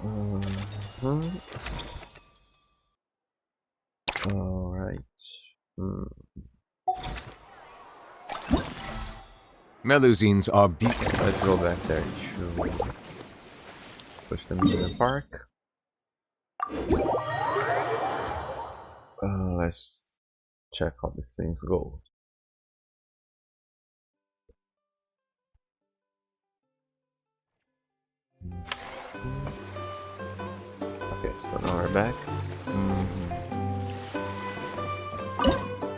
Mhm. All right. Hmm. Melusines are beautiful. Let's go back there to push the amusement park. Let's check how these things go. Okay, so now we're back.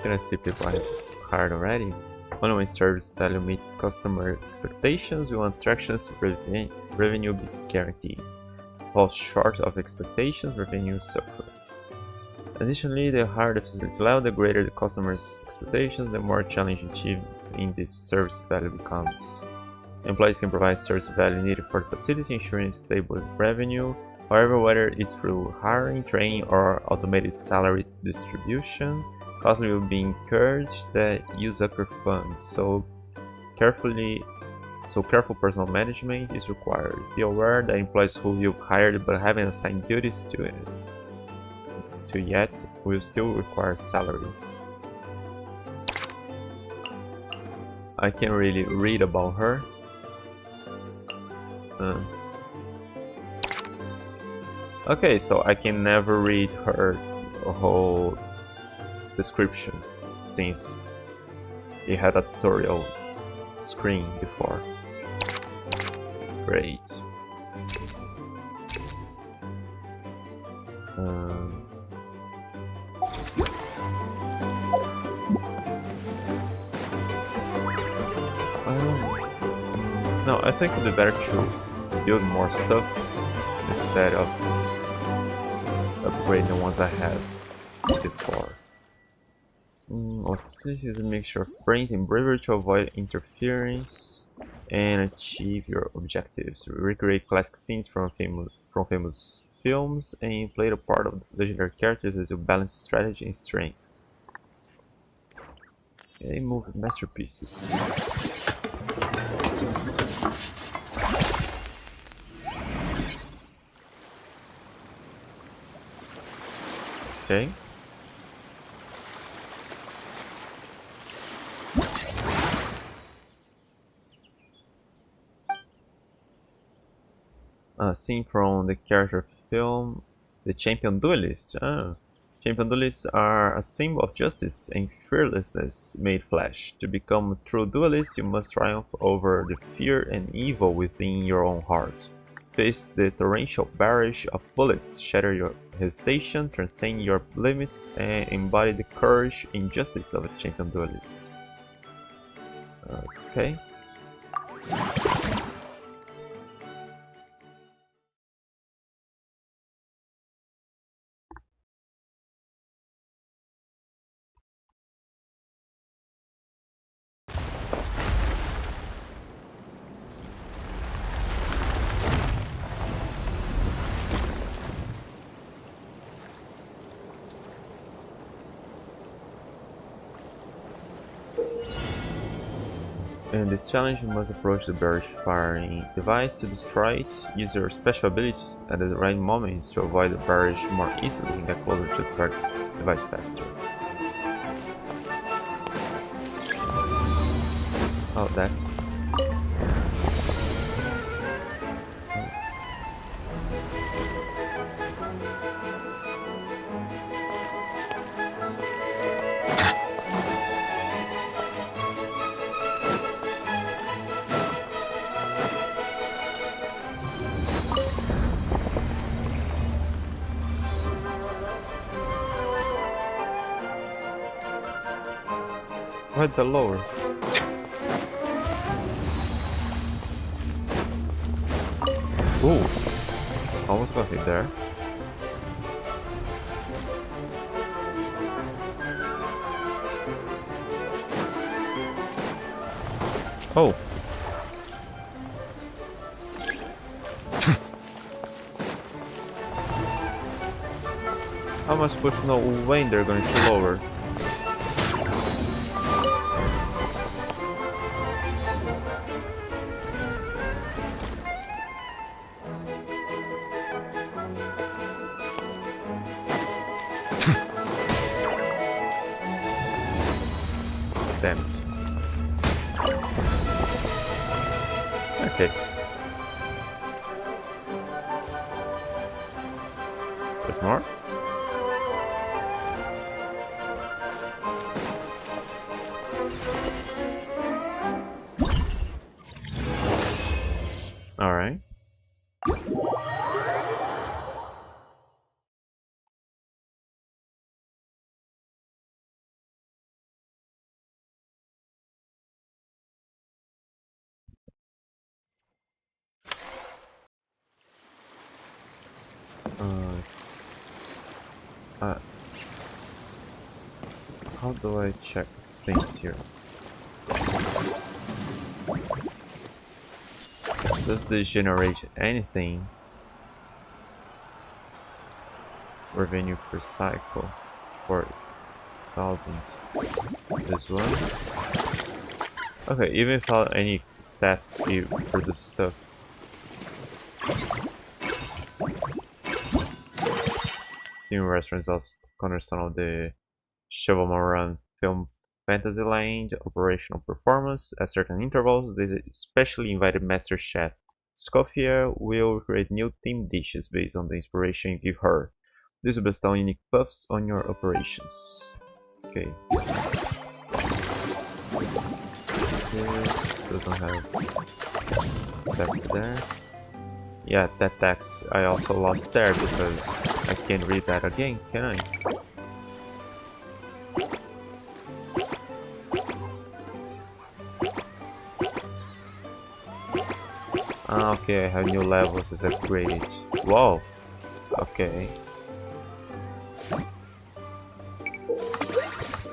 Can I see people I hired already? Only when service value meets customer expectations will attractions revenue be guaranteed. Falls short of expectations, revenue suffer. Additionally, the higher the facility level, the greater the customer's expectations, the more challenging achieving this service value becomes. Employees can provide service value needed for the facility, ensuring stable revenue. However, whether it's through hiring, training, or automated salary distribution, customers will be encouraged that use upper funds. Careful personal management is required. Be aware that employees who you've hired but haven't assigned duties to yet will still require salary. I can't really read about her. Okay, so I can never read her whole description since it had a tutorial screen before. Great. No, I think it would be better to build more stuff instead of upgrading the ones I have before. Our facility is a mixture of brains and bravery to avoid interference and achieve your objectives. Recreate classic scenes from famous films and play the part of legendary characters as you balance strategy and strength. Okay, move masterpieces. Okay. Scene from the character film, The Champion Duelist. Champion duelists are a symbol of justice and fearlessness made flesh. To become a true duelist, you must triumph over the fear and evil within your own heart. Face the torrential barrage of bullets, shatter your hesitation, transcend your limits, and embody the courage and justice of a champion duelist. Okay. In this challenge, you must approach the barrage firing device to destroy it. Use your special abilities at the right moments to avoid the barrage more easily and get closer to the target device faster. Oh, that. Right the lower. Ooh, almost got hit there. Oh. How am I supposed to know when they're going to lower? Okay. There's more? Alright. Uh, uh, how do I check things here? Does this generate anything? Revenue per cycle. 4,000. This one. Okay, even without any stat, you produce stuff. New restaurants also cornerstone of the Chevalmarin Film Fantasyland operational performance. At certain intervals, the specially invited master chef Scoffia will create new themed dishes based on the inspiration you give her. This will bestow unique buffs on your operations. Okay. This doesn't have text there. Yeah, that text I also lost there because I can't read that again, can I? Ah, okay, I have new levels, it's upgraded. Whoa! Okay.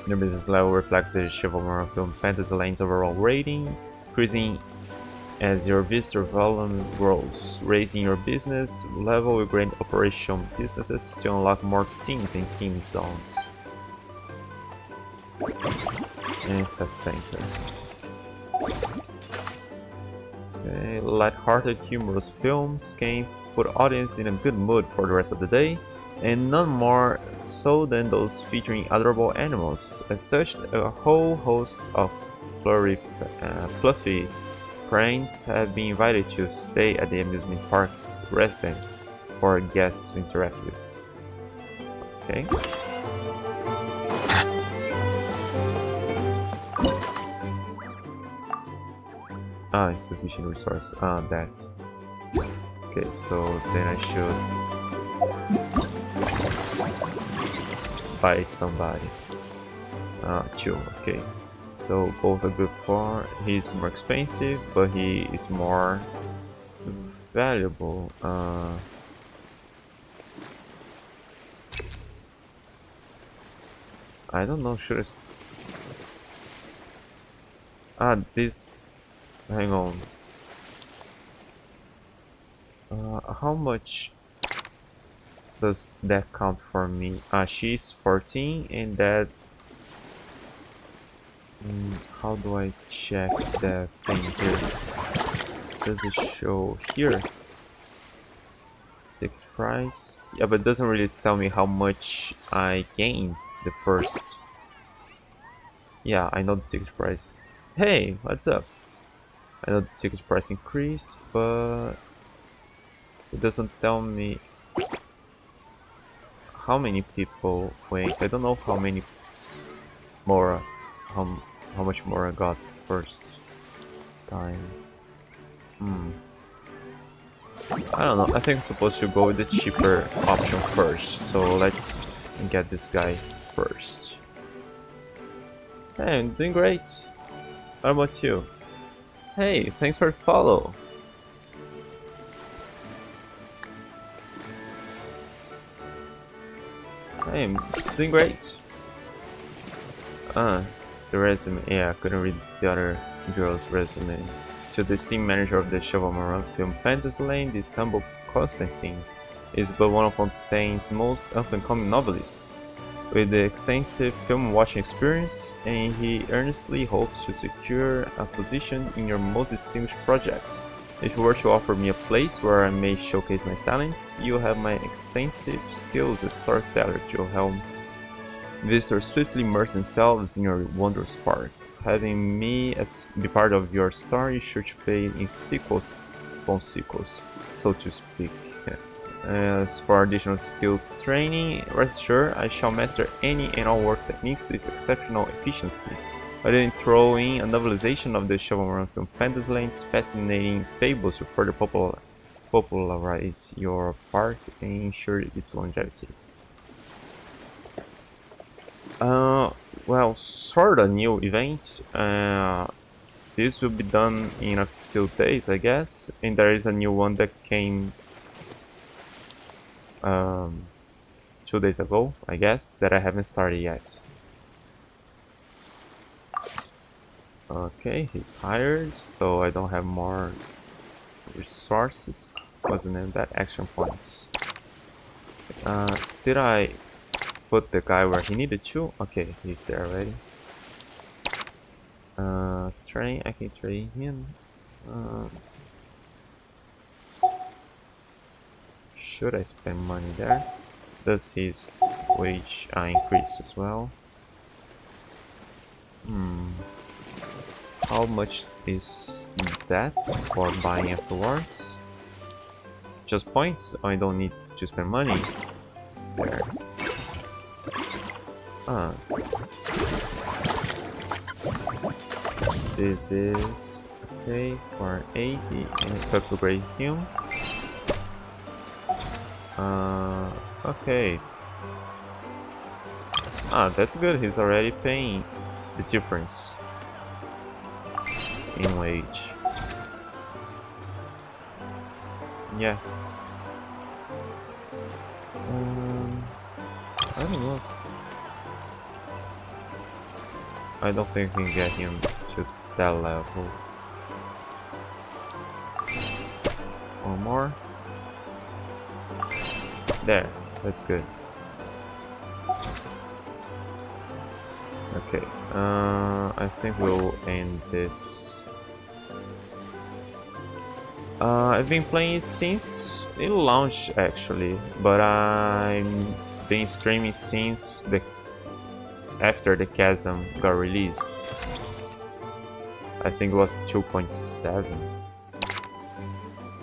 Your business level reflects the Chevalmarin Film Fantasyland's overall rating, increasing as your visitor volume grows. Raising your business level will grant operational businesses to unlock more scenes and theme zones. And staff center. Okay, light-hearted, humorous films can put audience in a good mood for the rest of the day, and none more so than those featuring adorable animals. As such, a whole host of fluffy friends have been invited to stay at the amusement park's residence for guests to interact with. Okay. Ah, insufficient resource. Ah, that. Okay, so then I should buy somebody. Ah, chill. Okay. So both are good for. He's more expensive, but he is more valuable. I don't know. Should I? This. Hang on. How much does that count for me? She's 14, and that. How do I check that thing here? Does it show here? Ticket price? Yeah, but it doesn't really tell me how much I gained the first. Yeah, I know the ticket price. Hey, what's up? I know the ticket price increased, but it doesn't tell me how many people went. I don't know how many more, how much more I got first time. I don't know. I think I'm supposed to go with the cheaper option first. So let's get this guy first. Hey, I'm doing great. How about you? Hey, thanks for the follow. Hey, I'm doing great. The resume. Yeah, I couldn't read the other girl's resume. To the team manager of the Chevalmarin Film Fantasyland, this humble Constantine is but one of Fontaine's most up-and-coming novelists. With the extensive film watching experience, and he earnestly hopes to secure a position in your most distinguished project. If you were to offer me a place where I may showcase my talents, you'll have my extensive skills as storyteller to help visitors swiftly immerse themselves in your wondrous park. having me as be part of your story, you should pay in sequels upon sequels, so to speak. As for additional skill training, rest assured I shall master any and all work techniques with exceptional efficiency. I then throw in a novelization of the Chevalmarin Film Fantasyland's fascinating fables to further popularize your park and ensure its longevity. Well, sort of new event. This will be done in a few days, I guess, and there is a new one that came 2 days ago, I guess, that I haven't started yet. Okay, he's hired, so I don't have more resources. Wasn't in that action points. Did I put the guy where he needed to? Okay, he's there already. Train, I can train him. Should I spend money there? Does his wage increase as well? How much is that for buying afterwards? Just points? I don't need to spend money. There. This is okay for 80 and to upgrade him. Okay. That's good. He's already paying the difference in wage. Yeah. I don't know. I don't think we can get him to that level. One more. There, that's good. Okay, I think we'll end this. I've been playing it since it launched actually, but I've been streaming since after the Chasm got released. I think it was 2.7.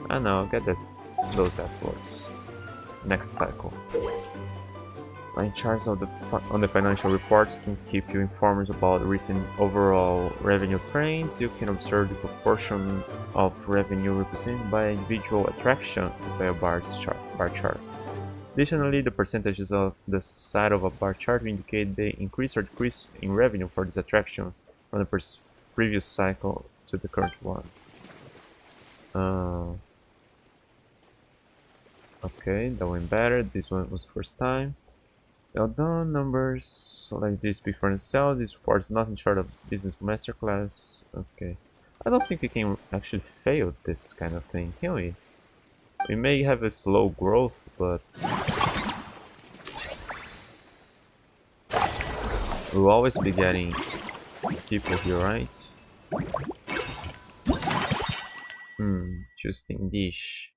I know, get those afterwards. Next cycle. My charts on the financial reports can keep you informed about recent overall revenue trends. You can observe the proportion of revenue represented by individual attraction via bar charts. Additionally, the percentages of the side of a bar chart indicate the increase or decrease in revenue for this attraction from the previous cycle to the current one. Okay, that went better. This one was first time. Well done, numbers like this speak for themselves. This report is nothing short of business masterclass. Okay. I don't think we can actually fail this kind of thing, can we? We may have a slow growth, but we'll always be getting people here, right? Interesting dish.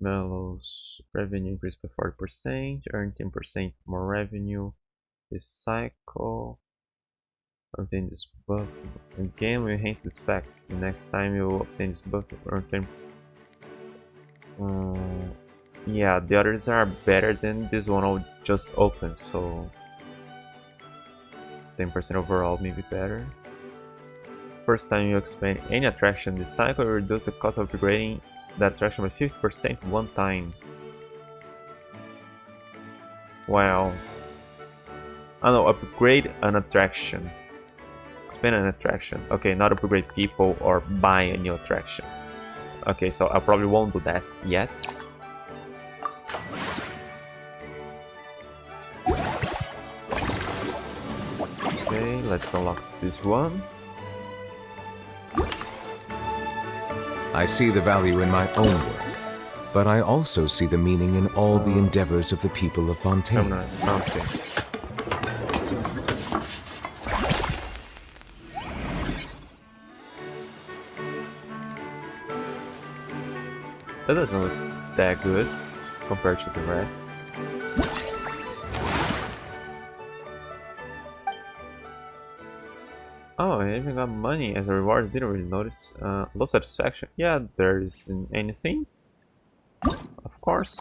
Mellows revenue increased by 40%, earn 10% more revenue this cycle. Obtain this buff. Again, we enhance this fact. The next time you obtain this buff, earn 10%. Yeah, the others are better than this one I just opened, so 10% overall may be better. First time you expand any attraction this cycle, you reduce the cost of upgrading that attraction by 50% one time. Wow. Oh no, upgrade an attraction. Expand an attraction. Okay, not upgrade people or buy a new attraction. Okay, so I probably won't do that yet. Okay, let's unlock this one. I see the value in my own work, but I also see the meaning in all the endeavors of the people of Fontaine. Okay. That doesn't look that good compared to the rest. I even got money as a reward. Didn't really notice. Low satisfaction. Yeah, there isn't anything. Of course.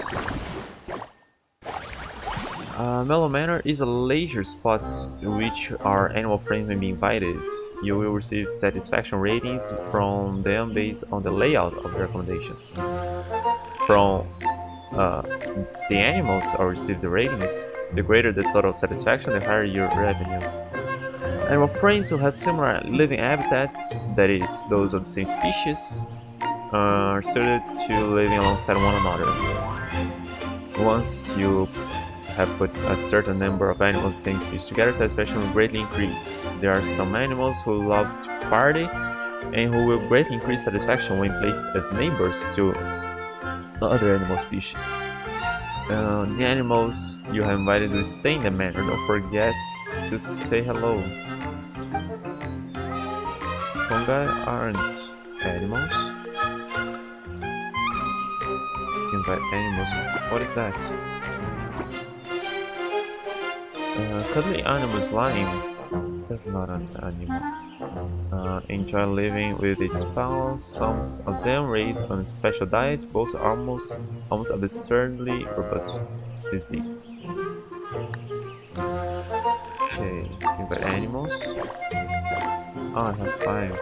Mellow Manor is a leisure spot to which our animal friends may be invited. You will receive satisfaction ratings from them based on the layout of the accommodations. From the animals or receive the ratings, the greater the total satisfaction, the higher your revenue. Animal friends who have similar living habitats, that is, those of the same species, are suited to living alongside one another. Once you have put a certain number of animals of the same species together, satisfaction will greatly increase. There are some animals who love to party and who will greatly increase satisfaction when placed as neighbors to other animal species. The animals you have invited will stay in the manor. Don't forget to say hello. Fungi aren't animals. Invite animals. What is that? Cuddly animals lying. That's not an animal. Enjoy living with its pals. Some of them raised on special diets, both almost absurdly robust physiques. Okay, invite animals. Oh, I have 5.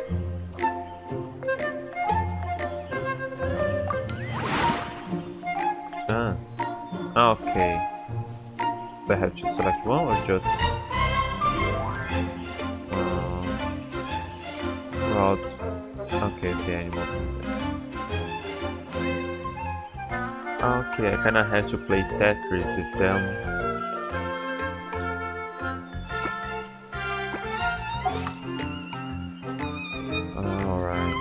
Okay. Do I have to select one or just route? Okay, the animal. Okay, I kinda have to play Tetris with them. Alright.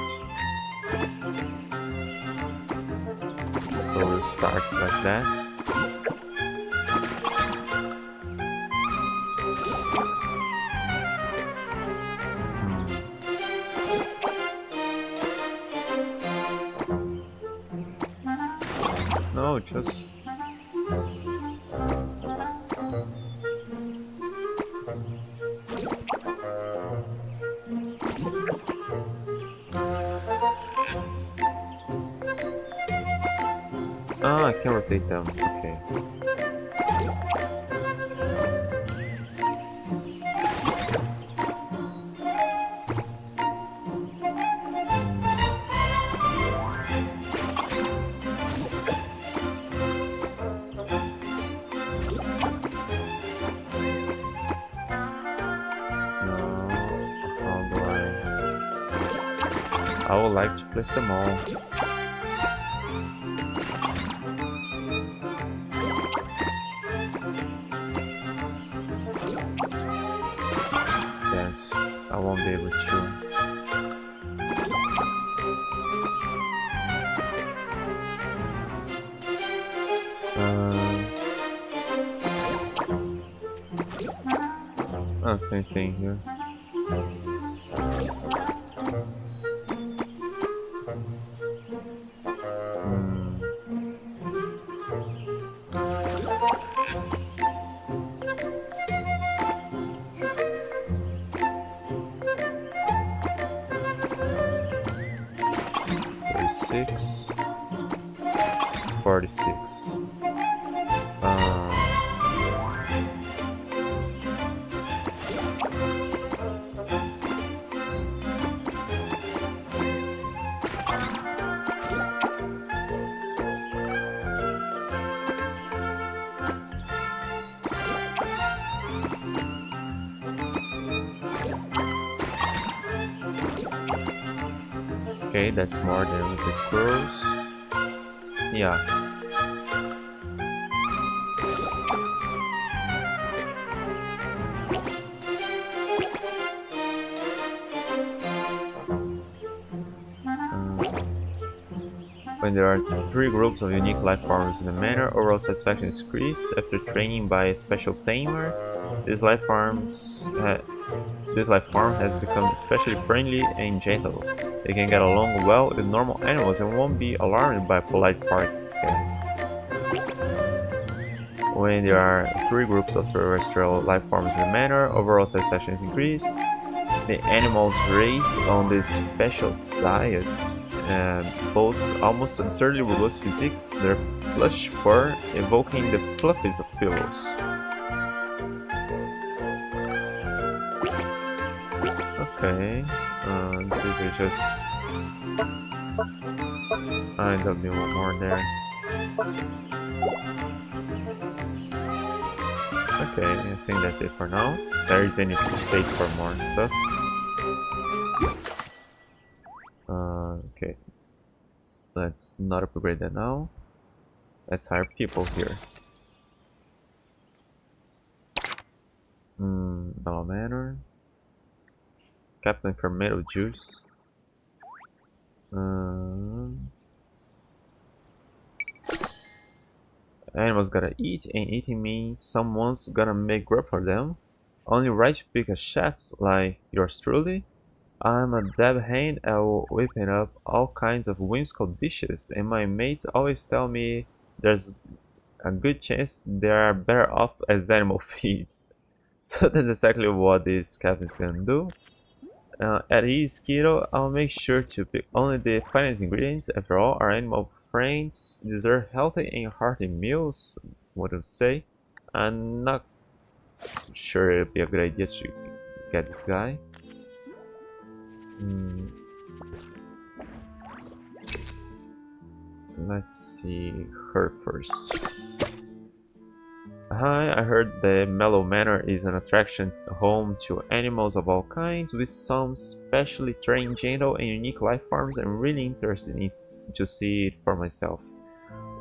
So we'll start like that. No, just... I can rotate them, okay. I would like to place them all. Yes, I won't be able to. Same thing here. 46. Okay, that's more than with the squirrels. Yeah. When there are 3 groups of unique life forms in the manor, overall satisfaction is increased after training by a special tamer. This life form has become especially friendly and gentle. They can get along well with normal animals and won't be alarmed by polite park guests. When there are 3 groups of terrestrial life forms in the manor, overall satisfaction is increased. The animals raised on this special diet boast almost absurdly robust physiques, their plush fur evoking the fluffiest of pillows. Okay, these are just... there'll be one more there. Okay, I think that's it for now. There is any space for more stuff. Okay. Let's not upgrade that now. Let's hire people here. Bell Manor. Captain Fermento Juice. Animals gotta eat, and eating means someone's gonna make grub for them. Only right to pick a chefs like yours truly. I'm a dab hand at whipping up all kinds of whimsical dishes, and my mates always tell me there's a good chance they are better off as animal feed. So that's exactly what this captain's gonna do. At his keto, I'll make sure to pick only the finest ingredients. After all, our animal friends deserve healthy and hearty meals. What do you say? I'm not sure it'd be a good idea to get this guy. Let's see her first. Hi, I heard the Mellow Manor is an attraction home to animals of all kinds, with some specially trained, gentle, and unique life forms. I'm really interested to see it for myself.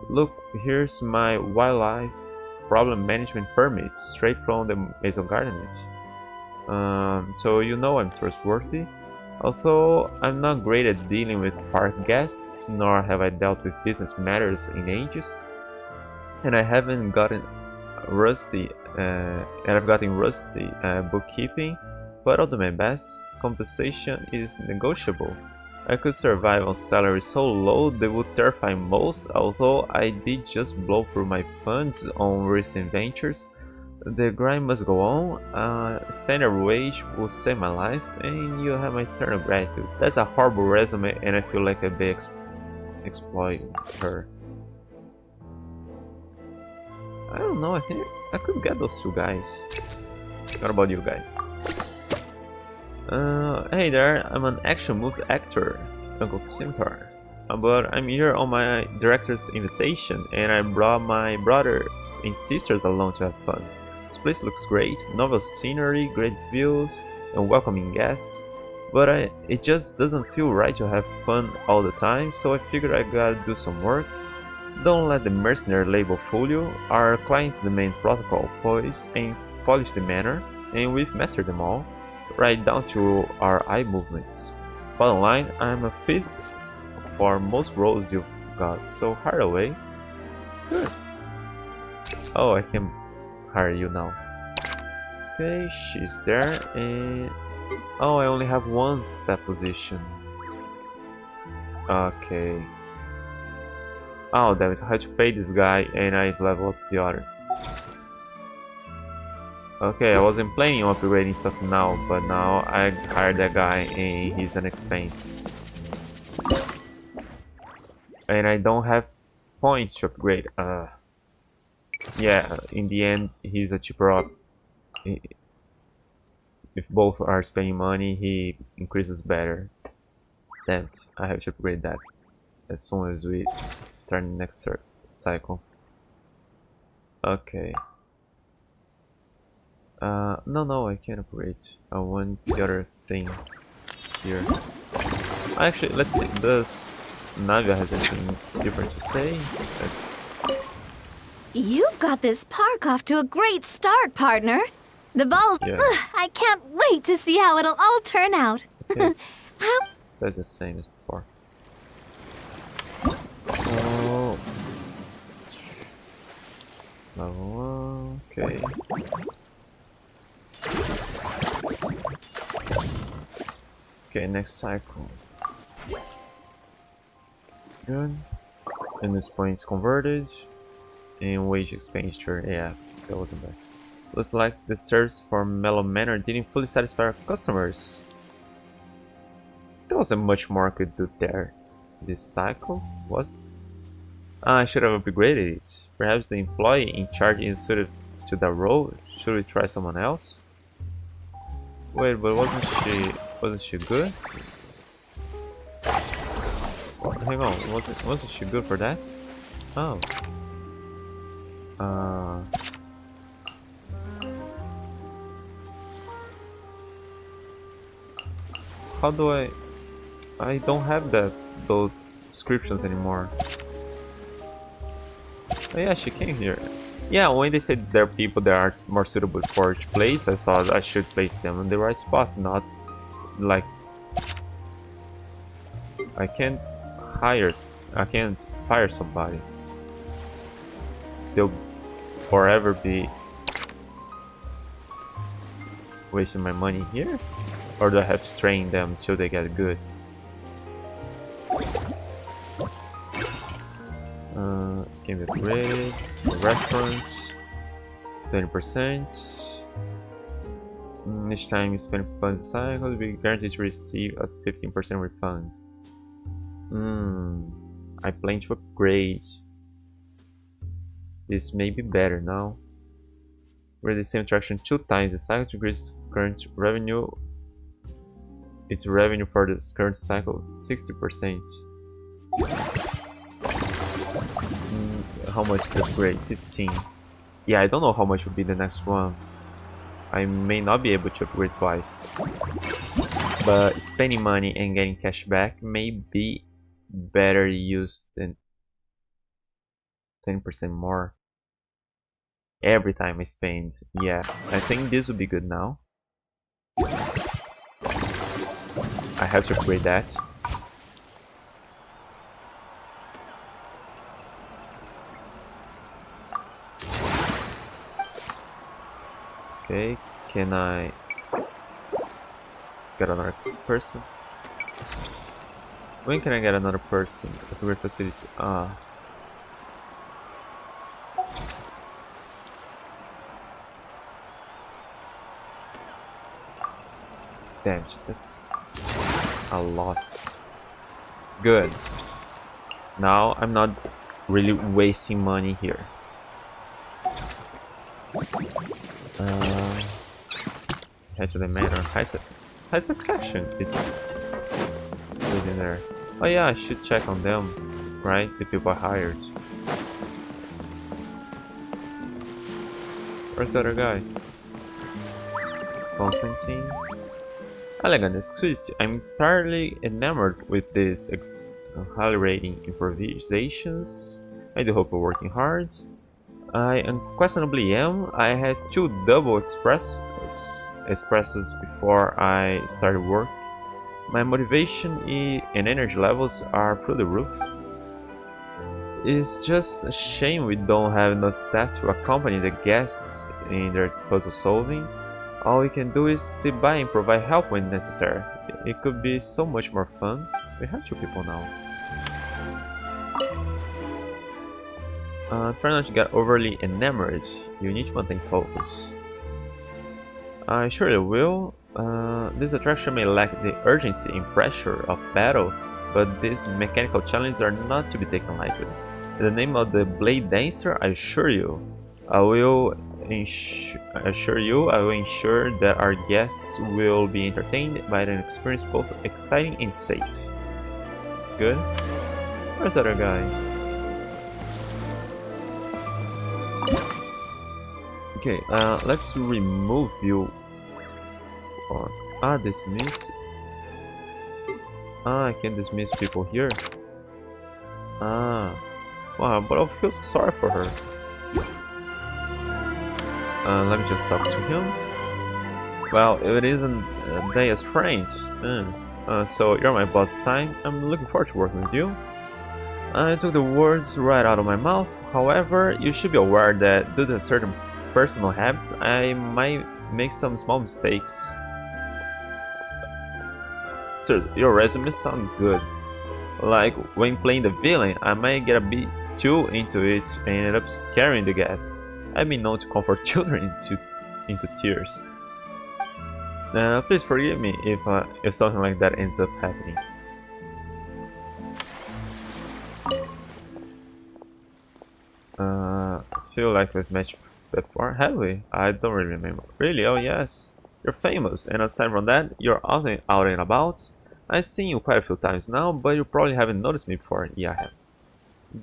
Look, here's my wildlife problem management permit, straight from the Maison Gardeners. So you know I'm trustworthy. Although I'm not great at dealing with park guests, nor have I dealt with business matters in ages, and I haven't gotten rusty bookkeeping, but I'll do my best. Compensation is negotiable. I could survive on salary so low they would terrify most, although I did just blow through my funds on recent ventures. The grind must go on. Standard wage will save my life, and you have my eternal gratitude. That's a horrible resume, and I feel like I'd be exploiting her. I don't know, I think I could get those two guys. What about you guys? Hey there, I'm an action movie actor, Uncle Simtar. But I'm here on my director's invitation, and I brought my brothers and sisters along to have fun. This place looks great, novel scenery, great views, and welcoming guests. But it just doesn't feel right to have fun all the time, so I figured I gotta do some work. Don't let the mercenary label fool you. Our clients demand protocol, poise, and polish the manner, and we've mastered them all, right down to our eye movements. Bottom line, I'm a fit for most roles you've got, so hire away. Good. Oh, I can hire you now. Okay, she's there, and oh, I only have one step position. Okay. Oh, damn it, I had to pay this guy and I level up the other. Okay, I wasn't planning on upgrading stuff now, but now I hired that guy and he's an expense. And I don't have points to upgrade. Yeah, in the end, he's a cheaper op. If both are spending money, he increases better. Damn it, I have to upgrade that as soon as we start the next cycle. Okay. No, I can't upgrade. I want the other thing here. Actually, let's see. Does Navia have anything different to say? You've got this park off to a great start, partner. The balls. Yeah. I can't wait to see how it'll all turn out. Okay. That's the same as before. So, okay. Okay, next cycle. Good. And this points converted. And wage expenditure, yeah, that wasn't bad. Looks like the service for Mellow Manor didn't fully satisfy our customers. There wasn't much more I could do there. This cycle was. I should have upgraded it. Perhaps the employee in charge is suited to the role. Should we try someone else? Wait, but wasn't she good? Oh, hang on, wasn't she good for that? Oh. How do I don't have those descriptions anymore. Oh yeah, she came here. Yeah, when they said there are people that are more suitable for each place, I thought I should place them in the right spot, not like I can't fire somebody. They'll forever be wasting my money here? Or do I have to train them till they get good? Can be upgraded. Restaurants, 20%. Each time you spend funds cycle, we guaranteed to receive a 15% refund. I plan to upgrade. This may be better now. We're the same attraction 2 times the cycle to increase current revenue. Its revenue for this current cycle 60%. How much is the upgrade? 15. Yeah, I don't know how much will be the next one. I may not be able to upgrade twice. But spending money and getting cash back may be better used than 20% more every time I spend. Yeah, I think this would be good now. I have to upgrade that. Okay, can I get another person? When can I get another person? Upgrade facility. Damn, that's a lot. Good. Now I'm not really wasting money here. Head to the manor. High satisfaction is within there. Oh yeah, I should check on them, right? The people I hired. Where's the other guy? Constantine. Elegant, exquisite. I'm entirely enamored with these exhilarating improvisations. I do hope you're working hard. I unquestionably am. I had 2 double espressos before I started work. My motivation and energy levels are through the roof. It's just a shame we don't have enough staff to accompany the guests in their puzzle solving. All we can do is sit by and provide help when necessary. It could be so much more fun. We have 2 people now. Try not to get overly enamored. You need to maintain focus. I surely will. This attraction may lack the urgency and pressure of battle, but these mechanical challenges are not to be taken lightly. In the name of the Blade Dancer, I assure you, I will ensure that our guests will be entertained by an experience both exciting and safe. Good. Where's that other guy? Okay, let's remove you. Or dismiss. I can dismiss people here. Wow, but I feel sorry for her. Let me just talk to him. Well, it isn't they as friends. So you're my boss this time. I'm looking forward to working with you. I took the words right out of my mouth. However, you should be aware that due to certain personal habits, I might make some small mistakes. Sir, your resume sounds good. Like when playing the villain, I might get a bit too into it and end up scaring the guests. I've been known to comfort children into tears. Please forgive me if something like that ends up happening. I feel like we've met before, have we? I don't really remember. Really? Oh yes. You're famous, and aside from that, you're out and about. I've seen you quite a few times now, but you probably haven't noticed me before. Yeah, I haven't.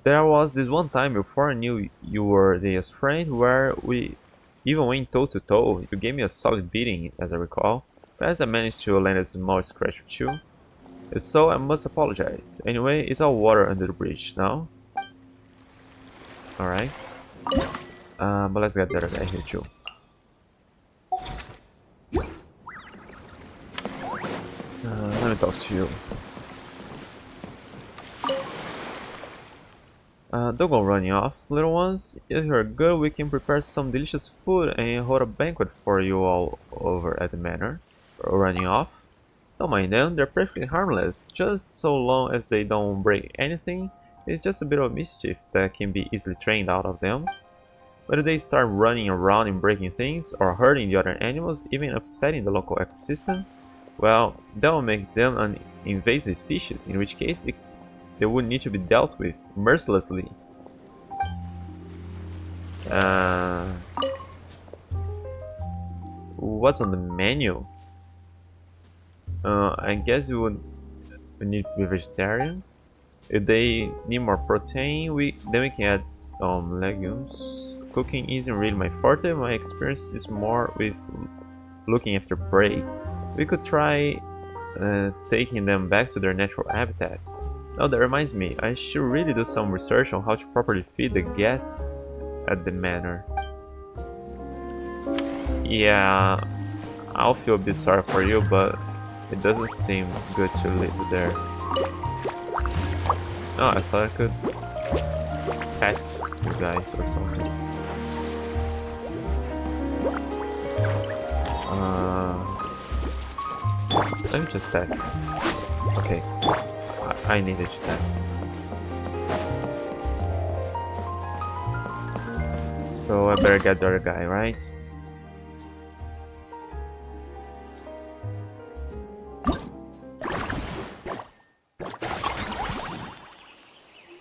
There was this one time before I knew you were Dea's friend where we even went toe to toe. You gave me a solid beating, as I recall, but as I managed to land a small scratch or two. So I must apologize. Anyway, it's all water under the bridge now. Alright. But let's get the other guy here too. Let me talk to you. Don't go running off, little ones. If you're good, we can prepare some delicious food and hold a banquet for you all over at the manor. Running off? Don't mind them, they're perfectly harmless, just so long as they don't break anything. It's just a bit of mischief that can be easily trained out of them. But if they start running around and breaking things, or hurting the other animals, even upsetting the local ecosystem, well, that will make them an invasive species, in which case they would need to be dealt with mercilessly. What's on the menu? I guess we need to be vegetarian. If they need more protein, then we can add some legumes. Cooking isn't really my forte. My experience is more with looking after prey. We could try taking them back to their natural habitat. Oh, that reminds me, I should really do some research on how to properly feed the guests at the manor. Yeah, I'll feel a bit sorry for you, but it doesn't seem good to live there. Oh, I thought I could pet you guys or something. Let me just test. Okay, I needed to test. So I better get the other guy, right?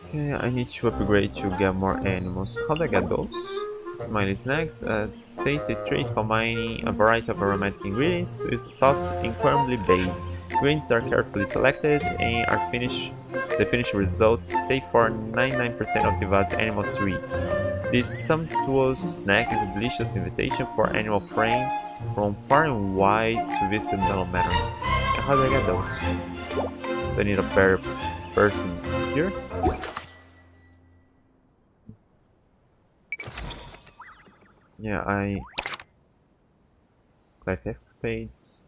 Okay, I need to upgrade to get more animals. How do I get those? Smiley snacks, a tasty treat combining a variety of aromatic ingredients with a soft, incredibly base. Ingredients are carefully selected and the finished results safe for 99% of devout animals to eat. This sumptuous snack is a delicious invitation for animal friends from far and wide to visit the Mellow Manor. And how do I get those? Do I need a better person here? Yeah, I collect escapades.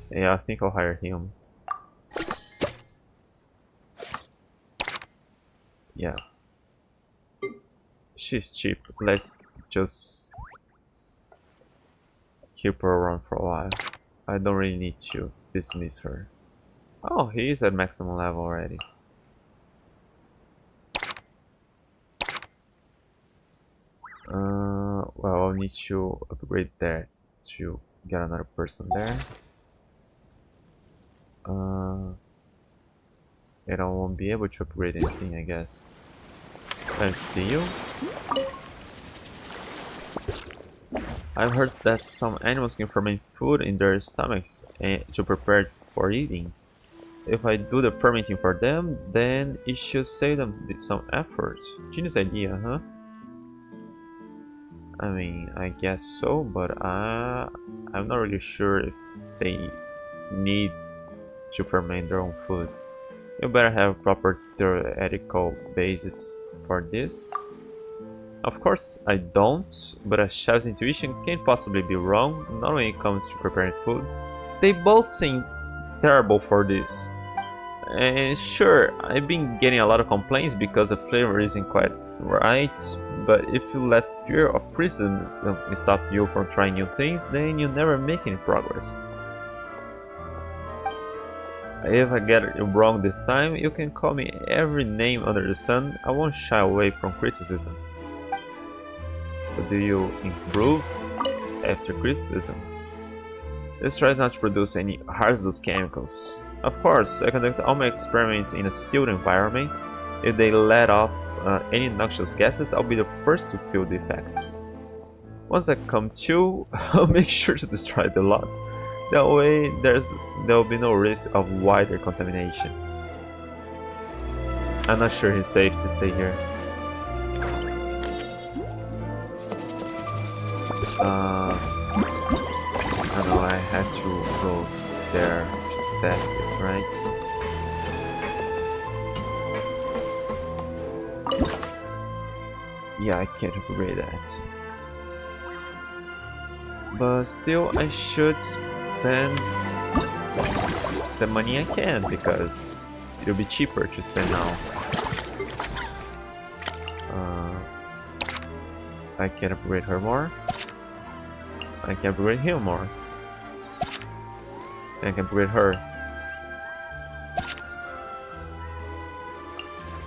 Yeah, I think I'll hire him. Yeah. She's cheap. Let's just keep her around for a while. I don't really need to dismiss her. Oh, he is at maximum level already. Well, I'll need to upgrade that to get another person there. And I won't be able to upgrade anything, I guess. Let's see you. I've heard that some animals can ferment food in their stomachs to prepare it for eating. If I do the fermenting for them, then it should save them some effort. Genius idea, huh? I mean, I guess so, but I'm not really sure if they need to ferment their own food. You better have a proper theoretical basis for this. Of course, I don't, but a chef's intuition can't possibly be wrong, not when it comes to preparing food. They both seem terrible for this. And sure, I've been getting a lot of complaints because the flavor isn't quite right, but if you let fear of criticism stop you from trying new things, then you'll never make any progress. If I get it wrong this time, you can call me every name under the sun. I won't shy away from criticism. But do you improve after criticism? Let's try not to produce any hazardous chemicals. Of course, I conduct all my experiments in a sealed environment. If they let off any noxious gases, I'll be the first to feel the effects. Once I come to, I'll make sure to destroy the lot. That way, there'll be no risk of wider contamination. I'm not sure it's safe to stay here. I know I had to go there to test it, right? Yeah, I can't upgrade that. But still, I should spend the money I can, because it'll be cheaper to spend now. I can upgrade her more. I can upgrade him more. I can upgrade her.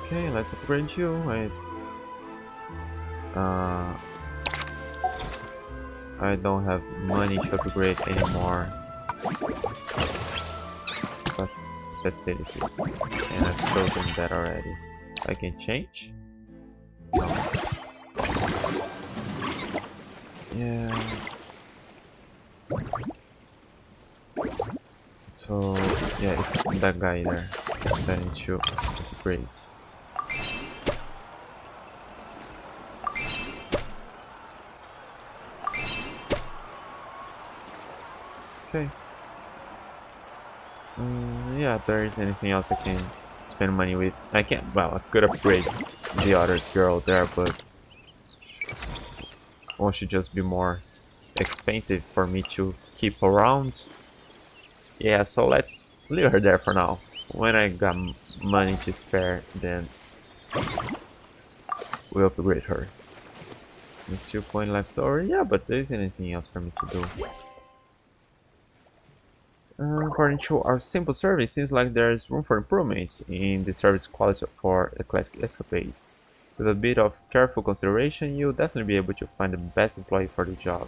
Okay, let's upgrade you. I don't have money to upgrade anymore. Facilities, and I've chosen that already. I can change? No. Yeah. So yeah, it's that guy there that I need to upgrade. Okay. Yeah, if there is anything else I can spend money with. I can't. Well, I could upgrade the other girl there, but won't she just be more expensive for me to keep around? Yeah, so let's leave her there for now. When I got money to spare, then we'll upgrade her. There's 2 points left over. Yeah, but there isn't anything else for me to do. According to our simple survey, it seems like there is room for improvements in the service quality for eclectic escapades. With a bit of careful consideration, you'll definitely be able to find the best employee for the job.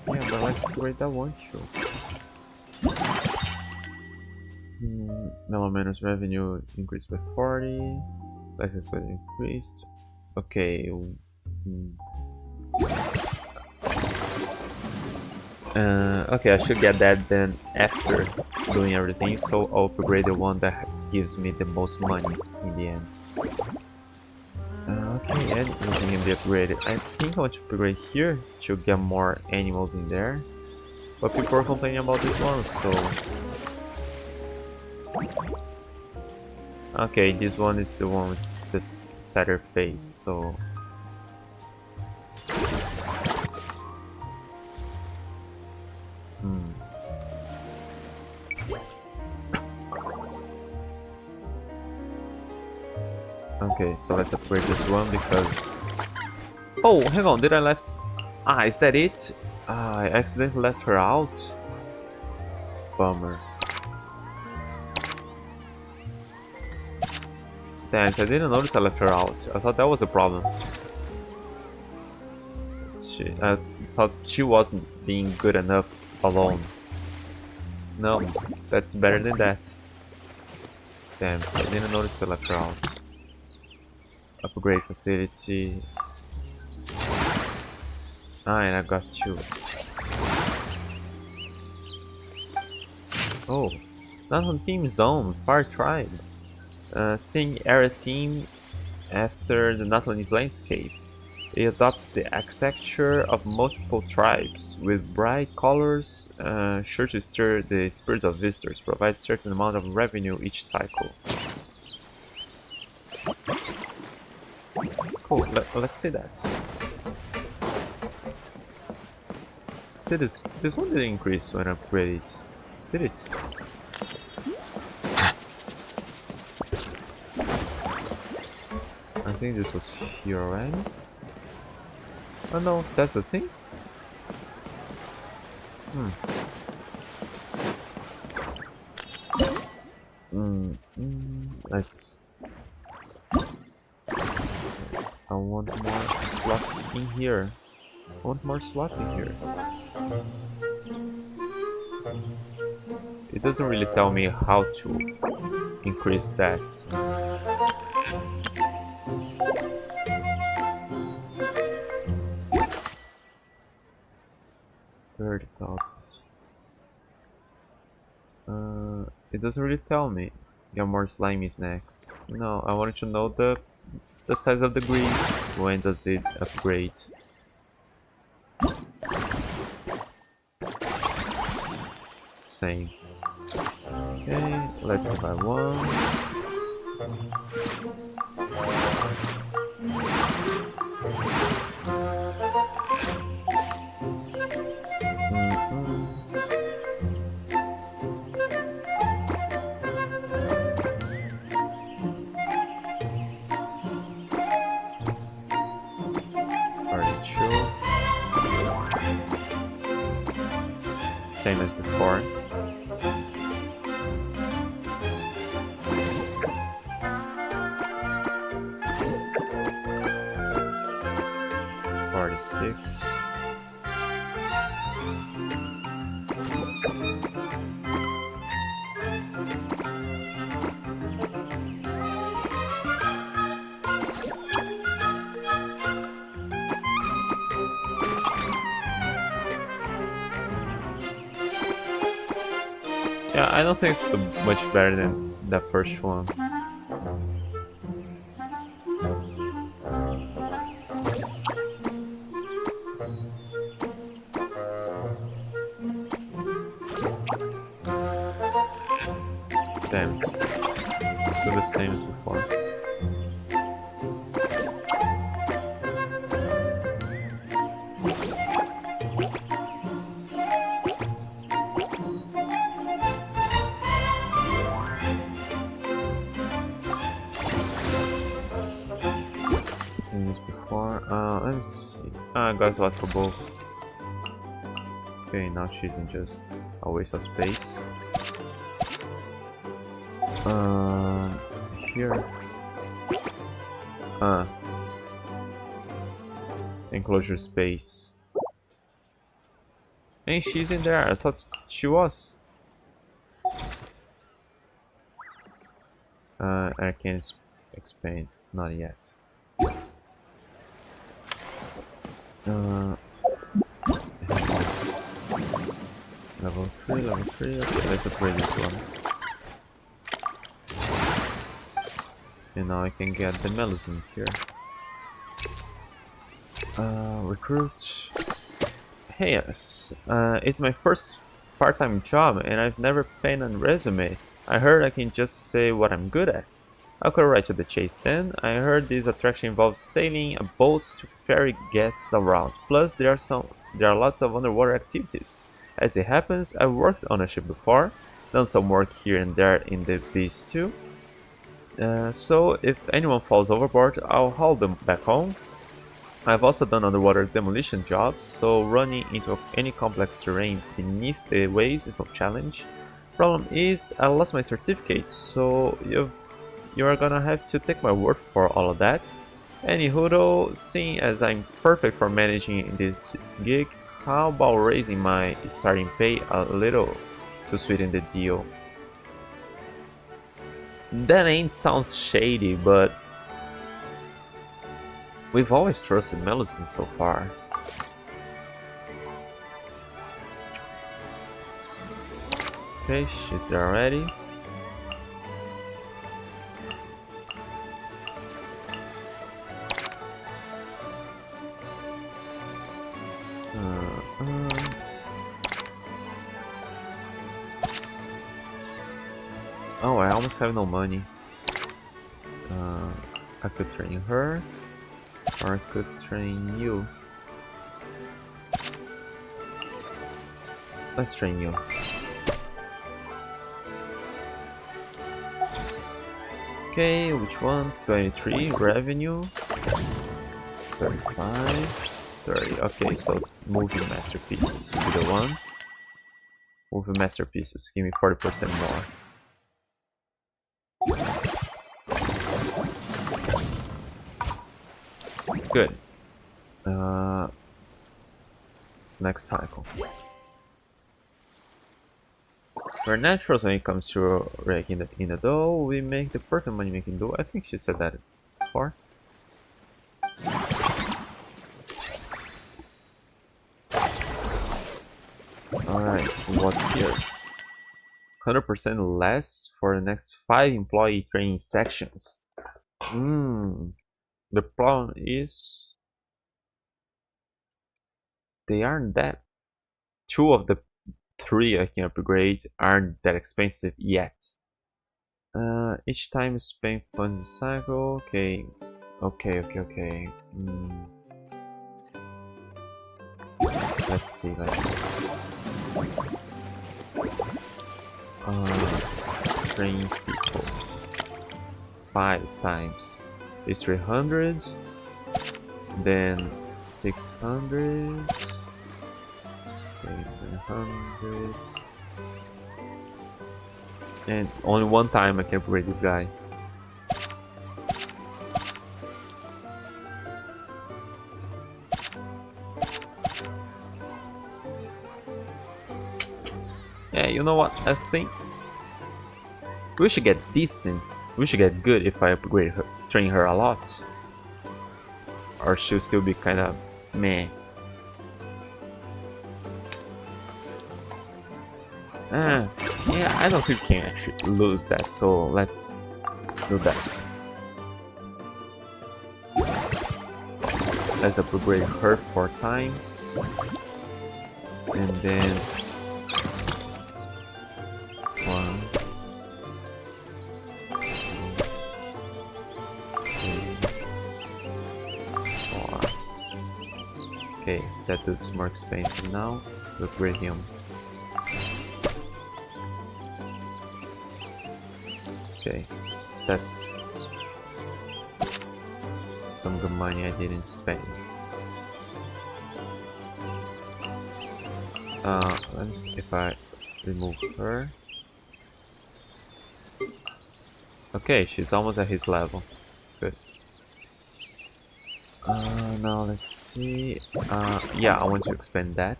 Yeah, but let's upgrade that one too. Melomanus revenue increased by 40. License plate increased. Okay. Okay, I should get that then after doing everything, so I'll upgrade the one that gives me the most money in the end. Okay, anything can be upgraded. I think I want to upgrade here to get more animals in there. But people are complaining about this one, so... Okay, this one is the one with this sadder face, so... Okay, so let's upgrade this one because... Oh, hang on, did I left... Ah, is that it? I accidentally left her out? Bummer. Thanks, I didn't notice I left her out. I thought that was a problem. I thought she wasn't being good enough alone. No, that's better than that. Damn, so I didn't notice I left her out. Upgrade facility. Ah, and I got 2. Oh, not on Team Zone, Far Tribe. Seeing area team after the Natlanese landscape. It adopts the architecture of multiple tribes with bright colors, sure to stir the spirits of visitors, provides certain amount of revenue each cycle. Cool, let's see that. This one didn't increase when I upgraded, did it? I think this was here already. Oh no, that's the thing? Let's I want more slots in here. I want more slots in here. It doesn't really tell me how to increase that. 30,000. It doesn't really tell me. Yeah, more slimy snacks. No, I wanted to know the size of the grid. When does it upgrade? Same. Okay, let's buy one. Same as before. $46. Yeah, I don't think it's much better than that first one. Damn it. Still the same as before. Let me see. I got a lot for both. Okay, now she's in just a waste of space. Here. Enclosure space. Hey, she's in there. I thought she was. I can't expand. Not yet. Level 3, level 3. Okay, let's upgrade this one. And now I can get the melons in here. Recruit. Hey, yes. It's my first part-time job and I've never penned a resume. I heard I can just say what I'm good at. I'll go right to the chase then. I heard this attraction involves sailing a boat to ferry guests around. Plus, there are lots of underwater activities. As it happens, I've worked on a ship before, done some work here and there in the beast too. So if anyone falls overboard, I'll haul them back home. I've also done underwater demolition jobs, so running into any complex terrain beneath the waves is no challenge. Problem is, I lost my certificate, so you're gonna have to take my word for all of that. Anywho though, seeing as I'm perfect for managing this gig, how about raising my starting pay a little to sweeten the deal? That ain't sounds shady, but we've always trusted Melusine so far. Okay, she's there already. Oh, I almost have no money. I could train her, or I could train you. Let's train you. Okay, which one? 23 revenue, 35, 30. Okay, so moving masterpieces will be the one. Moving masterpieces, give me 40% more. Good. Next cycle. We're naturals when it comes to raking in the dough. We make the perfect money making dough. I think she said that before. Alright, what's here? 100% less for the next 5 employee training sections. The problem is they aren't that. 2 of the 3 I can upgrade aren't that expensive yet. Each time spent funds the cycle. Okay. Let's see. Train people 5 times is 300, then 600, okay, 100, and only one time I can upgrade this guy. Yeah, you know what? I think we should get decent. We should get good if I upgrade her, train her a lot. Or she'll still be kind of meh. Yeah, I don't think we can actually lose that, so let's do that. Let's upgrade her 4 times. And then 1, 4. Okay, that dude's more expensive now. To upgrade him. Okay, that's some good money I didn't spend. Let me see if I remove her. Okay, she's almost at his level. Good. Now let's see. Yeah, I want to expand that.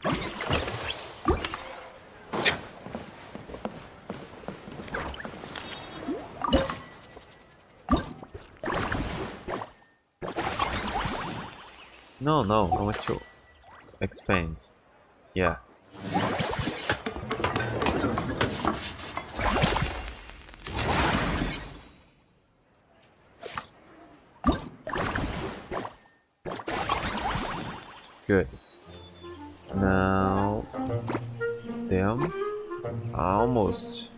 No, I want to expand. Yeah. Good. Now, them. Almost.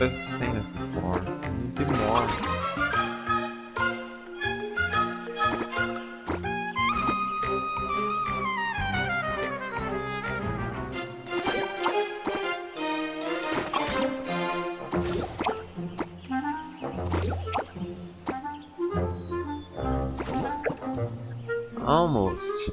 It's the same as before. Do more. Almost.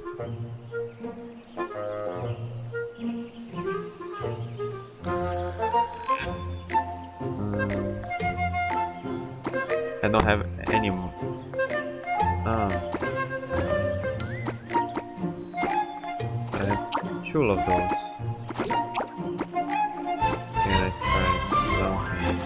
I don't have any more. I have 2 of those. Can I try something?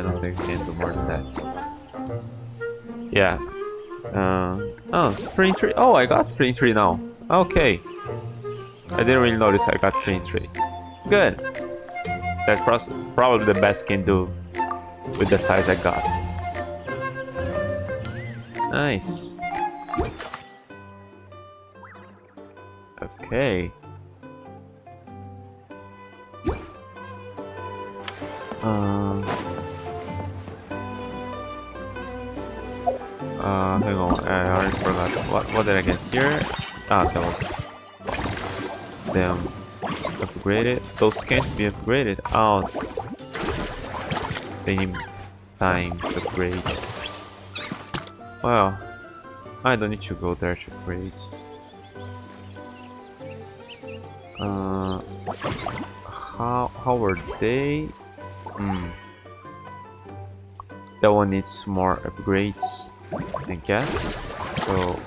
don't think I can do more than that. Yeah. Oh, 3 in 3. Oh, I got 3 in 3 now. Okay. I didn't really notice I got 3 in 3. Good. That's probably the best I can do with the size I got. Nice. Okay. Hang on, I already forgot. What did I get here? Ah, that was them upgraded. Those can't be upgraded. Oh, they need time to upgrade. Well, I don't need to go there to upgrade. How were they? That one needs more upgrades, I guess. So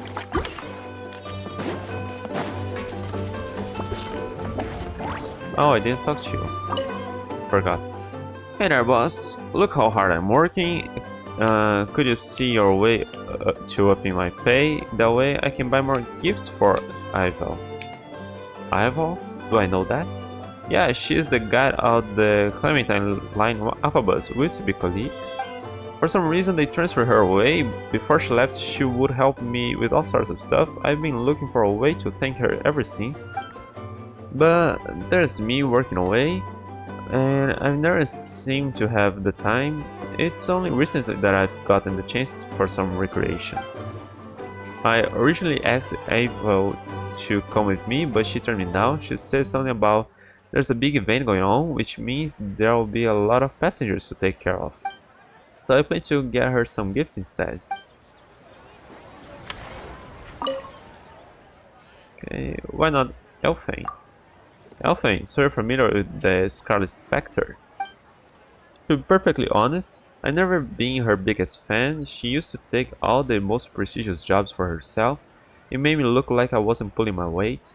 oh, I didn't talk to you. Forgot. Hey there, boss. Look how hard I'm working. Could you see your way to upping my pay? That way I can buy more gifts for Ivel. Ivel? Do I know that? Yeah, she's the guide of the Clementine line Alpha bus. We used to be colleagues. For some reason they transferred her away. Before she left, she would help me with all sorts of stuff. I've been looking for a way to thank her ever since. But there's me working away, and I've never seemed to have the time. It's only recently that I've gotten the chance for some recreation. I originally asked Ava to come with me, but she turned me down. She said something about there's a big event going on, which means there will be a lot of passengers to take care of. So I plan to get her some gifts instead. Okay, why not Elfane? Elfane, so you're familiar with the Scarlet Spectre? To be perfectly honest, I've never been her biggest fan. She used to take all the most prestigious jobs for herself. It made me look like I wasn't pulling my weight.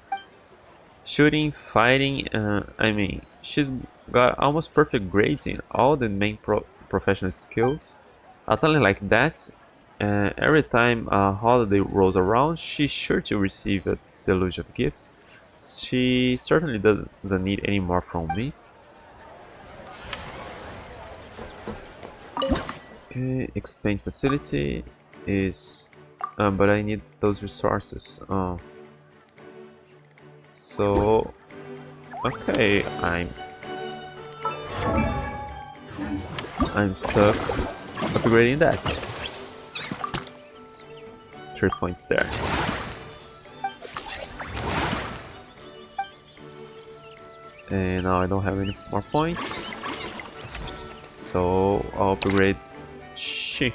Shooting, fighting, I mean, she's got almost perfect grades in all the main professional skills. A talent like that, every time a holiday rolls around, she's sure to receive a deluge of gifts. She certainly doesn't need any more from me. Okay, expand facility is... but I need those resources. So... okay, I'm stuck upgrading that. 3 points there. And now I don't have any more points. So I'll upgrade she.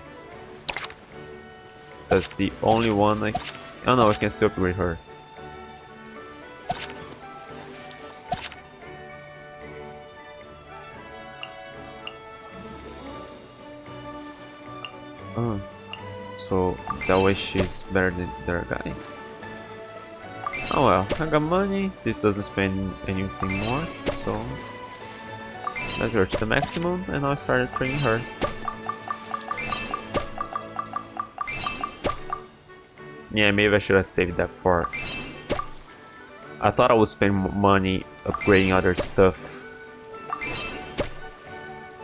That's the only one I... oh no, I can still upgrade her. Oh, so that way she's better than the other guy. Oh well, I got money. This doesn't spend anything more, so let's reach the maximum, and I started training her. Yeah, maybe I should have saved that for... I thought I would spend money upgrading other stuff,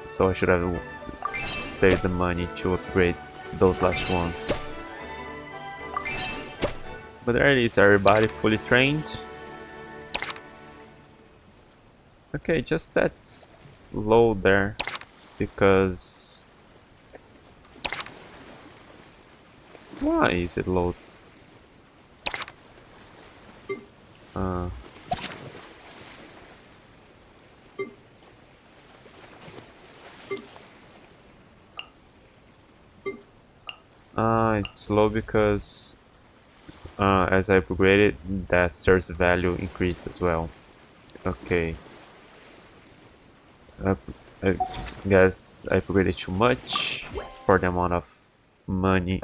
so I should have saved the money to upgrade those last ones. But there it is, everybody fully trained. Okay, just that's low there, because... why is it low? It's low because as I upgraded, that search value increased as well. Okay. I guess I upgraded too much for the amount of money,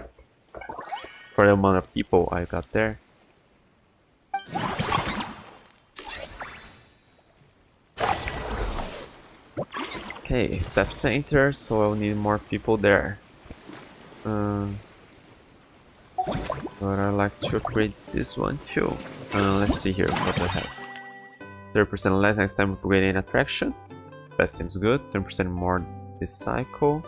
for the amount of people I got there. Okay, staff center, so I'll need more people there. But I like to upgrade this one too. Let's see here what I have. 30% less next time upgrading an attraction. That seems good. 10% more this cycle.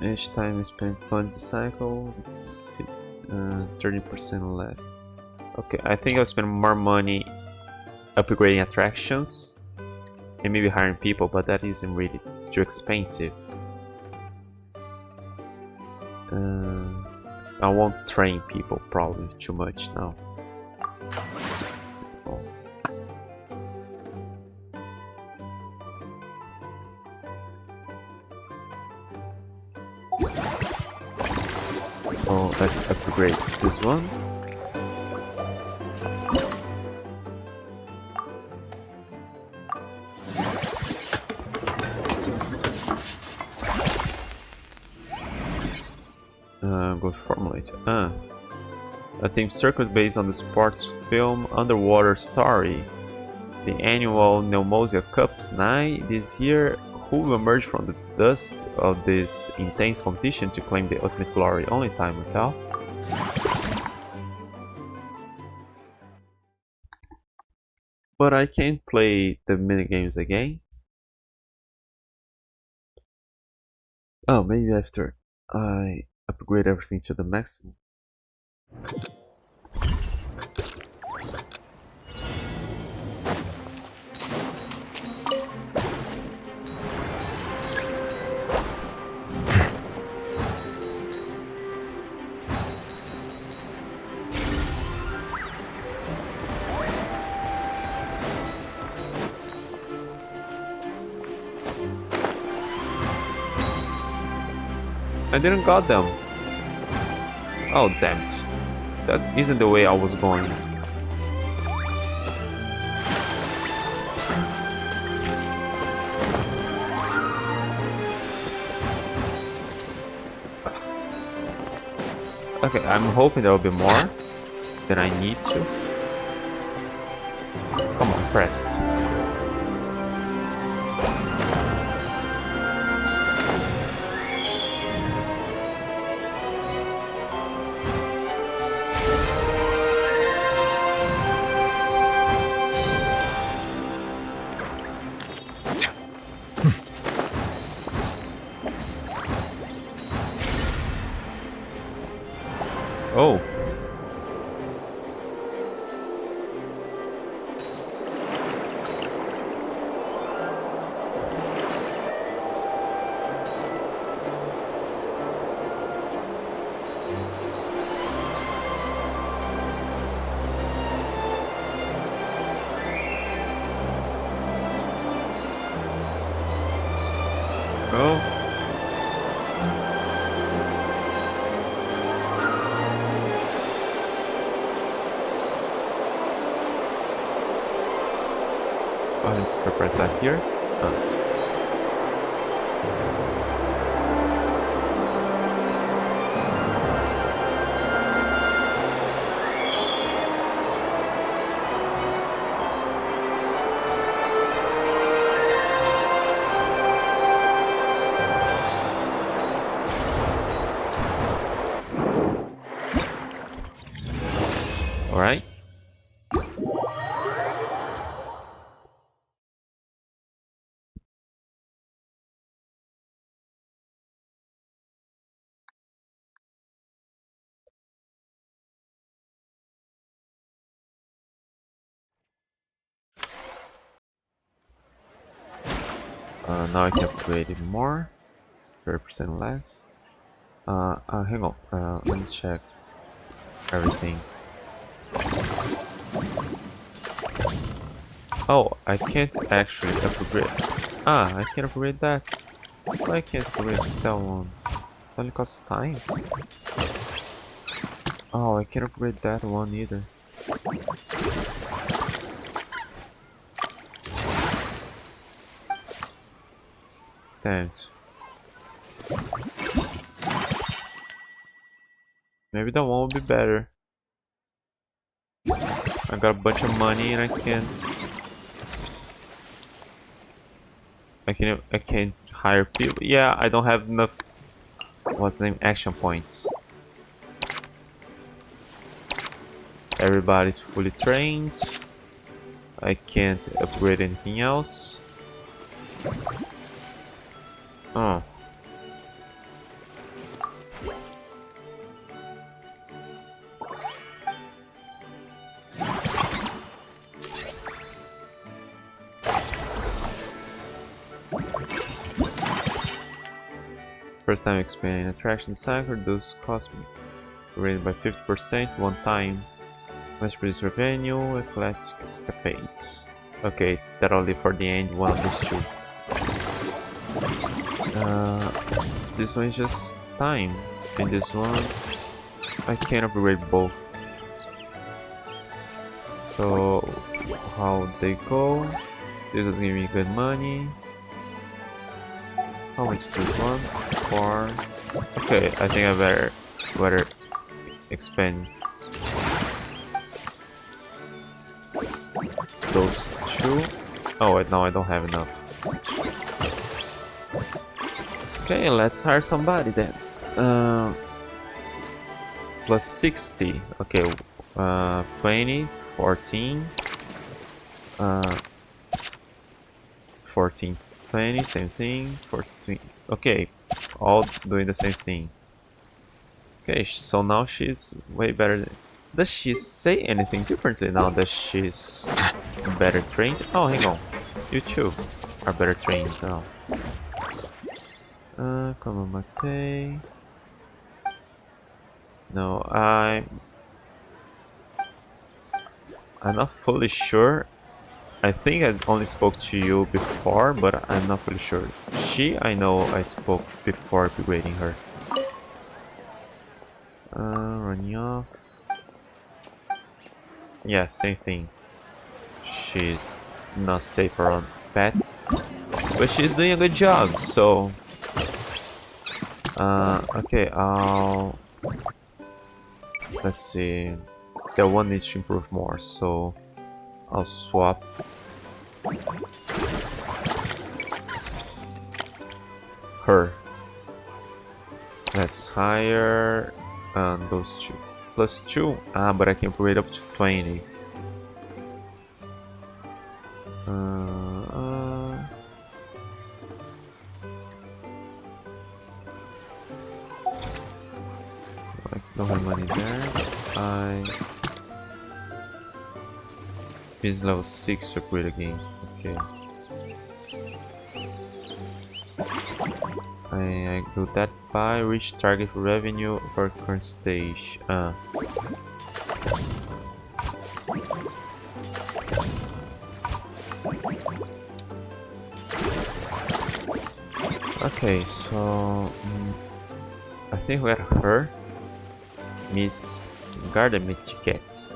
Each time you spend funds this cycle, 30% less. Okay, I think I'll spend more money upgrading attractions and maybe hiring people, but that isn't really too expensive. I won't train people probably too much now. Oh. So let's upgrade this one. Go formulate. A theme circuit based on the sports film Underwater Story. The annual Neomosia Cups night this year. Who will emerge from the dust of this intense competition to claim the ultimate glory? Only time will tell. But I can't play the minigames again. Oh, maybe after I upgrade everything to the maximum. I didn't got them. Oh, damn it. That isn't the way I was going. Okay, I'm hoping there will be more than I need to. Come on, pressed. Oh. Oh. Let's press that here. All right. Now I can upgrade it more. 30% less. Hang on. Let me check everything. Oh, I can't actually upgrade. I can upgrade that. Why I can't upgrade that one? It only costs time. Oh, I can't upgrade that one either. Thanks. Maybe that one will be better. I got a bunch of money and I can't I can't hire people. Yeah, I don't have enough. What's the name? Action points. Everybody's fully trained. I can't upgrade anything else. Oh. First time expanding attraction cycle, those costs raised by 50% one time. Must produce revenue, collect escapades. Okay, that'll leave for the end one of these two. This one is just time, and this one I can upgrade both. So how they go? This will give me good money. How much is this one? 4. Okay, I think I better expand those two. Oh wait, no, I don't have enough. Okay, let's hire somebody then. Plus 60. Okay, 20, 14, 14, 20, same thing. 14. Okay, all doing the same thing. Okay, so now she's way better. Does she say anything differently now that she's better trained? Oh, hang on. You too are better trained now. Come on, Mate. No, I'm not fully sure. I think I only spoke to you before, but I'm not fully sure. She, I know I spoke before upgrading her. Running off. Yeah, same thing. She's not safe around pets, but she's doing a good job, so... okay, let's see. That one needs to improve more, so I'll swap. Her. Let's hire those two. Plus 2. But I can upgrade up to 20. I don't have money there. Is level 6 to upgrade again. Okay. I do that by reach target revenue for current stage. Okay, so I think we got her. Miss Garden Ticket.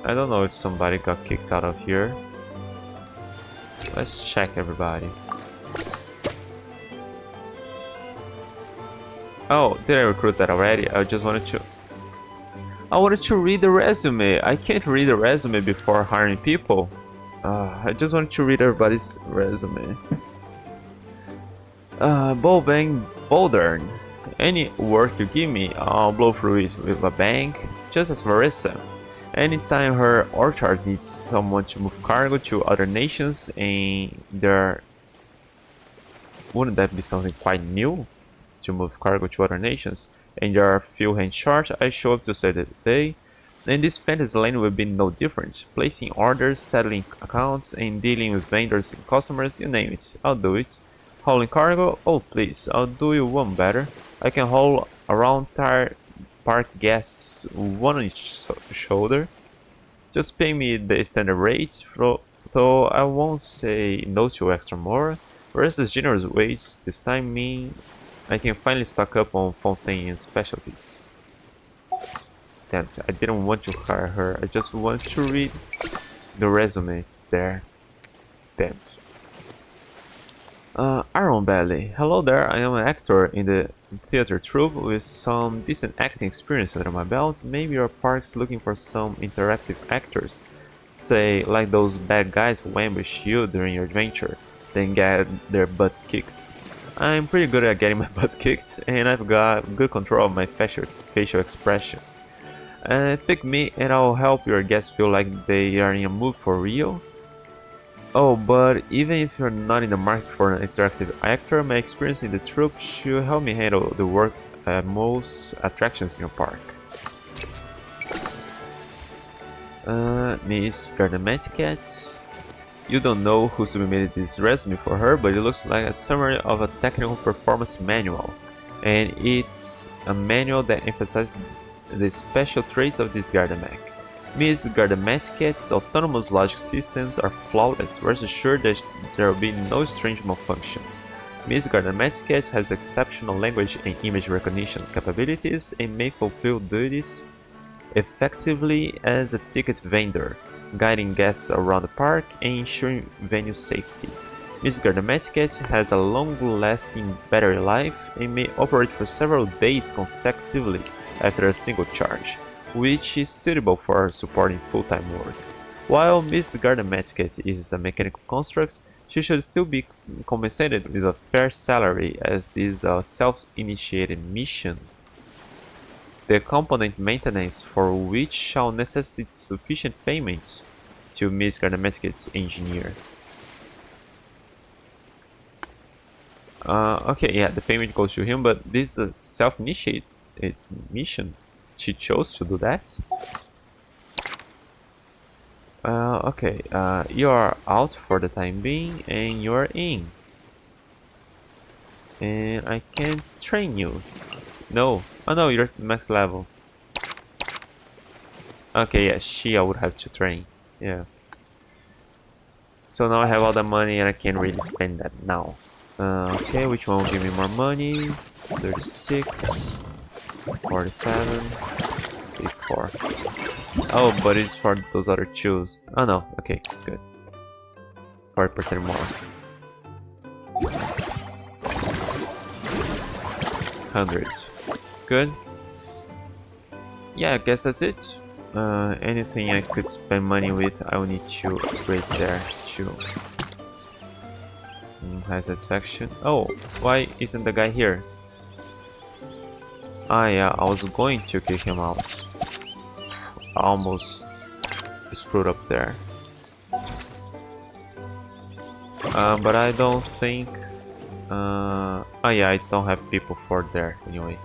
I don't know if somebody got kicked out of here. Let's check everybody. Oh, did I recruit that already? I wanted to read the resume. I can't read the resume before hiring people. I just wanted to read everybody's resume. Bowbang Bouldern. Any work you give me, I'll blow through it with a bang. Just as Marissa. Anytime her orchard needs someone to move cargo to other nations, and there... Wouldn't that be something quite new? To move cargo to other nations? And there are few hands short, I show up to save the day. And this fantasy land will be no different. Placing orders, settling accounts, and dealing with vendors and customers, you name it, I'll do it. Hauling cargo? Oh please, I'll do you one better. I can haul around tired park guests, one on each shoulder. Just pay me the standard rate, though I won't say no to extra more. Whereas this generous wage this time mean I can finally stock up on Fontaine specialties. Damn it, I didn't want to hire her, I just want to read the resume, it's there. Damn it. Iron Belly. Hello there, I am an actor in the theater troupe with some decent acting experience under my belt. Maybe your park's looking for some interactive actors. Say, like those bad guys who ambush you during your adventure, then get their butts kicked. I'm pretty good at getting my butt kicked, and I've got good control of my facial expressions. Pick me and I'll help your guests feel like they are in a mood for real. Oh, but even if you're not in the market for an interactive actor, my experience in the troupe should help me handle the work at most attractions in your park. Miss Gardametic. You don't know who submitted this resume for her, but it looks like a summary of a technical performance manual. And it's a manual that emphasizes the special traits of this Gardamec. Ms. Gardametic's autonomous logic systems are flawless. Rest assured that there will be no strange malfunctions. Ms. Gardametic has exceptional language and image recognition capabilities and may fulfill duties effectively as a ticket vendor, guiding guests around the park and ensuring venue safety. Ms. Gardametic has a long-lasting battery life and may operate for several days consecutively after a single charge, which is suitable for supporting full-time work. While Ms. Gardametic is a mechanical construct, she should still be compensated with a fair salary as this is a self-initiated mission. The component maintenance for which shall necessitate sufficient payment to Ms. Gardametic's engineer. Okay, yeah, the payment goes to him, but this is a self-initiated mission. She chose to do that. Okay, you are out for the time being, and you're in. And I can train you. No. Oh no, you're at max level. Okay, yeah, she I would have to train. Yeah. So now I have all the money and I can really spend that now. Okay, which one will give me more money? 36, 47, 54. Oh, but it's for those other two. Oh no, okay, good. 40% more. 100. Good. Yeah, I guess that's it. Anything I could spend money with, I will need to upgrade there too. High satisfaction. Oh, why isn't the guy here? Ah yeah, I was going to kick him out. I almost screwed up there. But I don't think... oh yeah, I don't have people for there anyway.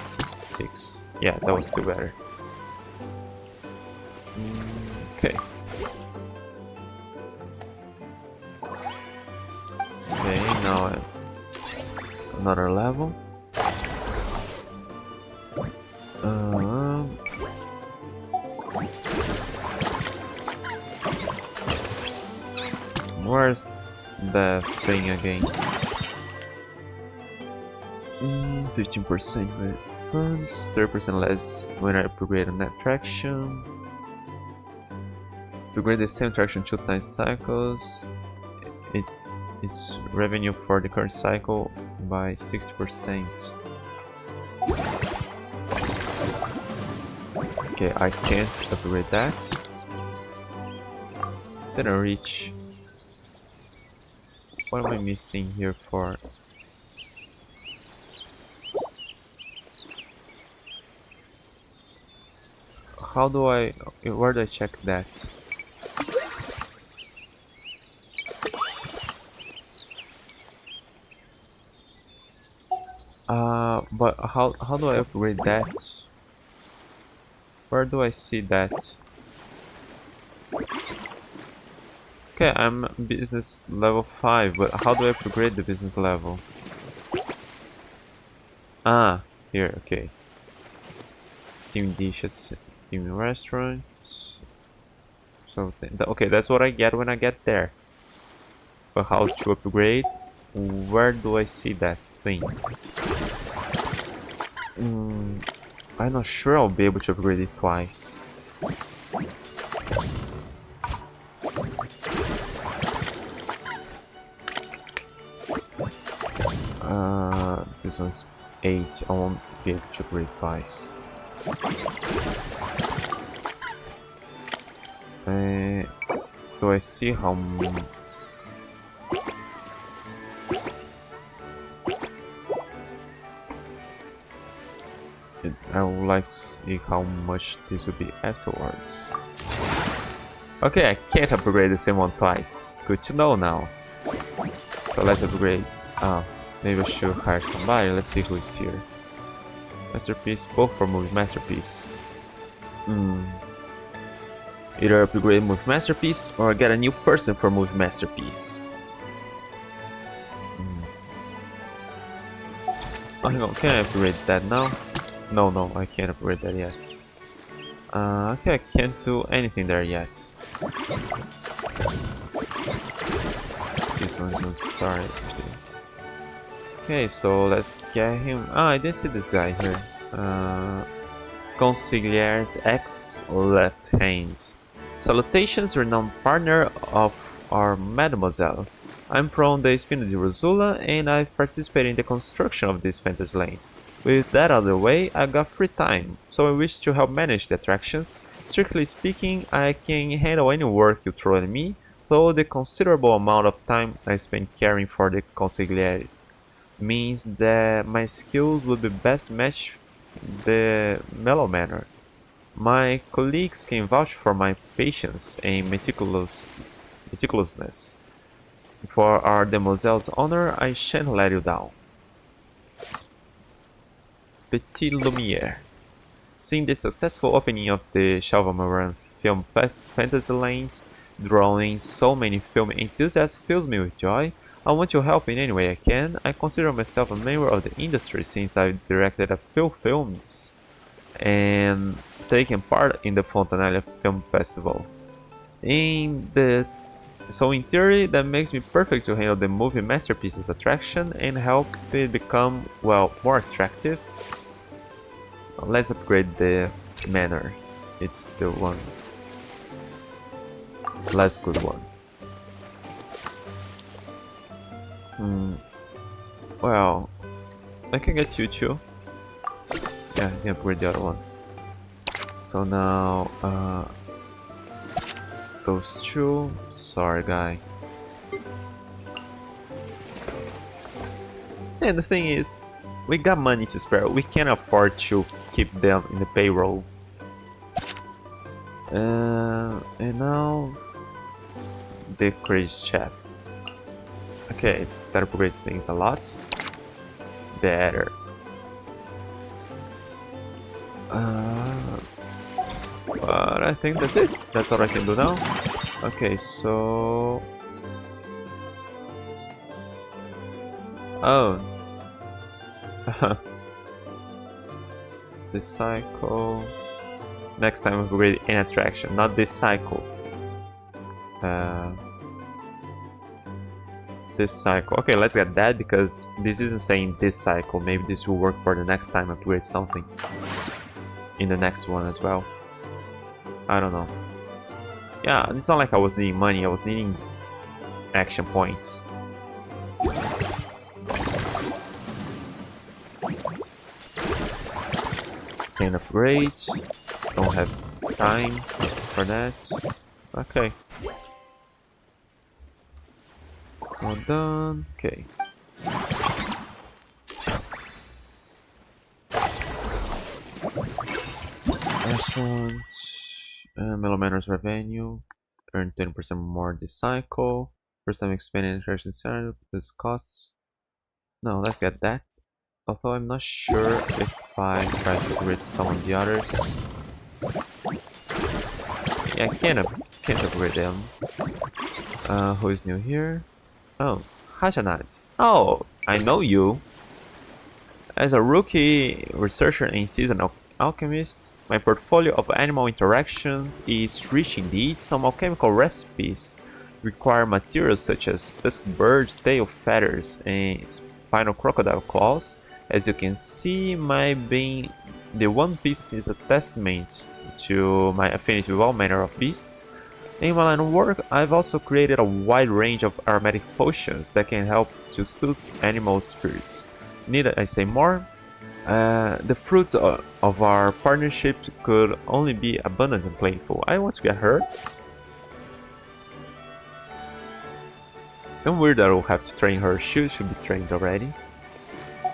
66. Yeah, that was still better. Okay. Okay, now another level. Where's the thing again? 15% funds, 30% less when I upgrade an attraction. Upgrade the same attraction 2 times cycles. It's revenue for the current cycle by 60%. Okay, I can't upgrade that. Did I reach? What am I missing here for? How do I... where do I check that? But how do I upgrade that? Where do I see that? Okay, I'm business level 5, but how do I upgrade the business level? Ah, here, okay. Team dishes, team restaurant. So, okay, that's what I get when I get there. But how to upgrade? Where do I see that thing? I'm not sure I'll be able to upgrade it twice. This one's 8. I won't be able to upgrade twice. Do I see how I would like to see how much this will be afterwards. Okay, I can't upgrade the same one twice. Good to know now. So let's upgrade. Oh, maybe I should hire somebody. Let's see who is here. Masterpiece, both for movie masterpiece. Either upgrade movie masterpiece or get a new person for movie masterpiece. Oh, hang on, can I upgrade that now? No, I can't upgrade that yet. Okay, I can't do anything there yet. This one's gonna start still. Okay, so let's get him. Ah, I didn't see this guy here. Consigliere's X left hands. Salutations, renowned partner of our Mademoiselle. I'm from the Espino de Rosula and I participate in the construction of this Fantasyland. With that out of the way, I got free time, so I wish to help manage the attractions. Strictly speaking, I can handle any work you throw at me, though the considerable amount of time I spend caring for the consigliere means that my skills would be best matched the mellow manner. My colleagues can vouch for my patience and meticulousness. For our demoiselle's honor, I shan't let you down. Petit Lumiere. Seeing the successful opening of the Chevalmarin Film Fantasyland, drawing so many film enthusiasts fills me with joy. I want to help in any way I can. I consider myself a member of the industry since I've directed a few films and taken part in the Fontanella Film Festival. In theory, that makes me perfect to handle the movie masterpieces attraction and help it become, well, more attractive. Let's upgrade the manor. It's the one less good one. Well, I can get you too. Yeah, I can upgrade the other one. So now, those two. Sorry, guy. And the thing is, we got money to spare. We can't afford to keep them in the payroll. And now, the crazy chef. Okay, that upgrades things a lot. Better. But I think that's it. That's all I can do now. Okay, so... Oh. This cycle... Next time we upgrade an attraction, not this cycle. This cycle. Okay, let's get that because this isn't saying this cycle. Maybe this will work for the next time I upgrade something. In the next one as well. I don't know. Yeah, it's not like I was needing money, I was needing action points. Can upgrade. Don't have time for that. Okay. All done. Okay. Restaurant. Mellow Manor's revenue. Earn 10% more this cycle. First time expanding attraction center. This costs. No, let's get that. Although I'm not sure if I try to upgrade some of the others. Yeah, I can't upgrade them. Who is new here? Oh, Hajanat. Oh, I know you. As a rookie researcher and seasoned alchemist, my portfolio of animal interactions is rich indeed. Some alchemical recipes require materials such as tusked bird tail feathers and spinal crocodile claws. As you can see, my being the one piece is a testament to my affinity with all manner of beasts. In my line of work, I've also created a wide range of aromatic potions that can help to soothe animal spirits. Need I say more? The fruits of our partnership could only be abundant and playful. I want to get hurt. I'm weird that I will have to train her. She should be trained already.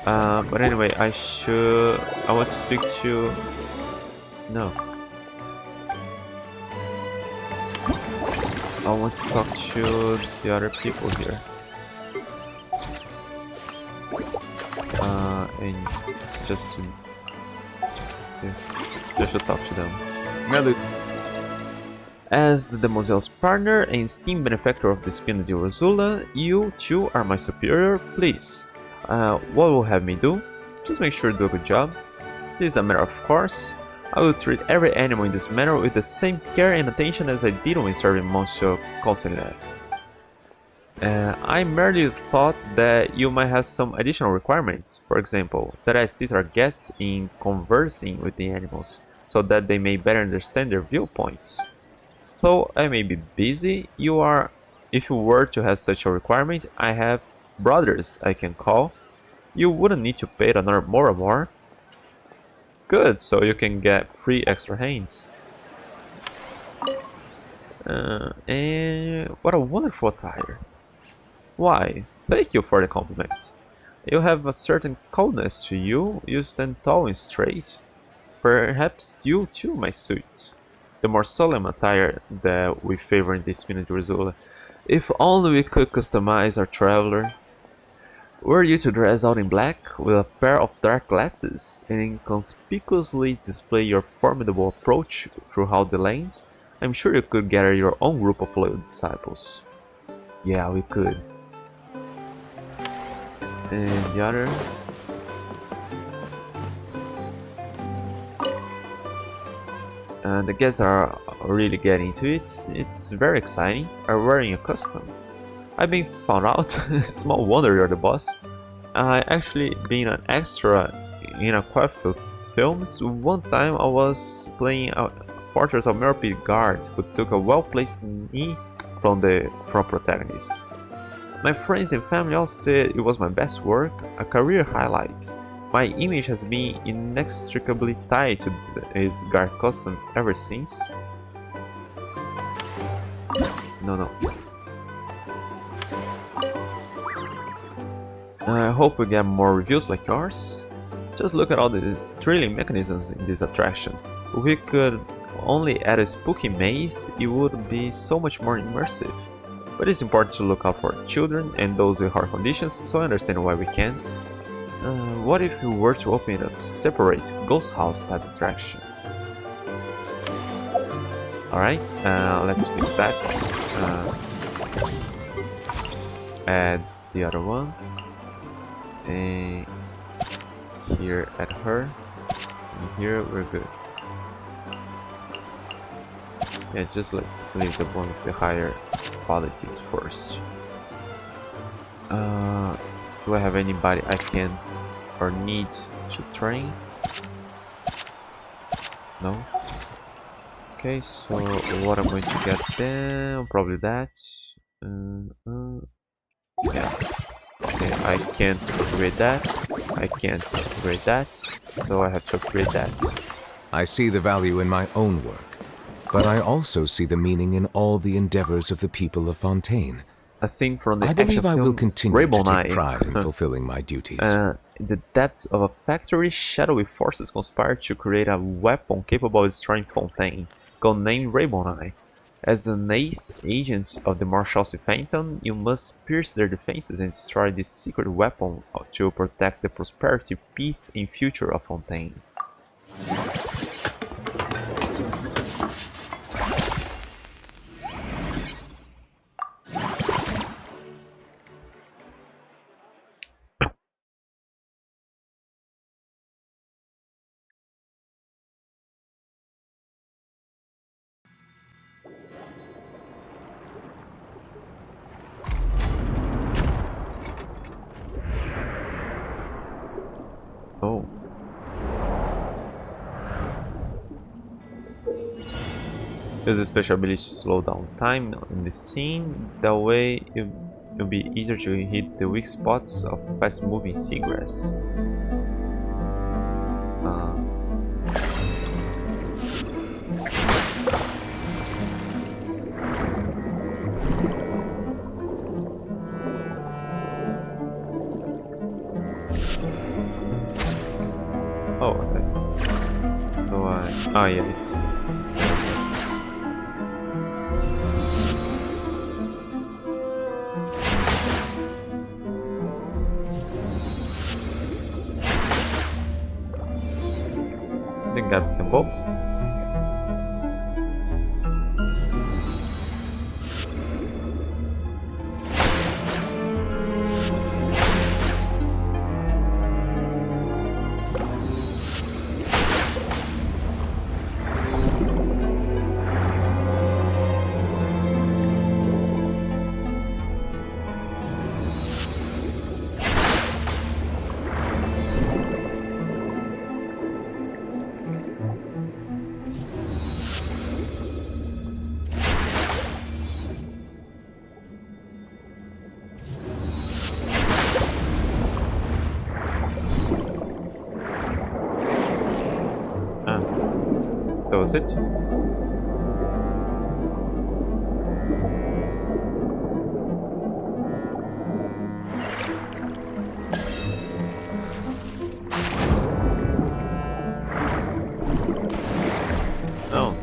But anyway, I want to speak to... No. I want to talk to the other people here. And just to talk to them. As the museum's partner and esteemed benefactor of the Espina de Ursula, you too are my superior. Please, what will you have me do? Just make sure to do a good job. This is a matter of course. I will treat every animal in this manner with the same care and attention as I did when serving Monsieur Consulat. I merely thought that you might have some additional requirements, for example, that I assist our guests in conversing with the animals, so that they may better understand their viewpoints. Though I may be busy, if you were to have such a requirement, I have brothers I can call. You wouldn't need to pay another more. Good, so you can get free extra hands. And what a wonderful attire. Why, thank you for the compliment. You have a certain coldness to you. You stand tall and straight. Perhaps you too might suit the more solemn attire that we favor in the Espina de Ursula. If only we could customize our traveler. Were you to dress out in black, with a pair of dark glasses, and conspicuously display your formidable approach throughout the land, I'm sure you could gather your own group of loyal disciples. Yeah, we could. And the other... the guests are really getting into it. It's very exciting. Are wearing a custom. I've been found out. Small wonder you're the boss. I actually been an extra in a couple films. One time I was playing a Fortress of Merope guard who took a well-placed knee from protagonist. My friends and family all said it was my best work, a career highlight. My image has been inextricably tied to his guard custom ever since. No. I hope we get more reviews like yours. Just look at all the thrilling mechanisms in this attraction. If we could only add a spooky maze, it would be so much more immersive. But it's important to look out for children and those with heart conditions, so I understand why we can't. What if we were to open a separate ghost house type attraction? Alright, let's fix that. Add the other one. And here add her. And here we're good. Yeah, just let's leave the one with the higher qualities first. Do I have anybody I can or need to train? No? Okay, so what I'm going to get then? Probably that. Yeah. Okay, I can't upgrade that. I can't upgrade that. So I have to upgrade that. I see the value in my own work, but I also see the meaning in all the endeavors of the people of Fontaine. A scene from the I action believe I film will continue to Rainbow take pride in fulfilling my duties. In the depths of a factory, shadowy forces conspire to create a weapon capable of destroying Fontaine, codenamed Rainbow. As an ace agent of the Marshalsea Phantom, you must pierce their defenses and destroy this secret weapon to protect the prosperity, peace, and future of Fontaine. Oh. There's a special ability to slow down time in the scene. That way it'll be easier to hit the weak spots of fast moving seagrass. Oh yeah, it's... I think I can both. That was it. Oh,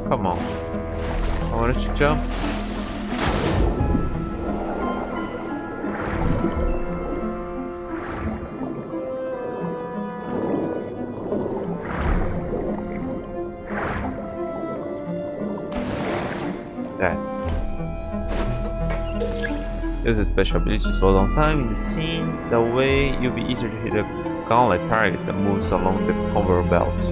come on. I wanted to jump. Use a special ability to slow down time in the scene. That way, you'll be easier to hit a gauntlet target that moves along the conveyor belt.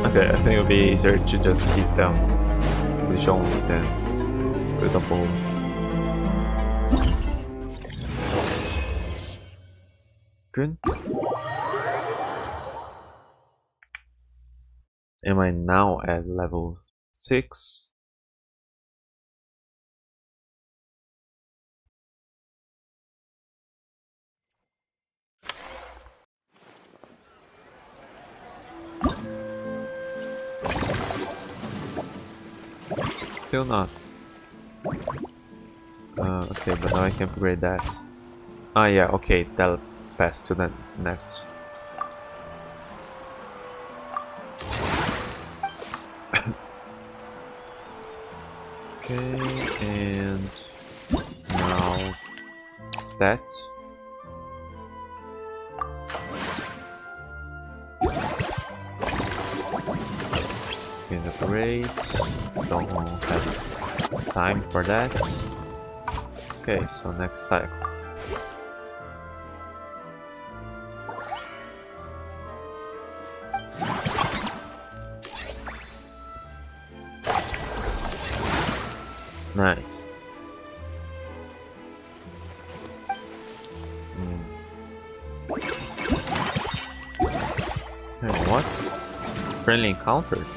Okay, I think it would be easier to just hit them with Zhong than with a bow. Good. Am I now at level 6? Still not. Okay, but now I can upgrade that. Ah, yeah, okay, that'll pass to the next. Okay, and now that. Can upgrade. Don't have time for that. Okay, so next cycle. Nice. Hey, what? Friendly encounters?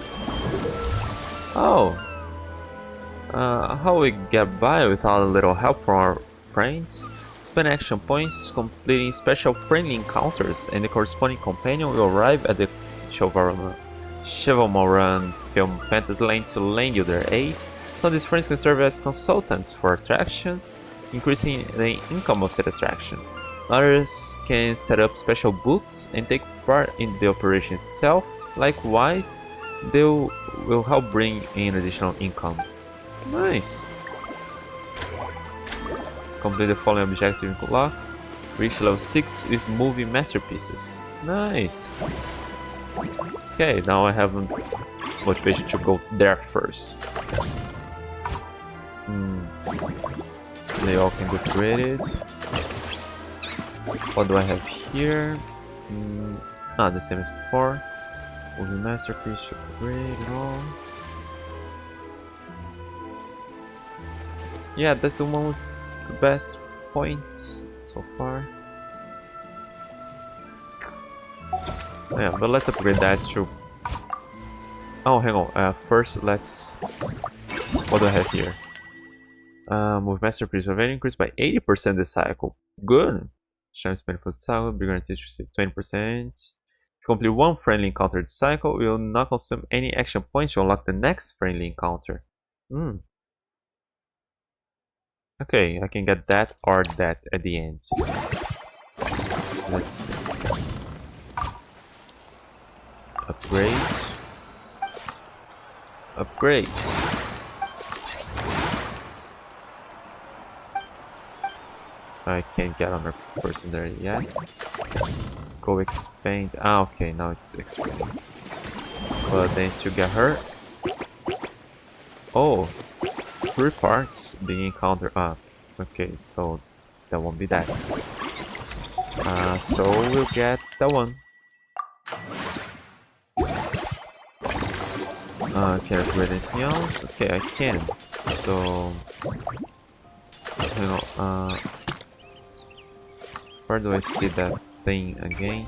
Oh! How we get by without a little help from our friends? Spend action points completing special friendly encounters, and the corresponding companion will arrive at the Chevalmarin Film Fantasyland to lend you their aid. So these friends can serve as consultants for attractions, increasing the income of said attraction. Others can set up special booths and take part in the operation itself. Likewise, they will help bring in additional income. Nice! Complete the following objective in luck. Reach level 6 with movie masterpieces. Nice! Okay, now I have motivation to go there first. They all can be created. What do I have here? The same as before. Movie masterpiece to upgrade it all. Yeah, that's the one with the best points so far. Yeah, but let's upgrade that to... Oh, hang on. First, let's... What do I have here? Move masterpiece value increased by 80% this cycle. Good. Time spent for the cycle. Be guaranteed to receive 20%. To complete one friendly encounter this cycle, you will not consume any action points to unlock the next friendly encounter. Okay, I can get that or that at the end. Let's see. Upgrades. Upgrades. I can't get on a person there yet. Go expand. Okay, now it's expand. But then to get her. Oh, 3 parts being encountered. Okay, so that won't be that. So we'll get that one. Can I upgrade anything else? Okay, I can. So, hang on. Where do I see that thing again?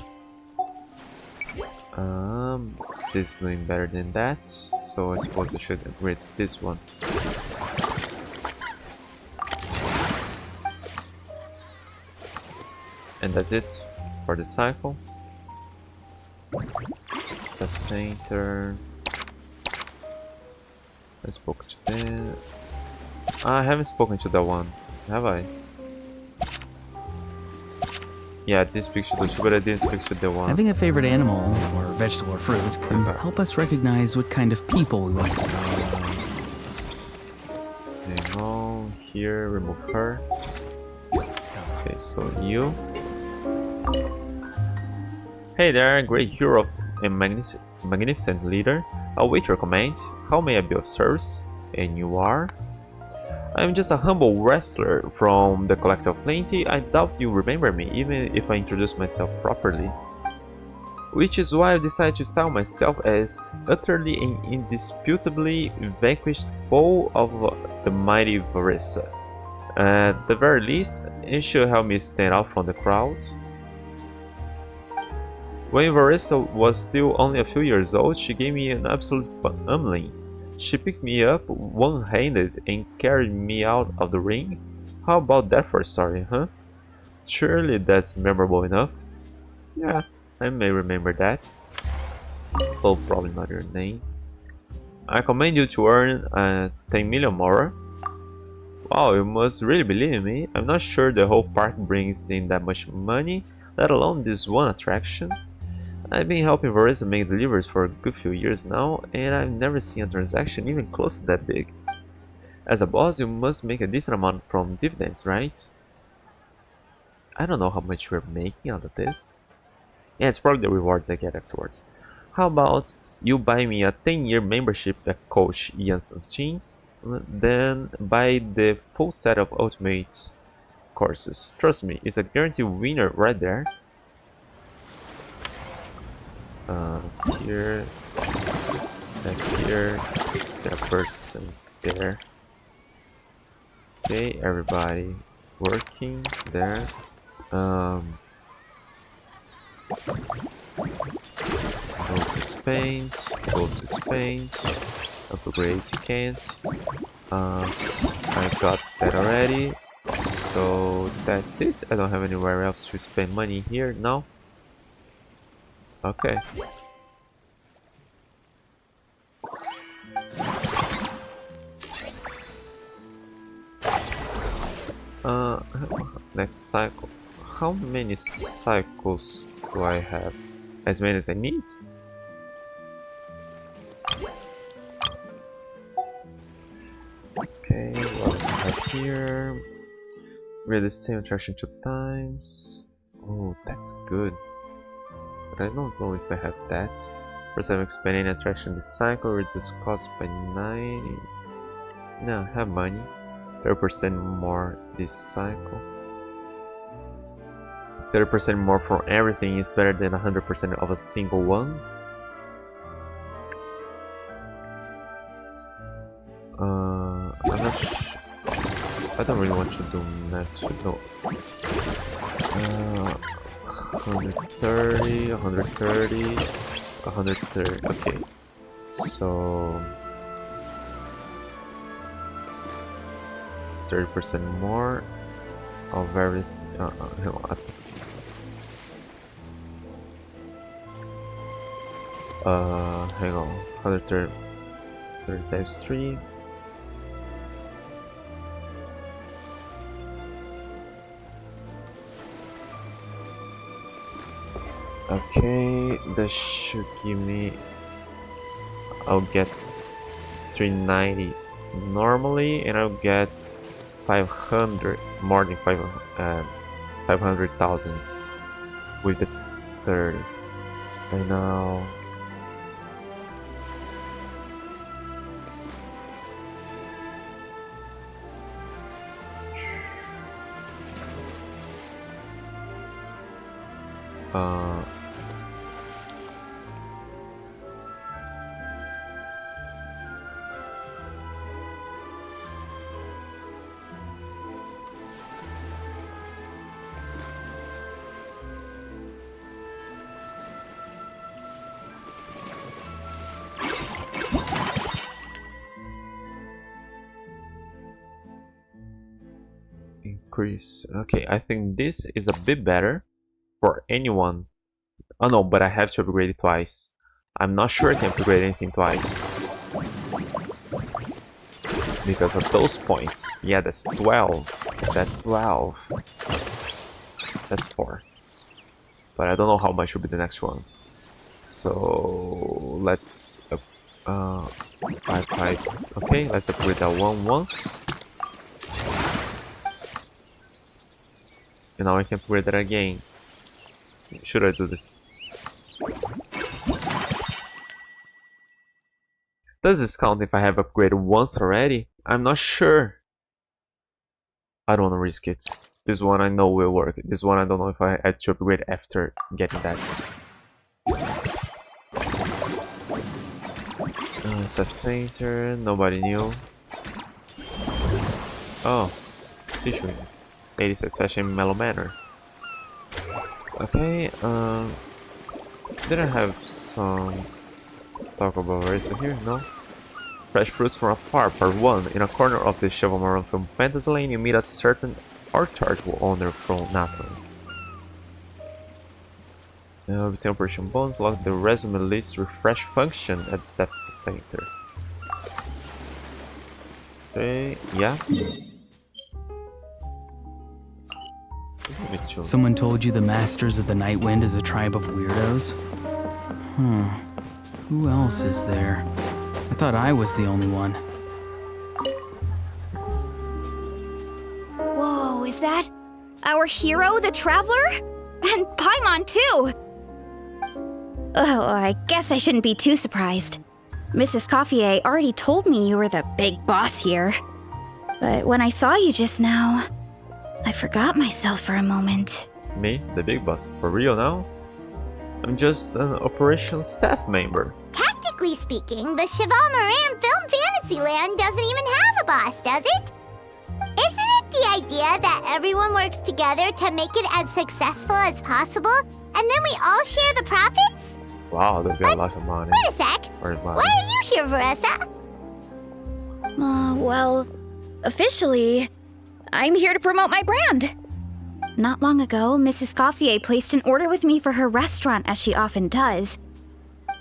This is doing better than that, so I suppose I should upgrade this one. And that's it for the cycle. Stuff center. I spoke to them. I haven't spoken to that one, have I? Yeah, I did speak to the two, but I didn't speak to the one. Having a favorite animal, or vegetable or fruit, can help us recognize what kind of people we want to be. Hang on, here, remove her. Okay, so you. Hey there, great hero and magnificent leader. I'll wait your command. How may I be of service? And you are? I'm just a humble wrestler from the Collector of Plenty. I doubt you remember me, even if I introduce myself properly. Which is why I decided to style myself as utterly and indisputably vanquished foe of the mighty Varissa. At the very least, it should help me stand out from the crowd. When Varissa was still only a few years old, she gave me an absolute humbling. She picked me up one-handed and carried me out of the ring. How about that for a story, huh? Surely that's memorable enough. Yeah, I may remember that. Though probably not your name. I commend you to earn 10 million more. Wow, you must really believe in me. I'm not sure the whole park brings in that much money, let alone this one attraction. I've been helping Varissa make deliveries for a good few years now, and I've never seen a transaction even close to that big. As a boss, you must make a decent amount from dividends, right? I don't know how much we're making out of this. Yeah, it's probably the rewards I get afterwards. How about you buy me a 10-year membership at Coach Ian's machine, then buy the full set of ultimate courses. Trust me, it's a guaranteed winner right there. Here, back here, that person there. Okay, everybody working there. Go to expense, upgrade you can't. I got that already, so that's it. I don't have anywhere else to spend money here now. Okay. Next cycle. how many cycles do I have? As many as I need? Okay, what do we have here? We're the same attraction 2 times. Oh, that's good. But I don't know if I have that. First, I'm expanding attraction this cycle, reduce cost by 90. No, I have money. 30% more this cycle. 30% more for everything is better than 100% of a single one. I'm not I don't really want to do math. No. 130, 130, 130. Okay. So 30% more of everything. Hang on. Hang on. 130 times 3. Okay, that should give me. I'll get 390 normally, and I'll get 500, more than 500,000 with the 30. And now. Increase. Okay, I think this is a bit better for anyone. Oh no, but I have to upgrade it twice. I'm not sure I can upgrade anything twice. Because of those points. Yeah, that's 12. That's 12. That's 4. But I don't know how much will be the next one. So let's okay, let's upgrade that one once. And now I can upgrade that again. Should I do this? Does this count if I have upgraded once already? I'm not sure. I don't want to risk it. This one I know will work. This one I don't know if I had to upgrade after getting that. It's the center. Nobody knew. Oh, situation. 80 satisfaction in mellow manner. Okay, didn't have some talk about race here, no? Fresh fruits from afar, part 1. In a corner of the Chevalmarin Film Fantasyland, you meet a certain orchard owner from Nathan. Obtain operation bonus, lock the resume list refresh function at the step center. Okay, yeah. Someone told you the Masters of the Night Wind is a tribe of weirdos? Who else is there? I thought I was the only one. Whoa, is that our hero, the Traveler? And Paimon, too! Oh, I guess I shouldn't be too surprised. Mrs. Coiffier already told me you were the big boss here. But when I saw you just now, I forgot myself for a moment. Me? The big boss? For real now? I'm just an operations staff member. Technically speaking, the Chevalmarin Film Fantasyland doesn't even have a boss, does it? Isn't it the idea that everyone works together to make it as successful as possible, and then we all share the profits? Wow, they've got a lot of money. Wait a sec. Why are you here, Veressa? Well, officially, I'm here to promote my brand. Not long ago, Mrs. Coiffier placed an order with me for her restaurant, as she often does.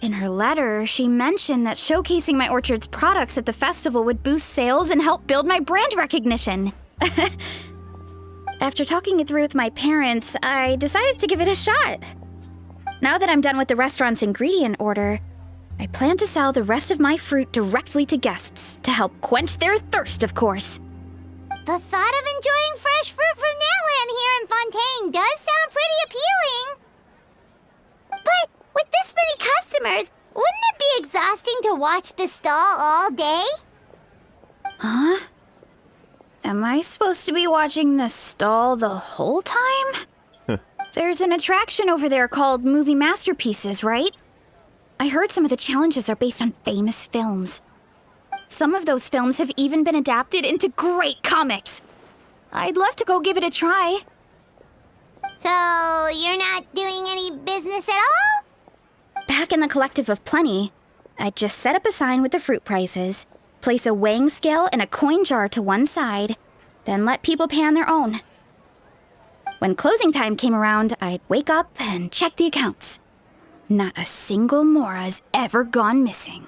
In her letter, she mentioned that showcasing my orchard's products at the festival would boost sales and help build my brand recognition. After talking it through with my parents, I decided to give it a shot. Now that I'm done with the restaurant's ingredient order, I plan to sell the rest of my fruit directly to guests to help quench their thirst, of course. The thought of enjoying fresh fruit from Natland here in Fontaine does sound pretty appealing. But with this many customers, wouldn't it be exhausting to watch the stall all day? Huh? Am I supposed to be watching the stall the whole time? There's an attraction over there called Movie Masterpieces, right? I heard some of the challenges are based on famous films. Some of those films have even been adapted into great comics. I'd love to go give it a try. So, you're not doing any business at all? Back in the Collective of Plenty, I'd just set up a sign with the fruit prices, place a weighing scale and a coin jar to one side, then let people pay on their own. When closing time came around, I'd wake up and check the accounts. Not a single Mora's ever gone missing.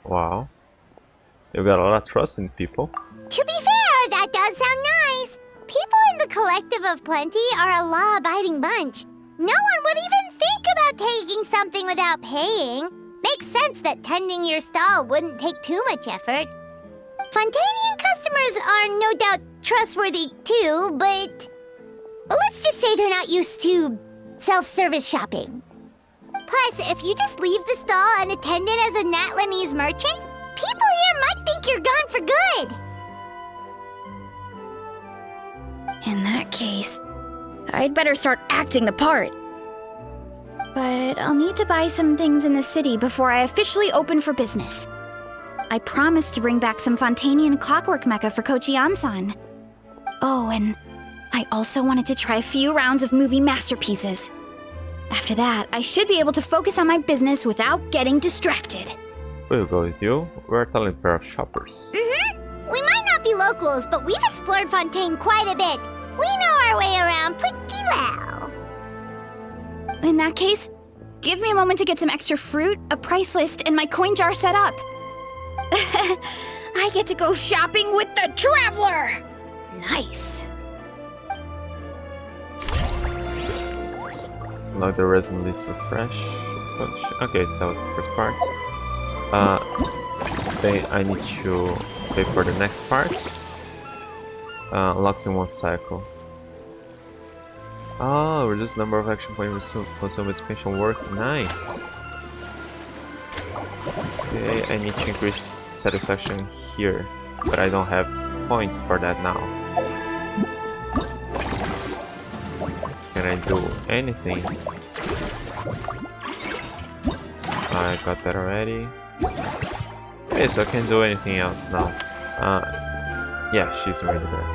Wow. You've got a lot of trust in people. To be fair, that does sound nice. People in the Collective of Plenty are a law-abiding bunch. No one would even think about taking something without paying. Makes sense that tending your stall wouldn't take too much effort. Fontainian customers are no doubt trustworthy too, but let's just say they're not used to self-service shopping. Plus, if you just leave the stall unattended as a Natlanese merchant, people here might think you're gone for good. In that case, I'd better start acting the part. But I'll need to buy some things in the city before I officially open for business. I promised to bring back some Fontainian clockwork mecha for Kochi-san. Oh, and I also wanted to try a few rounds of movie masterpieces. After that, I should be able to focus on my business without getting distracted. We'll go with you. We're a talented pair of shoppers. We might not be locals, but we've explored Fontaine quite a bit. We know our way around pretty well. In that case, give me a moment to get some extra fruit, a price list, and my coin jar set up. I get to go shopping with the Traveler! Nice. Log the resume list refresh. Okay, that was the first part. Then I need to pay for the next part. Unlocks in one cycle. Oh, reduce number of action points consumed expansion work. Nice. Okay, I need to increase satisfaction here, but I don't have points for that now. Can I do anything? I got that already. Okay, so I can do anything else now. Yeah, she's already there.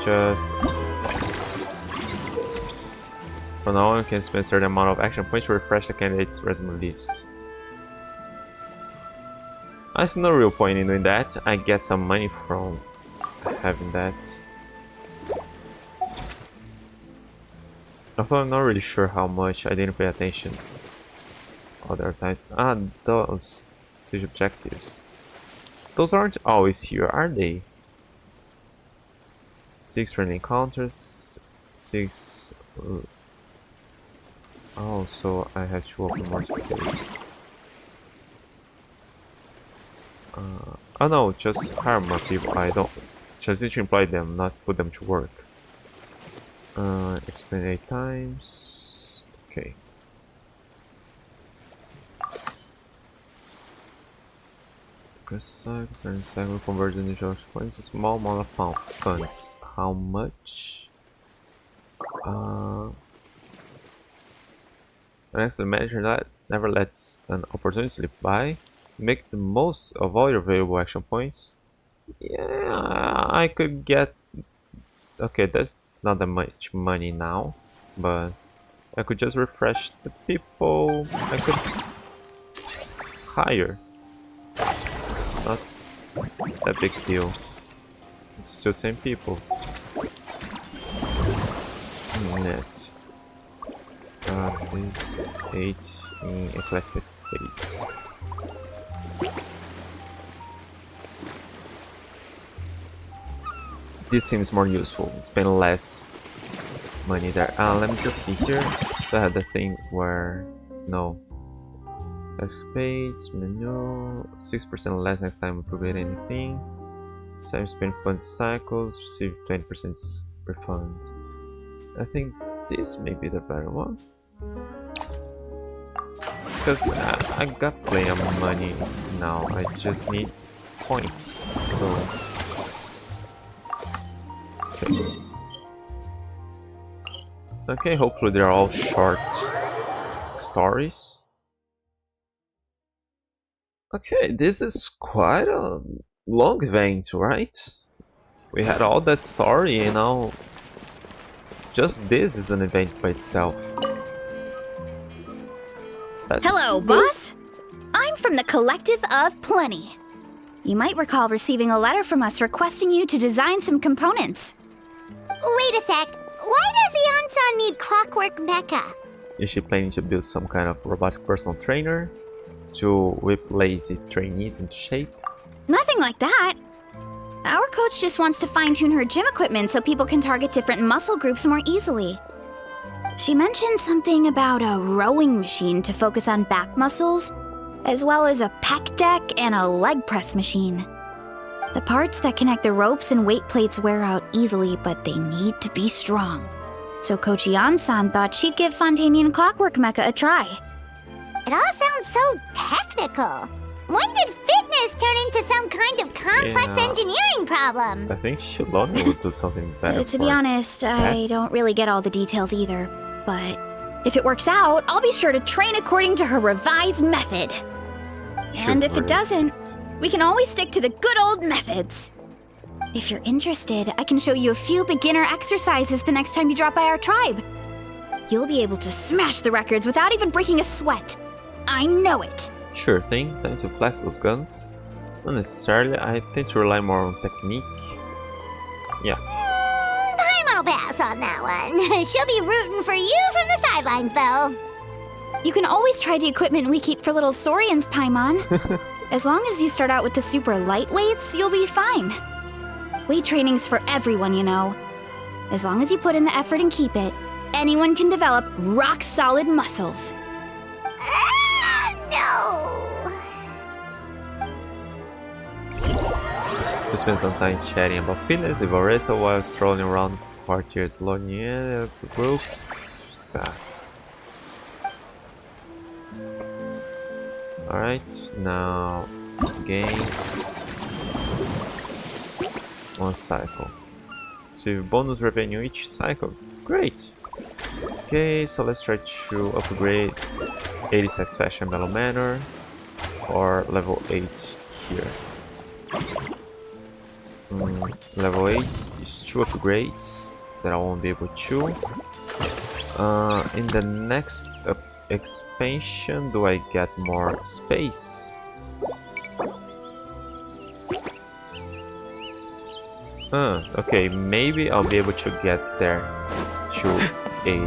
Just from now on, you can spend a certain amount of action points to refresh the candidate's resume list. There's no real point in doing that. I get some money from having that. Although I'm not really sure how much, I didn't pay attention other times. Those stage objectives. Those aren't always here, are they? 6 friendly encounters, 6... Oh, so I have to open more space. Oh no, just hire more people. I don't just need to employ them, not put them to work. Explain 8 times. Okay. Cycle conversion initial points. A small amount of funds. How much? Next, the manager that never lets an opportunity slip by. Make the most of all your available action points. Yeah, I could get... Okay, that's not that much money now, but I could just refresh the people I could hire. Not that big deal. It's still same people. Net. This 8 in a classic space. This seems more useful. Spend less money there. Let me just see here. So I had the thing where... No. Spades, menu... 6% less next time we prepare anything. Time spent funds cycles, receive 20% refund. I think this may be the better one. Because I got plenty of money now, I just need points. So... Okay, hopefully they're all short stories. Okay, this is quite a long event, right? We had all that story and now just this is an event by itself. Hello, boss. I'm from the Collective of Plenty. You might recall receiving a letter from us requesting you to design some components. Wait a sec. Why does Ion-san need clockwork mecha? Is she planning to build some kind of robotic personal trainer to whip lazy trainees into shape? Nothing like that. Our coach just wants to fine-tune her gym equipment so people can target different muscle groups more easily. She mentioned something about a rowing machine to focus on back muscles, as well as a pec deck and a leg press machine. The parts that connect the ropes and weight plates wear out easily, but they need to be strong. So Coach Ion-san thought she'd give Fontanian Clockwork Mecha a try. It all sounds so technical. When did fitness turn into some kind of complex engineering problem? I think Shiloni would do something better. To be honest, I don't really get all the details either. But if it works out, I'll be sure to train according to her revised method. And if it doesn't, we can always stick to the good old methods. If you're interested, I can show you a few beginner exercises the next time you drop by our tribe. You'll be able to smash the records without even breaking a sweat. I know it. Sure thing, time to flex those guns. Not necessarily, I tend to rely more on technique. Yeah. Paimon will pass on that one. She'll be rooting for you from the sidelines, though. You can always try the equipment we keep for little Saurians, Paimon. As long as you start out with the super lightweights, you'll be fine. Weight training's for everyone, you know. As long as you put in the effort and keep it, anyone can develop rock-solid muscles. No! We spend some time chatting about fitness with Oresa while strolling around quartiers logging in the group. Alright, now gain one cycle. So bonus revenue each cycle. Great! Okay, so let's try to upgrade 80 satisfaction Mellow Manor or level 8 here. Level 8 is 2 upgrades that I won't be able to. In the next expansion, do I get more space? Okay, maybe I'll be able to get there to 80.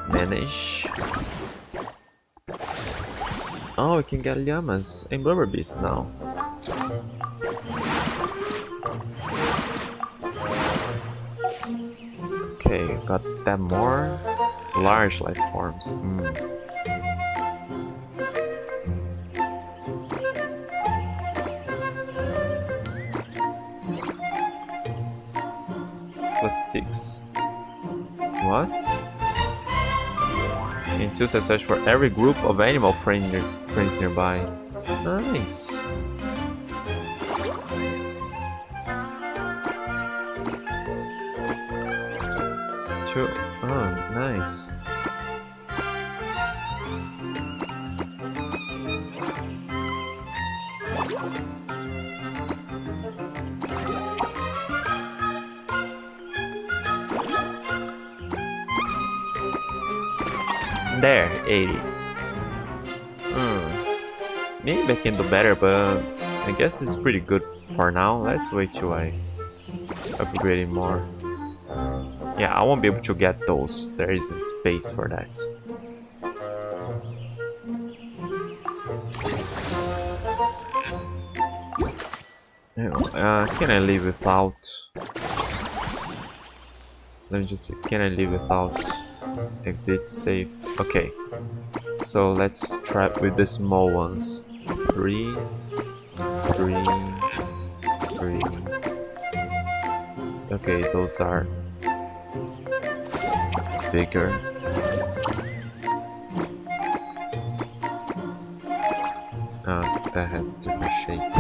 Manage. Oh, we can get llamas and blubber beasts now. Okay, got that more large life forms. +6. What? And 2 success for every group of animal friends nearby. Nice. Oh, nice. There, 80. Maybe I can do better, but I guess this is pretty good for now. Let's wait till I upgrade it more. Yeah, I won't be able to get those. There isn't space for that. Can I live without... Let me just see. Can I live without exit save? Okay. So let's try with the small ones. 3, 3, 3. Okay, those are bigger. That has a different shape.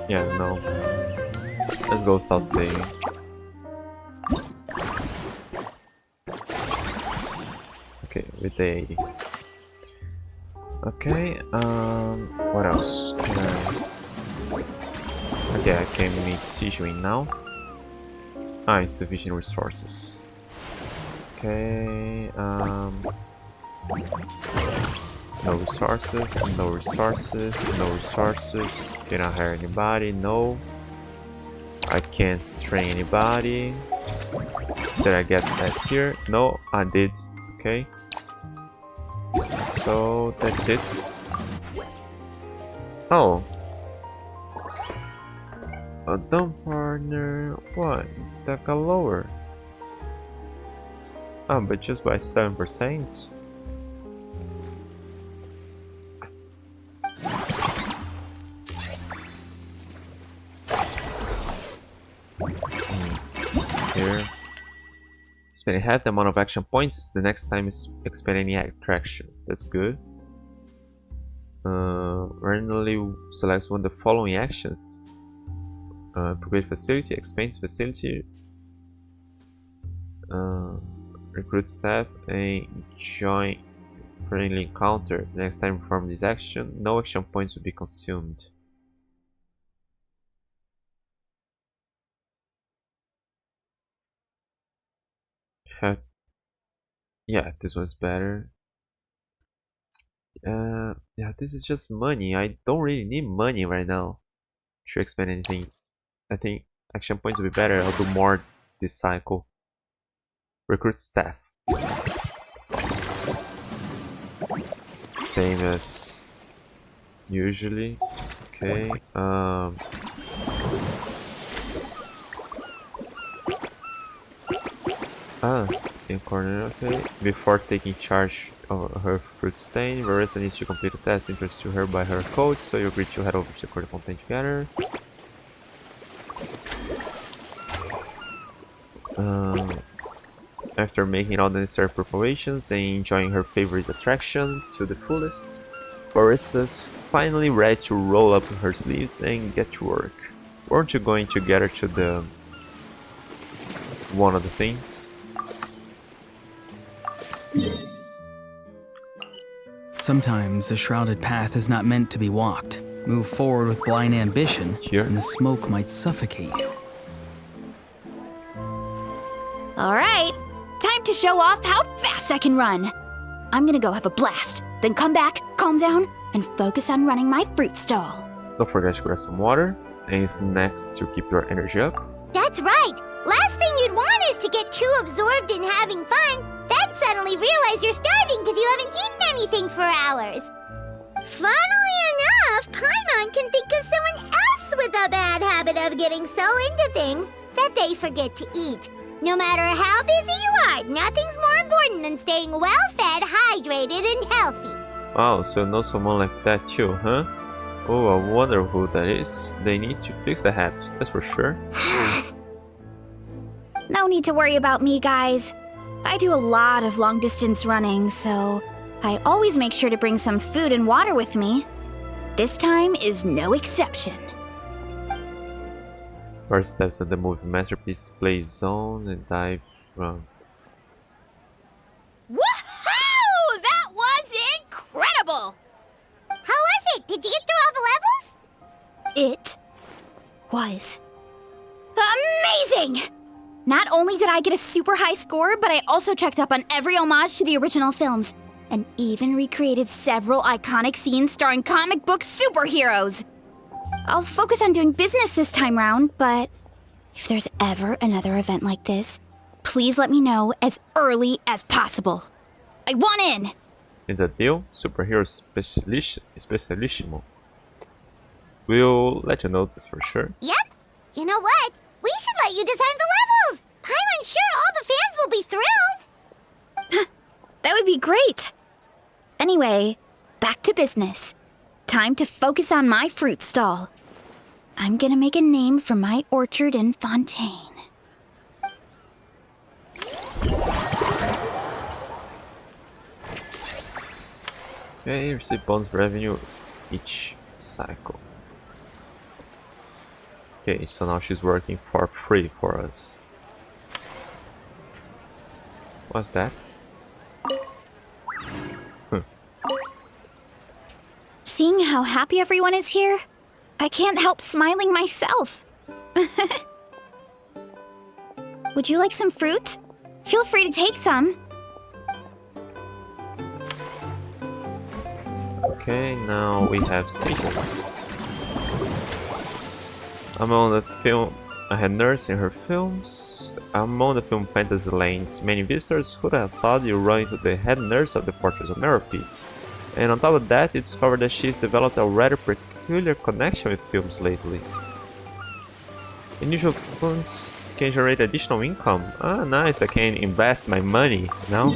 Yeah, no. Let's go without saving. Okay, with the 80. Okay, what else can I... Okay, I can meet Sijuin now. Insufficient resources. Okay, no resources, no resources, no resources. Can I hire anybody? No. I can't train anybody. Did I get that here? No, I did. Okay. So that's it. Oh. A dumb partner. What? That got lower. Oh, but just by 7%. Here. Spending half the amount of action points the next time is expend any attraction. That's good. Randomly selects one of the following actions. Upgrade facility, expands facility, recruit staff, and join friendly encounter. Next time perform this action, no action points will be consumed. Yeah, this one's better. Yeah, this is just money. I don't really need money right now to expand anything. I think action points will be better. I'll do more this cycle. Recruit staff. Same as usually. Okay. In corner. Okay. Before taking charge of her fruit stain, Marissa needs to complete a test introduced to her by her coach. So you agree to head over to the court content together. After making all the necessary preparations and enjoying her favorite attraction to the fullest, Marissa's finally ready to roll up her sleeves and get to work. Weren't you going to get her to the... one of the things? Sometimes the shrouded path is not meant to be walked. Move forward with blind ambition, and the smoke might suffocate you. Alright, time to show off how fast I can run. I'm gonna go have a blast, then come back, calm down, and focus on running my fruit stall. Don't forget to grab some water and snacks to keep your energy up. That's right! Last thing you'd want is to get too absorbed in having fun, then suddenly realize you're starving because you haven't eaten anything for hours. Funnily enough, Paimon can think of someone else with a bad habit habit of getting so into things that they forget to eat. No matter how busy you are, nothing's more important than staying well-fed, hydrated, and healthy. Wow, so you know someone like that too, huh? Oh, I wonder who that is. They need to fix the habits, that's for sure. No need to worry about me, guys. I do a lot of long-distance running, so I always make sure to bring some food and water with me. This time is no exception. First steps of the movie masterpiece: play zone and dive run. Woohoo! That was incredible! How was it? Did you get through all the levels? It was amazing! Not only did I get a super high score, but I also checked up on every homage to the original films, and even recreated several iconic scenes starring comic book superheroes. I'll focus on doing business this time round, but if there's ever another event like this, please let me know as early as possible. I want in! It's a deal, superhero specialissimo. We'll let you know this for sure. Yep. You know what? We should let you design the levels. I'm sure all the fans will be thrilled. That would be great. Anyway, back to business. Time to focus on my fruit stall. I'm gonna make a name for my orchard in Fontaine. Okay, receive bonus revenue each cycle. Okay, so now she's working for free for us. What's that? Seeing how happy everyone is here, I can't help smiling myself. Would you like some fruit? Feel free to take some. Okay, now we have Sigil. Among the film head nurse in her films, among the film Fantasyland's many visitors, who'd have thought you run into the head nurse of the Fortress of Meropith? And on top of that, it's discovered that she's developed a rather peculiar connection with films lately. Unusual funds can generate additional income. Ah, nice, I can invest my money now.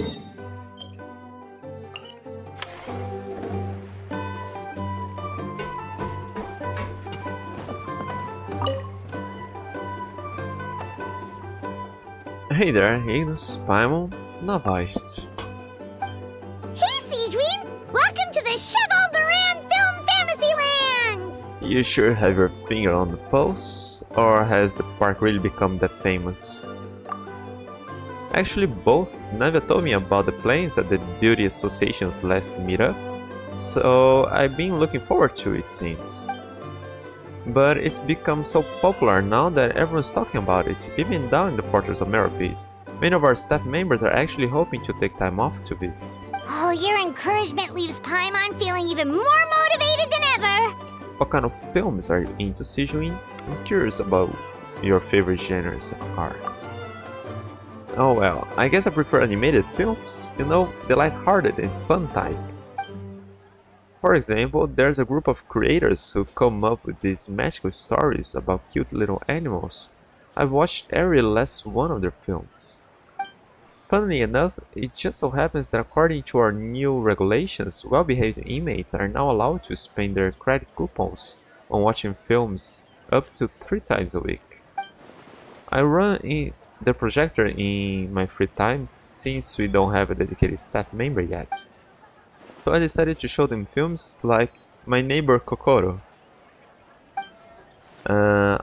Hey there, Ignis, Paimon, Novice. Hey, Seedream! Welcome to the Chevalmarin Film Fantasyland! You sure have your finger on the pulse, or has the park really become that famous? Actually both. Navia told me about the plans at the Beauty Association's last meetup, so I've been looking forward to it since. But it's become so popular now that everyone's talking about it, even down in the Fortress of Meropith. Many of our staff members are actually hoping to take time off to visit. Oh, your encouragement leaves Paimon feeling even more motivated than ever! What kind of films are you into, Sijuin? I'm curious about your favorite genres are. Oh well, I guess I prefer animated films, you know, the light-hearted and fun type. For example, there's a group of creators who come up with these magical stories about cute little animals. I've watched every last one of their films. Funnily enough, it just so happens that according to our new regulations, well-behaved inmates are now allowed to spend their credit coupons on watching films up to 3 times a week. I run the projector in my free time since we don't have a dedicated staff member yet. So I decided to show them films like My Neighbor Kokoro.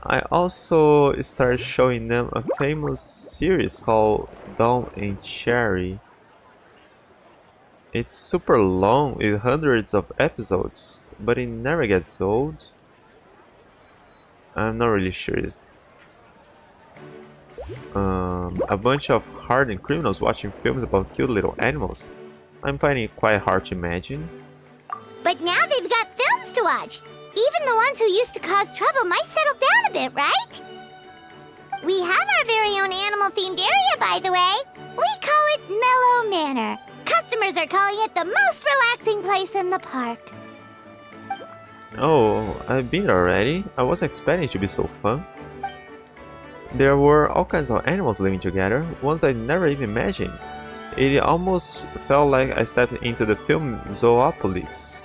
I also started showing them a famous series called Dawn and Cherry. It's super long with hundreds of episodes, but it never gets old. I'm not really sure. It's a bunch of hardened criminals watching films about cute little animals. I'm finding it quite hard to imagine. But now they've got films to watch! Even the ones who used to cause trouble might settle down a bit, right? We have our very own animal-themed area, by the way. We call it Mellow Manor. Customers are calling it the most relaxing place in the park. Oh, I've been already. I wasn't expecting it to be so fun. There were all kinds of animals living together, ones I never even imagined. It almost felt like I stepped into the film Zoopolis.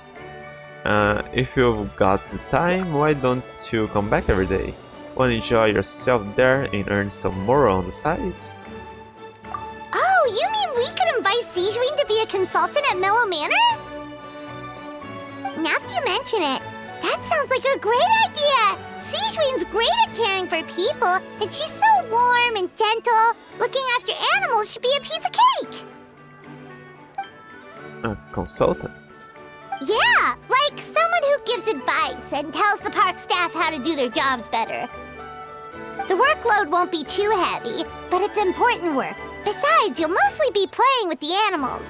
If you've got the time, why don't you come back every day? Wanna enjoy yourself there and earn some more on the side? Oh, you mean we could invite Sijween to be a consultant at Mellow Manor? Now that you mention it, that sounds like a great idea! Sijween's great at caring for people, and she's so warm and gentle. Looking after animals should be a piece of cake! A consultant? Yeah, like someone who gives advice and tells the park staff how to do their jobs better. The workload won't be too heavy, but it's important work. Besides, you'll mostly be playing with the animals.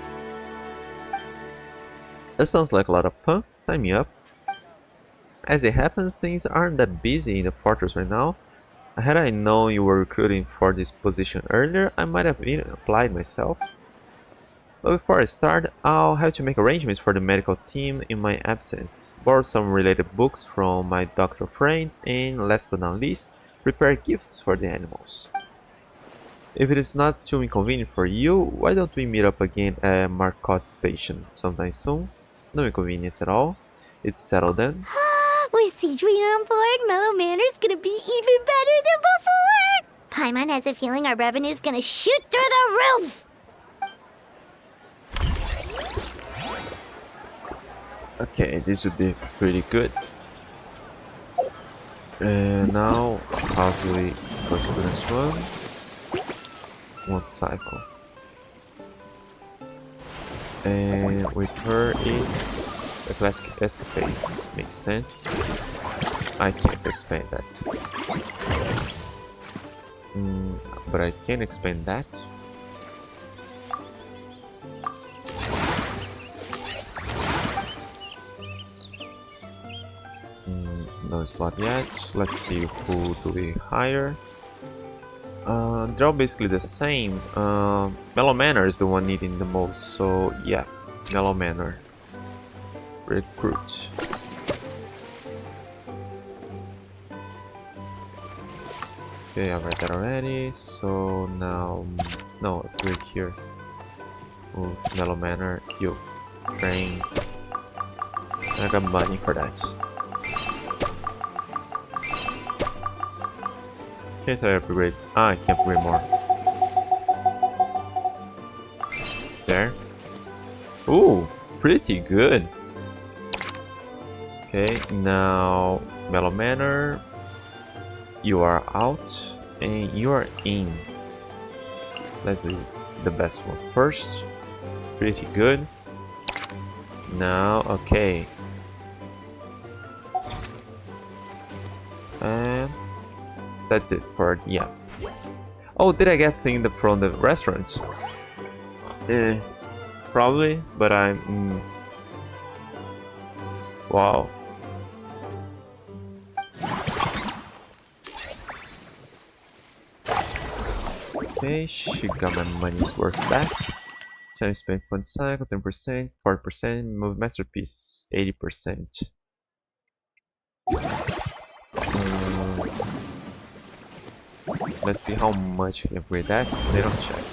That sounds like a lot of fun. Sign me up. As it happens, things aren't that busy in the fortress right now. Had I known you were recruiting for this position earlier, I might have even applied myself. But before I start, I'll have to make arrangements for the medical team in my absence, borrow some related books from my doctor friends, and last but not least, prepare gifts for the animals. If it is not too inconvenient for you, why don't we meet up again at Marcotte Station sometime soon? No inconvenience at all. It's settled then. With Sijween on board, Mellow Manor's gonna be even better than before! Paimon has a feeling our revenue's gonna shoot through the roof! Okay, this would be pretty good. Now, how do we go to the next one? One cycle. And with her, it's Athletic Escapades. Makes sense. I can't expand that. But I can expand that. No slot yet. Let's see who do we hire. They're all basically the same. Mellow Manor is the one needing the most, so yeah, Mellow Manor. Recruit. Okay, I read that already. So now, no, upgrade here. Oh, Mellow Manor, you train. I got money for that. Can't I upgrade? Ah, I can't upgrade more. There. Ooh, pretty good. Okay, now Mellow Manor. You are out and you are in. Let's do the best one first. Pretty good. Now, okay. And that's it for, yeah. Oh, did I get thing from the restaurant? Probably, but I'm... Wow. Okay, she got my money's worth back. Time spent one cycle, 10%, 40%, move masterpiece, 80%. Let's see how much I can upgrade that. They don't check.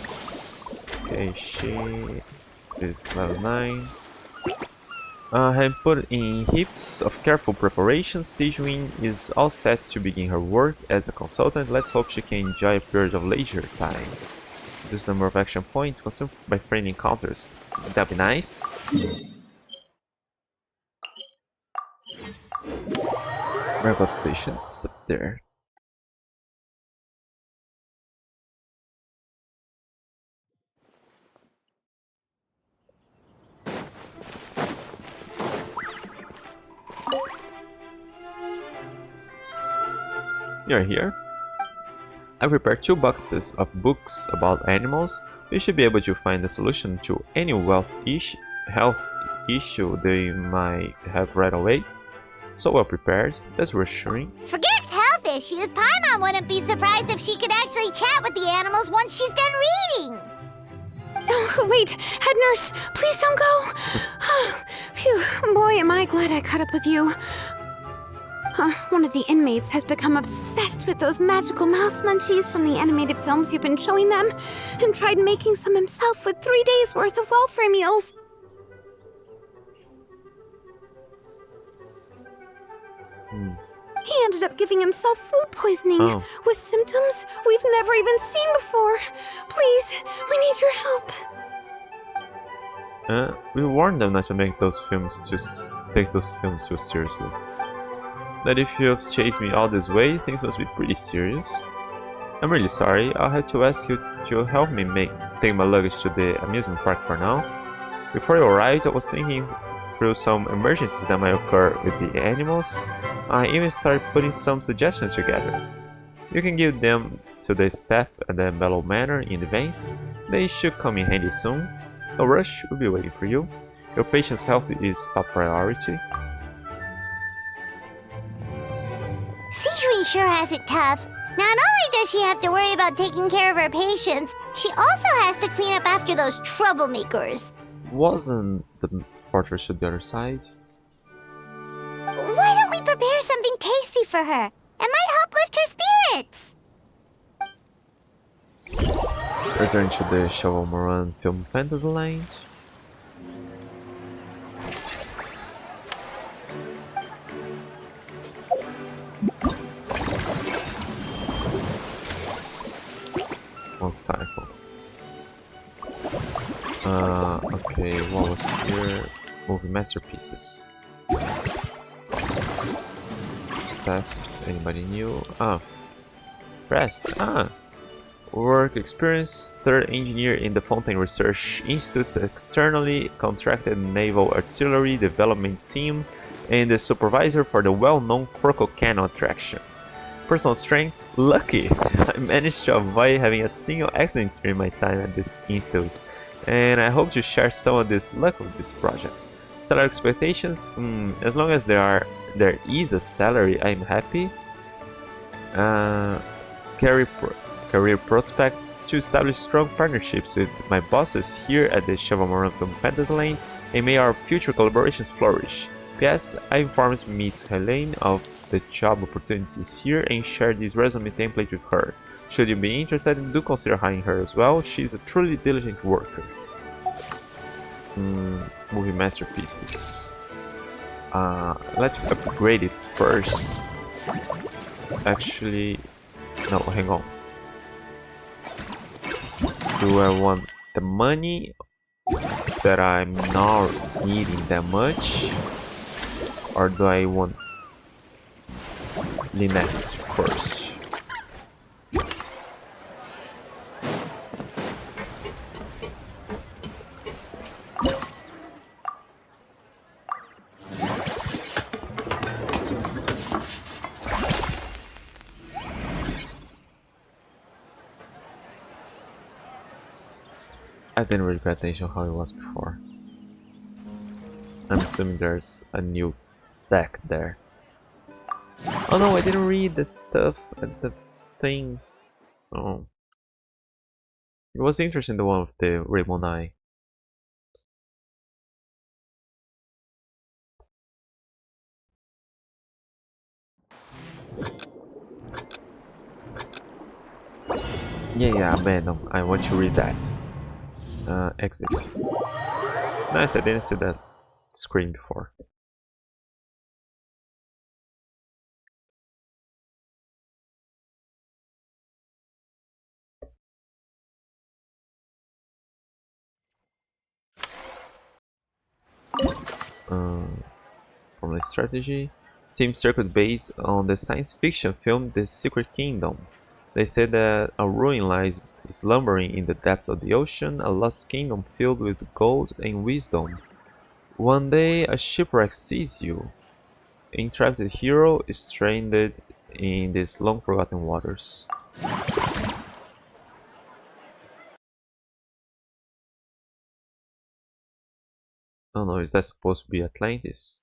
Okay, she is level 9. And put in heaps of careful preparation. Sijween is all set to begin her work as a consultant. Let's hope she can enjoy a period of leisure time. This number of action points consumed by friend encounters. That'd be nice. Marcotte Station is up there. You're here. I prepared 2 boxes of books about animals. You should be able to find a solution to any health issue they might have right away. So well prepared, that's reassuring. Forget health issues, Paimon wouldn't be surprised if she could actually chat with the animals once she's done reading. Oh, wait, head nurse, please don't go. Phew, boy, am I glad I caught up with you. One of the inmates has become obsessed with those magical mouse munchies from the animated films you've been showing them, and tried making some himself with 3 days' worth of welfare meals. He ended up giving himself food poisoning with symptoms we've never even seen before. Please, we need your help. We warned them not to make those films take those films too seriously. But if you've chased me all this way, things must be pretty serious. I'm really sorry. I'll have to ask you to help me take my luggage to the amusement park for now. Before you arrived, I was thinking through some emergencies that might occur with the animals. I even started putting some suggestions together. You can give them to the staff at the Mellow Manor in advance. They should come in handy soon. No rush, we'll be waiting for you. Your patient's health is top priority. Sejuani sure has it tough. Not only does she have to worry about taking care of her patients, she also has to clean up after those troublemakers. Wasn't the fortress to the other side? Why don't we prepare something tasty for her? It might help lift her spirits. Return to the Chevalmarin Film Fantasyland. One cycle. Okay, what was here? Movie masterpieces. Staff, anybody new? Pressed. Work experience, third engineer in the Fontaine Research Institute's externally contracted naval artillery development team, and the supervisor for the well-known Croco Cannon attraction. Personal strengths, lucky. I managed to avoid having a single accident during my time at this institute, and I hope to share some of this luck with this project. Salary expectations, as long as there is a salary, I'm happy. Career prospects, to establish strong partnerships with my bosses here at the Chevalmarin Film Fantasyland, and may our future collaborations flourish. P.S. I informed Miss Helene of the job opportunities here and shared this resume template with her. Should you be interested, do consider hiring her as well. She's a truly diligent worker. Movie masterpieces. Let's upgrade it first. Actually, no, hang on. Do I want the money that I'm not needing that much, or do I want Lynette first? I didn't really pay attention how it was before. I'm assuming there's a new deck there. Oh no, I didn't read the stuff at the thing. Oh. It was interesting, the one with the ribbon eye. Yeah, abandon. I want to read that. Exit. Nice, I didn't see that screen before. Formula strategy. Team circuit based on the science fiction film The Secret Kingdom. They say that a ruin lies slumbering in the depths of the ocean, a lost kingdom filled with gold and wisdom. One day, a shipwreck sees you. An entrapped hero is stranded in these long-forgotten waters. Oh no, is that supposed to be Atlantis?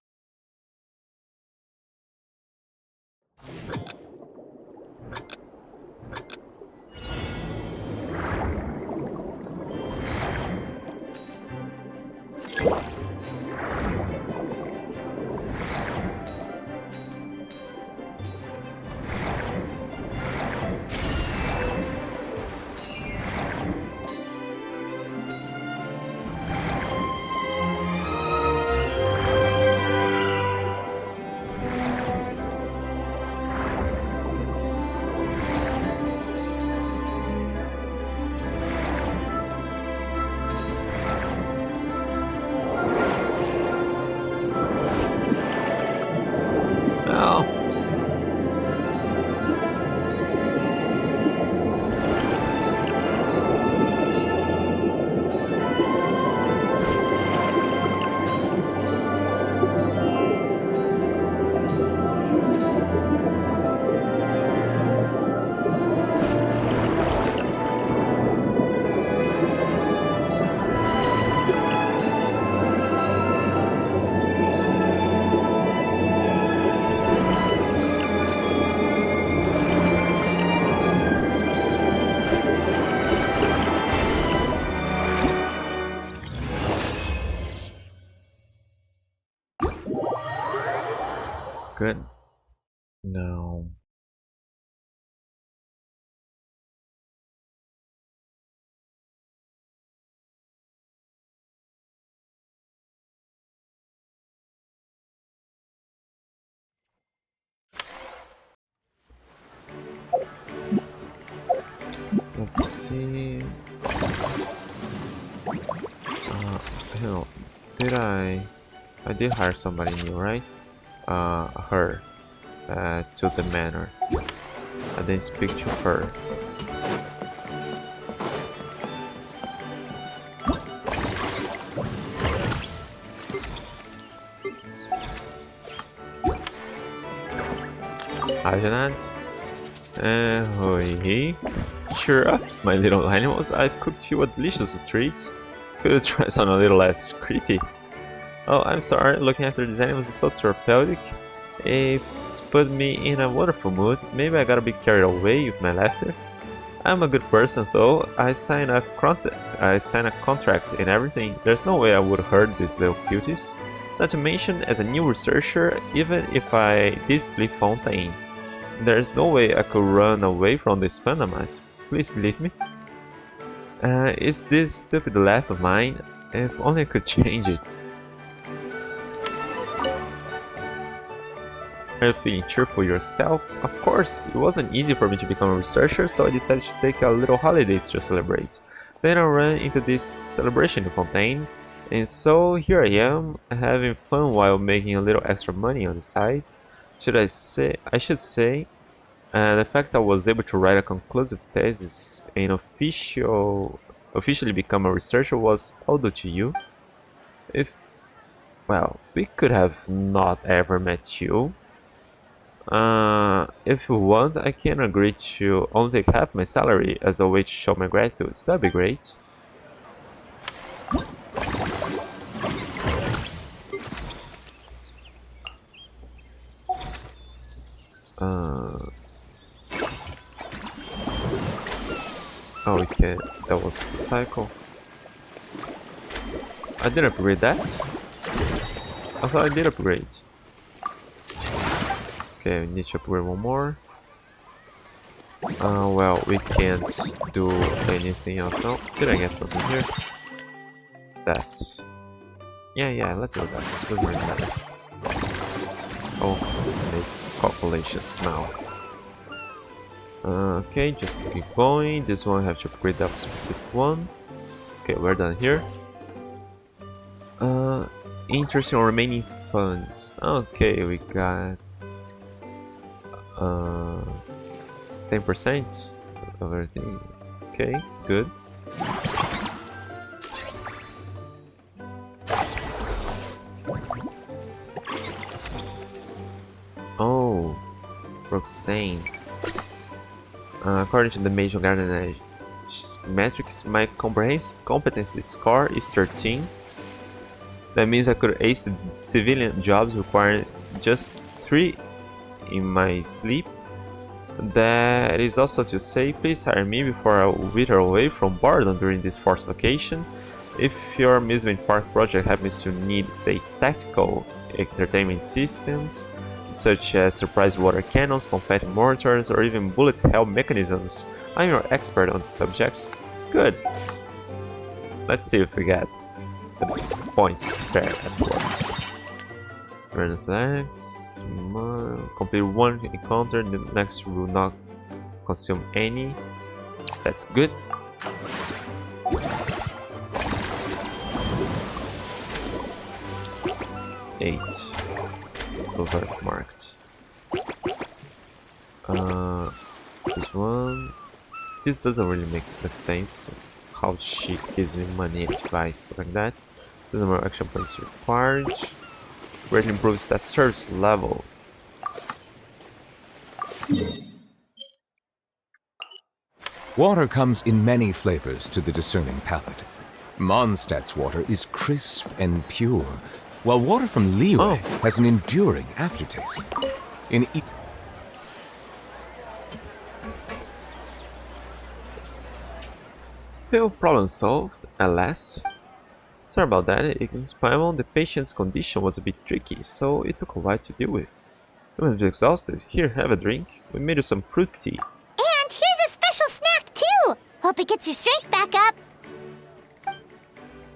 see. Hang on. Did I did hire somebody new, right? Her. To the manor. I didn't speak to her. Hi, Jeanette. Hoi. Cheer up, my little animals. I've cooked you a delicious treat. Could you try something a little less creepy? Oh, I'm sorry. Looking after these animals is so therapeutic. It's put me in a wonderful mood. Maybe I got a bit carried away with my laughter. I'm a good person, though. I signed a contract and everything. There's no way I would hurt these little cuties. Not to mention, as a new researcher, even if I did flip Fontaine, there's no way I could run away from this Pandamas. Please believe me. Is this stupid laugh of mine? If only I could change it. Are you feeling cheerful yourself? Of course, it wasn't easy for me to become a researcher, so I decided to take a little holidays to celebrate. Then I ran into this celebration in Fontaine, and so here I am, having fun while making a little extra money on the side. I should say, the fact I was able to write a conclusive thesis and officially become a researcher was all due to you. Well, we could have not ever met you. If you want, I can agree to only take half my salary as a way to show my gratitude. That'd be great. Oh, we can. That was the cycle. I didn't upgrade that. I thought I did upgrade. Okay, we need to upgrade one more. Well, we can't do anything else now. Did I get something here? That. Yeah, let's go with that. Doesn't really matter. Oh, make calculations now. Okay, just keep going. This one I have to upgrade that specific one. Okay, we're done here. Interest on remaining funds. Okay, we got 10% of everything. Okay, good. Oh, Roxane. According to the Major Garden metrics, my comprehensive competency score is 13. That means I could ace civilian jobs requiring just 3 in my sleep. That is also to say, please hire me before I wither away from boredom during this forced vacation. If your amusement park project happens to need, say, tactical entertainment systems, such as surprise water cannons, confetti mortars, or even bullet hell mechanisms, I'm your expert on the subject. Good. Let's see if we get the points to spare afterwards. Next, complete one encounter, the next will not consume any. That's good. Eight. Those are marked. This one. This doesn't really make much sense. How she gives me money and advice like that. The number of action points required. Greatly improves staff service level. Water comes in many flavors to the discerning palate. Mondstadt's water is crisp and pure, while water from Liyue has an enduring aftertaste. Well, problem solved, alas. Sorry about that, in Paimon, the patient's condition was a bit tricky, so it took a while to deal with. You must be exhausted. Here, have a drink. We made you some fruit tea. And here's a special snack too! Hope it gets your strength back up!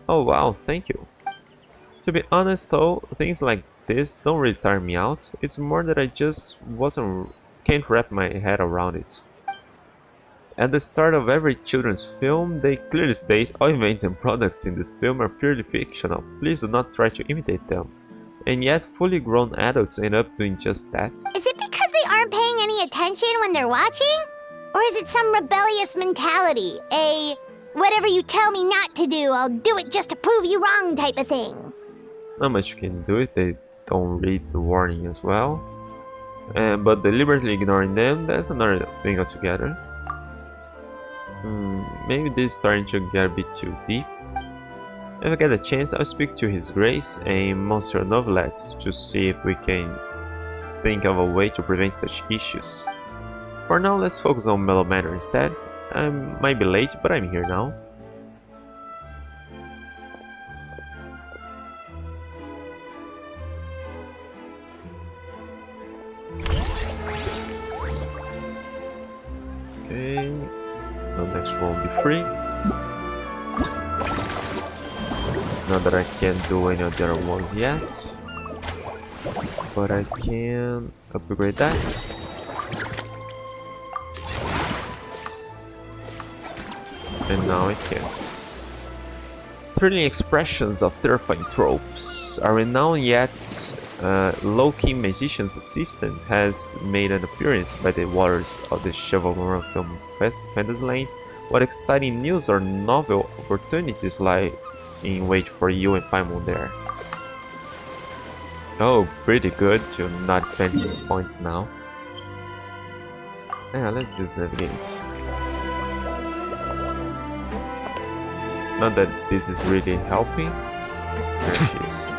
Oh wow, thank you. To be honest though, things like this don't really tire me out. It's more that I just can't wrap my head around it. At the start of every children's film, they clearly state all events and products in this film are purely fictional. Please do not try to imitate them. And yet, fully grown adults end up doing just that. Is it because they aren't paying any attention when they're watching? Or is it some rebellious mentality? A whatever you tell me not to do, I'll do it just to prove you wrong type of thing? Not much you can do it, they don't read the warning as well. But deliberately ignoring them, that's another thing altogether. Maybe this is starting to get a bit too deep. If I get a chance, I'll speak to His Grace and Monsieur Novelet to see if we can think of a way to prevent such issues. For now, let's focus on Mellow Manor instead. I might be late, but I'm here now. Okay, the next one will be free. Not that I can't do any of the other ones yet, but I can upgrade that. And now I can. Thrilling expressions of terrifying tropes. A renowned yet low-key magician's assistant has made an appearance by the waters of the Chevalmarin Film Fantasyland. What exciting news or novel opportunities lie in wait for you and Paimon there? Oh, pretty good to not spend points now. Yeah, let's just navigate. Not that this is really helping. There she is.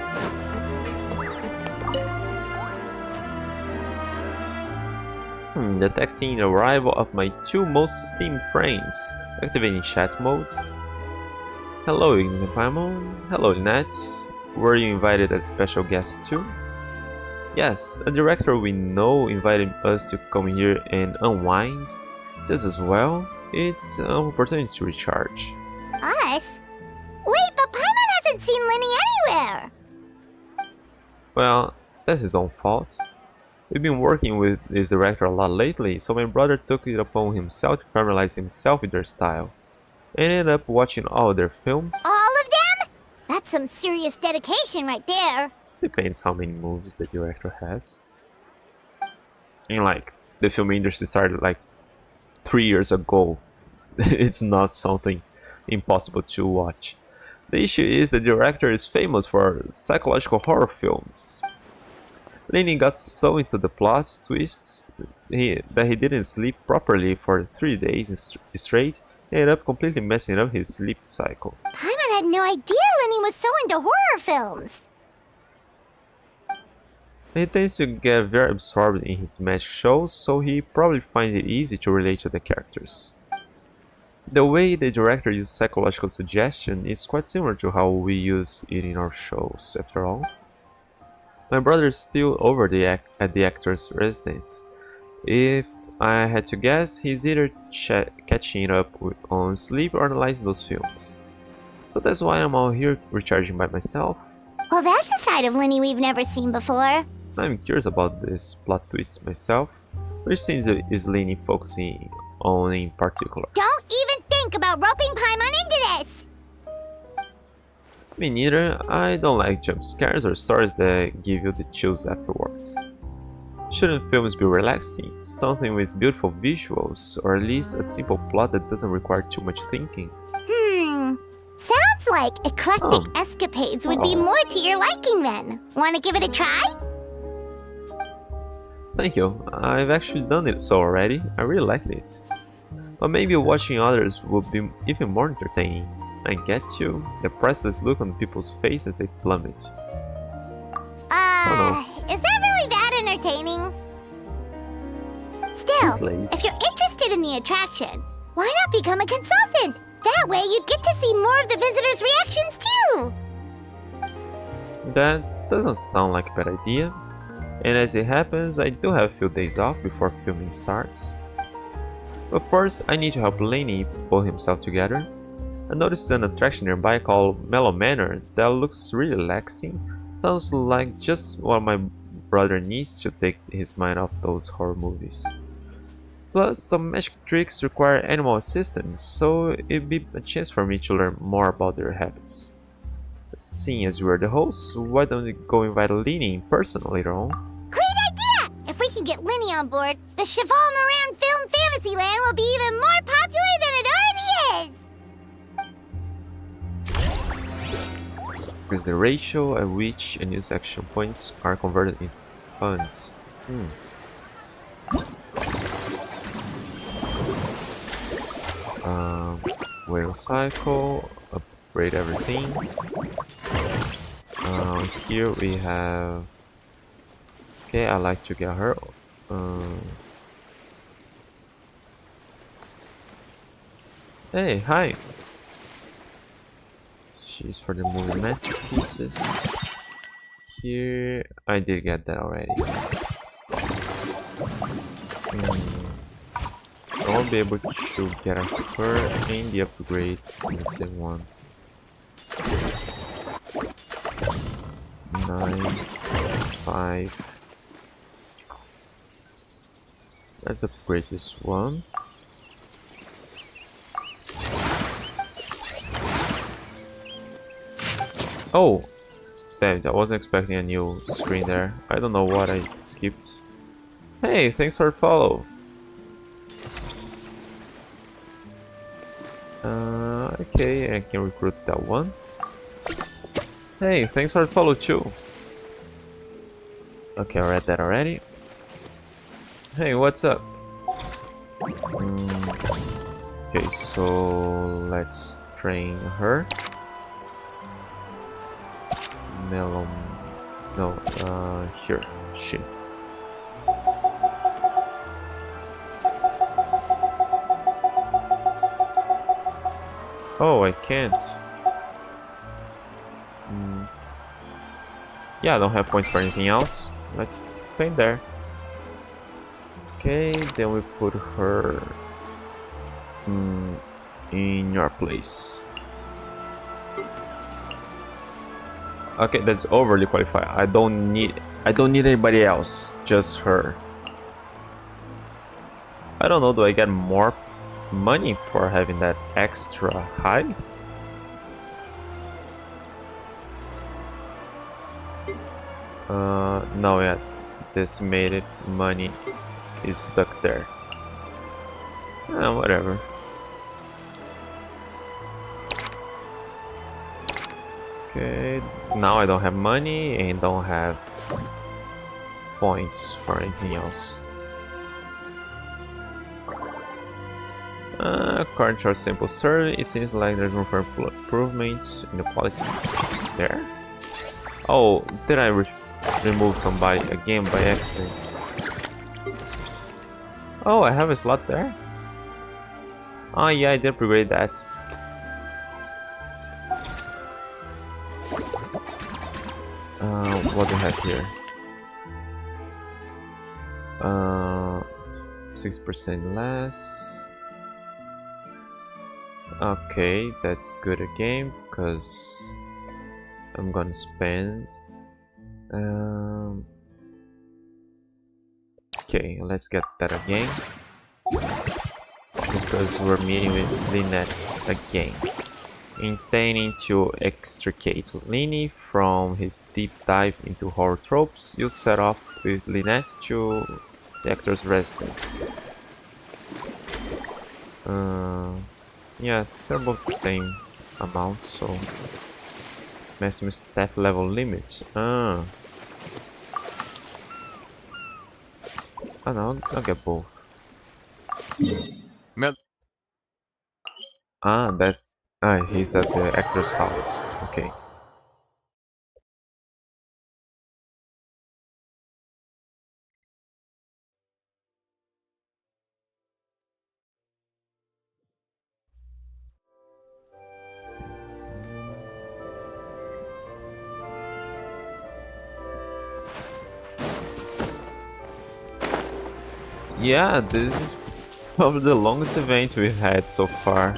Detecting the arrival of my two most esteemed friends. Activating chat mode. Hello, Ignis and Paimon. Hello, Lynette. Were you invited as special guests too? Yes, a director we know invited us to come here and unwind. Just as well, it's an opportunity to recharge. Us? Wait, but Paimon hasn't seen Linny anywhere! Well, that's his own fault. We've been working with this director a lot lately, so my brother took it upon himself to familiarize himself with their style. And ended up watching all their films. All of them? That's some serious dedication right there. Depends how many movies the director has. And like, the film industry started like 3 years ago. It's not something impossible to watch. The issue is the director is famous for psychological horror films. Lenny got so into the plot twists that he didn't sleep properly for 3 days straight, and ended up completely messing up his sleep cycle. Paimon had no idea Lenny was so into horror films. He tends to get very absorbed in his magic shows, so he probably finds it easy to relate to the characters. The way the director uses psychological suggestion is quite similar to how we use it in our shows, after all. My brother is still over at the actor's residence. If I had to guess, he's either catching up on sleep or analyzing those films. So that's why I'm out here recharging by myself. Well, that's a side of Lenny we've never seen before. I'm curious about this plot twist myself. Which scenes is Lenny focusing on in particular? Don't even think about roping Paimon into this! Me neither. I don't like jump scares or stories that give you the chills afterwards. Shouldn't films be relaxing? Something with beautiful visuals, or at least a simple plot that doesn't require too much thinking? Sounds like eclectic escapades would be more to your liking then. Want to give it a try? Thank you. I've actually done it so already. I really liked it. But maybe watching others would be even more entertaining. I get you. The priceless look on people's faces as they plummet. Is that really that entertaining? Still, if you're interested in the attraction, why not become a consultant? That way you'd get to see more of the visitors' reactions too! That doesn't sound like a bad idea. And as it happens, I do have a few days off before filming starts. But first, I need to help Lenny pull himself together. I noticed an attraction nearby called Mellow Manor that looks really relaxing. Sounds like just what my brother needs to take his mind off those horror movies. Plus, some magic tricks require animal assistance, so it'd be a chance for me to learn more about their habits. Seeing as we're the hosts, why don't we go invite Lini in person later on? Great idea! If we can get Lini on board, the Chevalmarin Film Fantasyland will be even more popular than it already is! Increase the ratio at which unused action points are converted into funds. Whale cycle, upgrade everything. Here we have. Okay, I like to get her. Hey, hi. She's for the movie masterpieces. Here, I did get that already. I won't be able to get her and the upgrade in the same one. 9, 5. Let's upgrade this one. Oh! Damn it, I wasn't expecting a new screen there. I don't know what I skipped. Hey, thanks for the follow. Okay, I can recruit that one. Hey, thanks for the follow too. Okay, I read that already. Hey, what's up? Okay, so let's train her. Melon. No, here. Shit. Oh, I can't. Yeah, I don't have points for anything else. Let's paint there. Okay, then we put her in your place. Okay, that's overly qualified. I don't need anybody else, just her. I don't know, do I get more money for having that extra high? No, yeah, this made it. Money is stuck there. Whatever. Okay, now I don't have money and don't have points for anything else. According to our simple survey, it seems like there's room for improvements in the quality. There? Oh, did I remove somebody again by accident? Oh, I have a slot there? Oh yeah, I did upgrade that. What do I have here? 6% less. Okay, that's good again, because I'm gonna spend. Okay, let's get that again, because we're meeting with Lynette again. Intending to extricate Lini from his deep dive into horror tropes, you set off with Lynette to the actor's residence. Yeah, they're both the same amount, so maximum staff level limit. Oh no, I'll get both. That's he's at the actor's house. Okay. Yeah, this is probably the longest event we've had so far.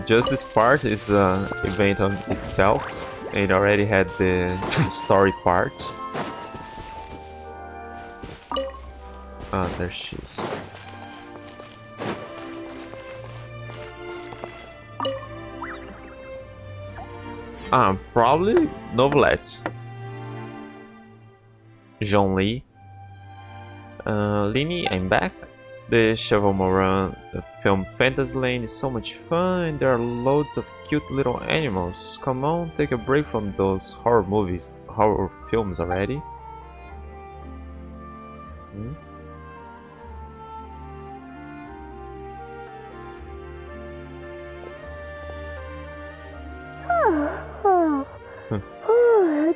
Just this part is an event on itself. It already had the story part. there she is. Probably Novelette. Jean Lee. Lini, I'm back. The Chevalmarin Film Fantasyland is so much fun. There are loads of cute little animals. Come on, take a break from those horror films already.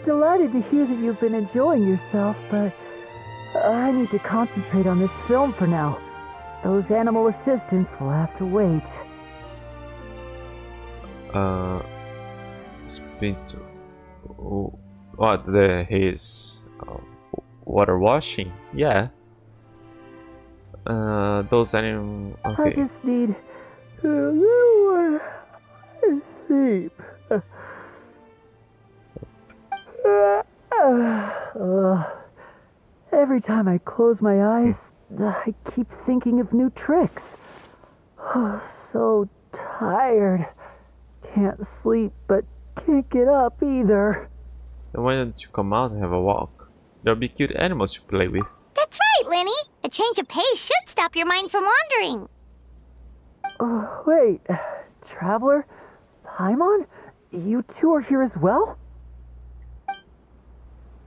Delighted to hear that you've been enjoying yourself, but I need to concentrate on this film for now. Those animal assistants will have to wait. Spin to what? His water washing? Yeah. Those animals. Okay. I just need a little more sleep. Every time I close my eyes, I keep thinking of new tricks. So tired. Can't sleep, but can't get up either. Then why don't you come out and have a walk? There'll be cute animals to play with. That's right, Lenny. A change of pace should stop your mind from wandering. Wait, Traveler? Paimon? You two are here as well?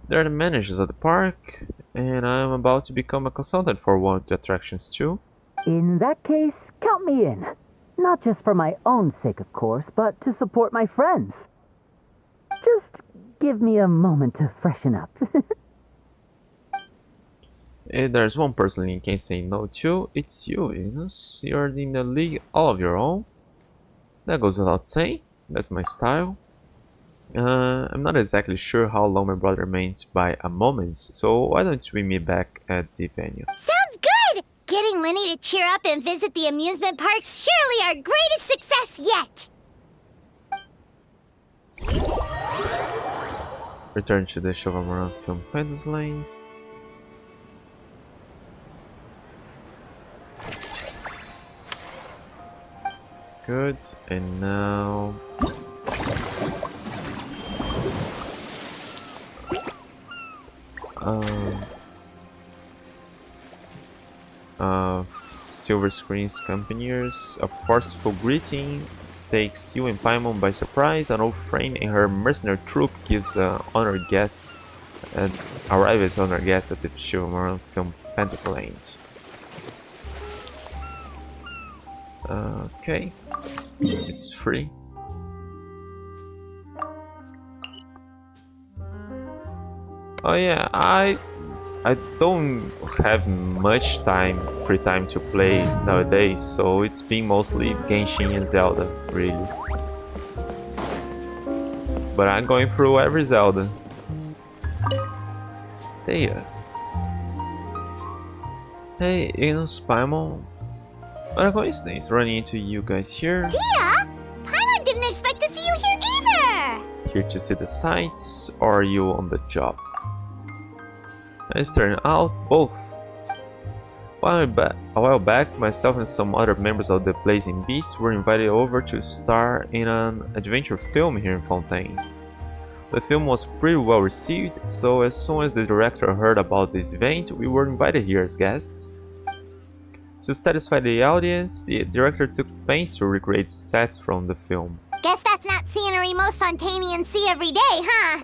They're the managers of the park, and I'm about to become a consultant for one of the attractions too. In that case, count me in. Not just for my own sake, of course, but to support my friends. Just give me a moment to freshen up. If there's one person you can't say no to, it's you, Venus. You're in a league all of your own. That goes without saying. That's my style. I'm not exactly sure how long my brother means by a moment, so why don't we meet back at the venue? Sounds good! Getting Lenny to cheer up and visit the amusement park's surely our greatest success yet! Return to the Chevalmarin Film Fantasyland. Good, and now... Silver Screen's Companions, a forceful greeting takes you and Paimon by surprise. An old friend and her mercenary troop gives honored guests and arrive as honored guests at the Chevalmarin Film Fantasyland. Okay, it's free. Oh yeah, I don't have much free time to play nowadays, so it's been mostly Genshin and Zelda, really. But I'm going through every Zelda. There. Hey, Inus, Paimon. What a coincidence running into you guys here. Dia! Paimon didn't expect to see you here either! Here to see the sights, or are you on the job? As it turned out, both. A while back, myself and some other members of the Blazing Beast were invited over to star in an adventure film here in Fontaine. The film was pretty well received, so as soon as the director heard about this event, we were invited here as guests. To satisfy the audience, the director took pains to recreate sets from the film. Guess that's not scenery most Fontainians see every day, huh?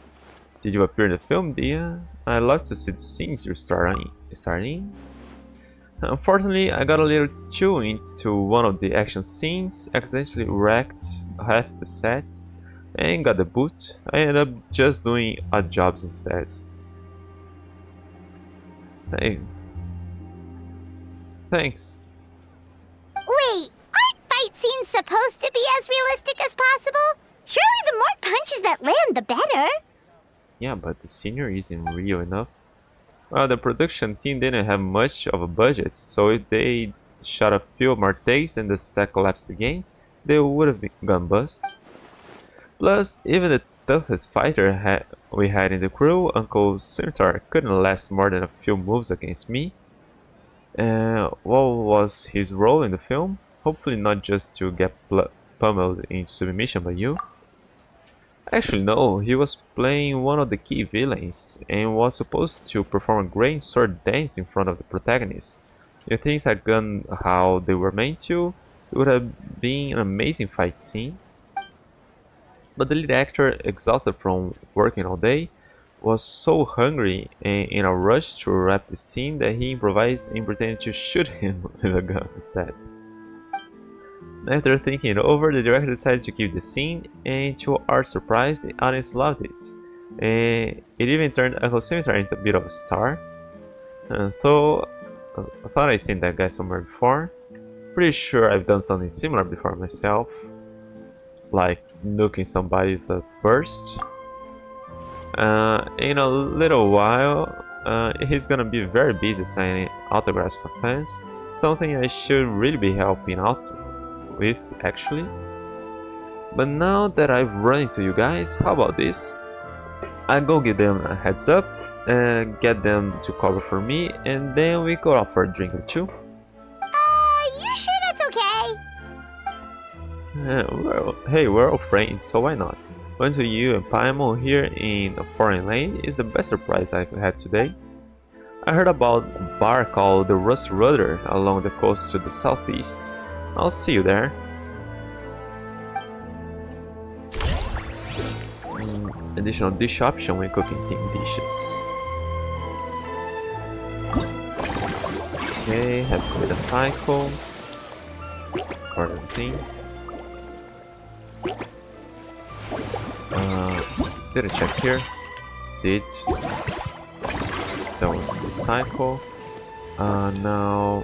Did you appear in the film, Dia? I'd love to see the scenes you're starring in. Unfortunately, I got a little too into one of the action scenes, accidentally wrecked half the set, and got the boot. I ended up just doing odd jobs instead. Hey. Thanks. Wait, aren't fight scenes supposed to be as realistic as possible? Surely the more punches that land, the better. Yeah, but the scenery isn't real enough. Well, the production team didn't have much of a budget, so if they shot a few more takes and the set collapsed again, they would have gone bust. Plus, even the toughest fighter we had in the crew, Uncle Centaur, couldn't last more than a few moves against me. What was his role in the film? Hopefully not just to get pummeled into submission by you. Actually no, he was playing one of the key villains and was supposed to perform a great sword dance in front of the protagonist. If things had gone how they were meant to, it would have been an amazing fight scene. But the lead actor, exhausted from working all day, was so hungry and in a rush to wrap the scene that he improvised and pretended to shoot him with a gun instead. After thinking it over, the director decided to keep the scene, and to our surprise, the audience loved it. And it even turned Uncle Cemetery into a bit of a star. So, I thought I'd seen that guy somewhere before. Pretty sure I've done something similar before myself. Like nuking somebody with a burst. In a little while, he's gonna be very busy signing autographs for fans. Something I should really be helping out with, actually. But now that I've run into you guys, how about this? I go give them a heads up, get them to cover for me, and then we go out for a drink or two. You sure that's okay? Well, hey, we're all friends, so why not? Going to you and Paimon here in a foreign land is the best surprise I've had today. I heard about a bar called the Rust Rudder along the coast to the southeast. I'll see you there. Additional dish option when cooking team dishes. Okay, have to complete a cycle. For everything. Did a check here. Did. That was the cycle. Now.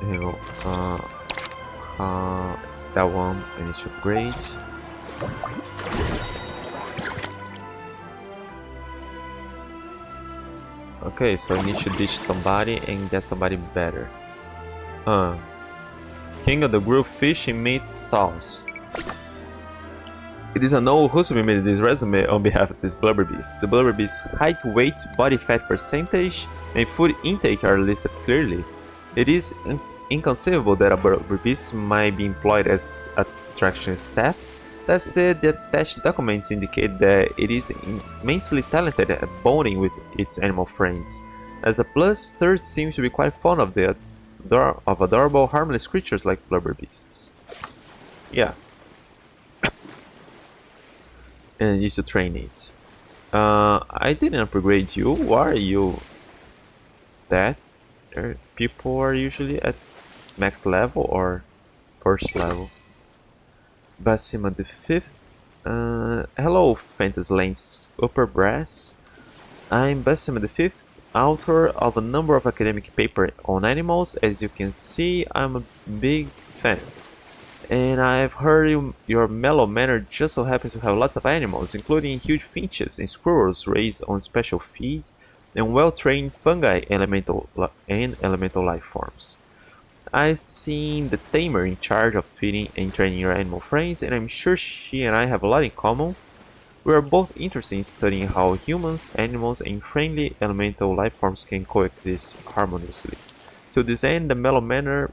Here we go. That one I need to upgrade. Okay, so I need to ditch somebody and get somebody better. King of the group fish and meat sauce. It is unknown who submitted this resume on behalf of this blubber beast. The blubber beast's height, weight, body fat percentage, and food intake are listed clearly. It is inconceivable that a blubber beast might be employed as attraction staff. That said, the attached documents indicate that it is immensely talented at bonding with its animal friends. As a plus, Third seems to be quite fond of adorable, harmless creatures like blubber beasts. Yeah. And I need to train it. I didn't upgrade you. Why are you that? People are usually at max level or first level. Basima the 5th. Hello, Fantasyland's upper brass. I'm Basima the 5th, author of a number of academic papers on animals. As you can see, I'm a big fan. And I've heard your mellow manor just so happens to have lots of animals, including huge finches and squirrels raised on special feed, and well-trained fungi and elemental life forms. I've seen the tamer in charge of feeding and training your animal friends, and I'm sure she and I have a lot in common. We are both interested in studying how humans, animals, and friendly elemental life forms can coexist harmoniously. To this end, the mellow manor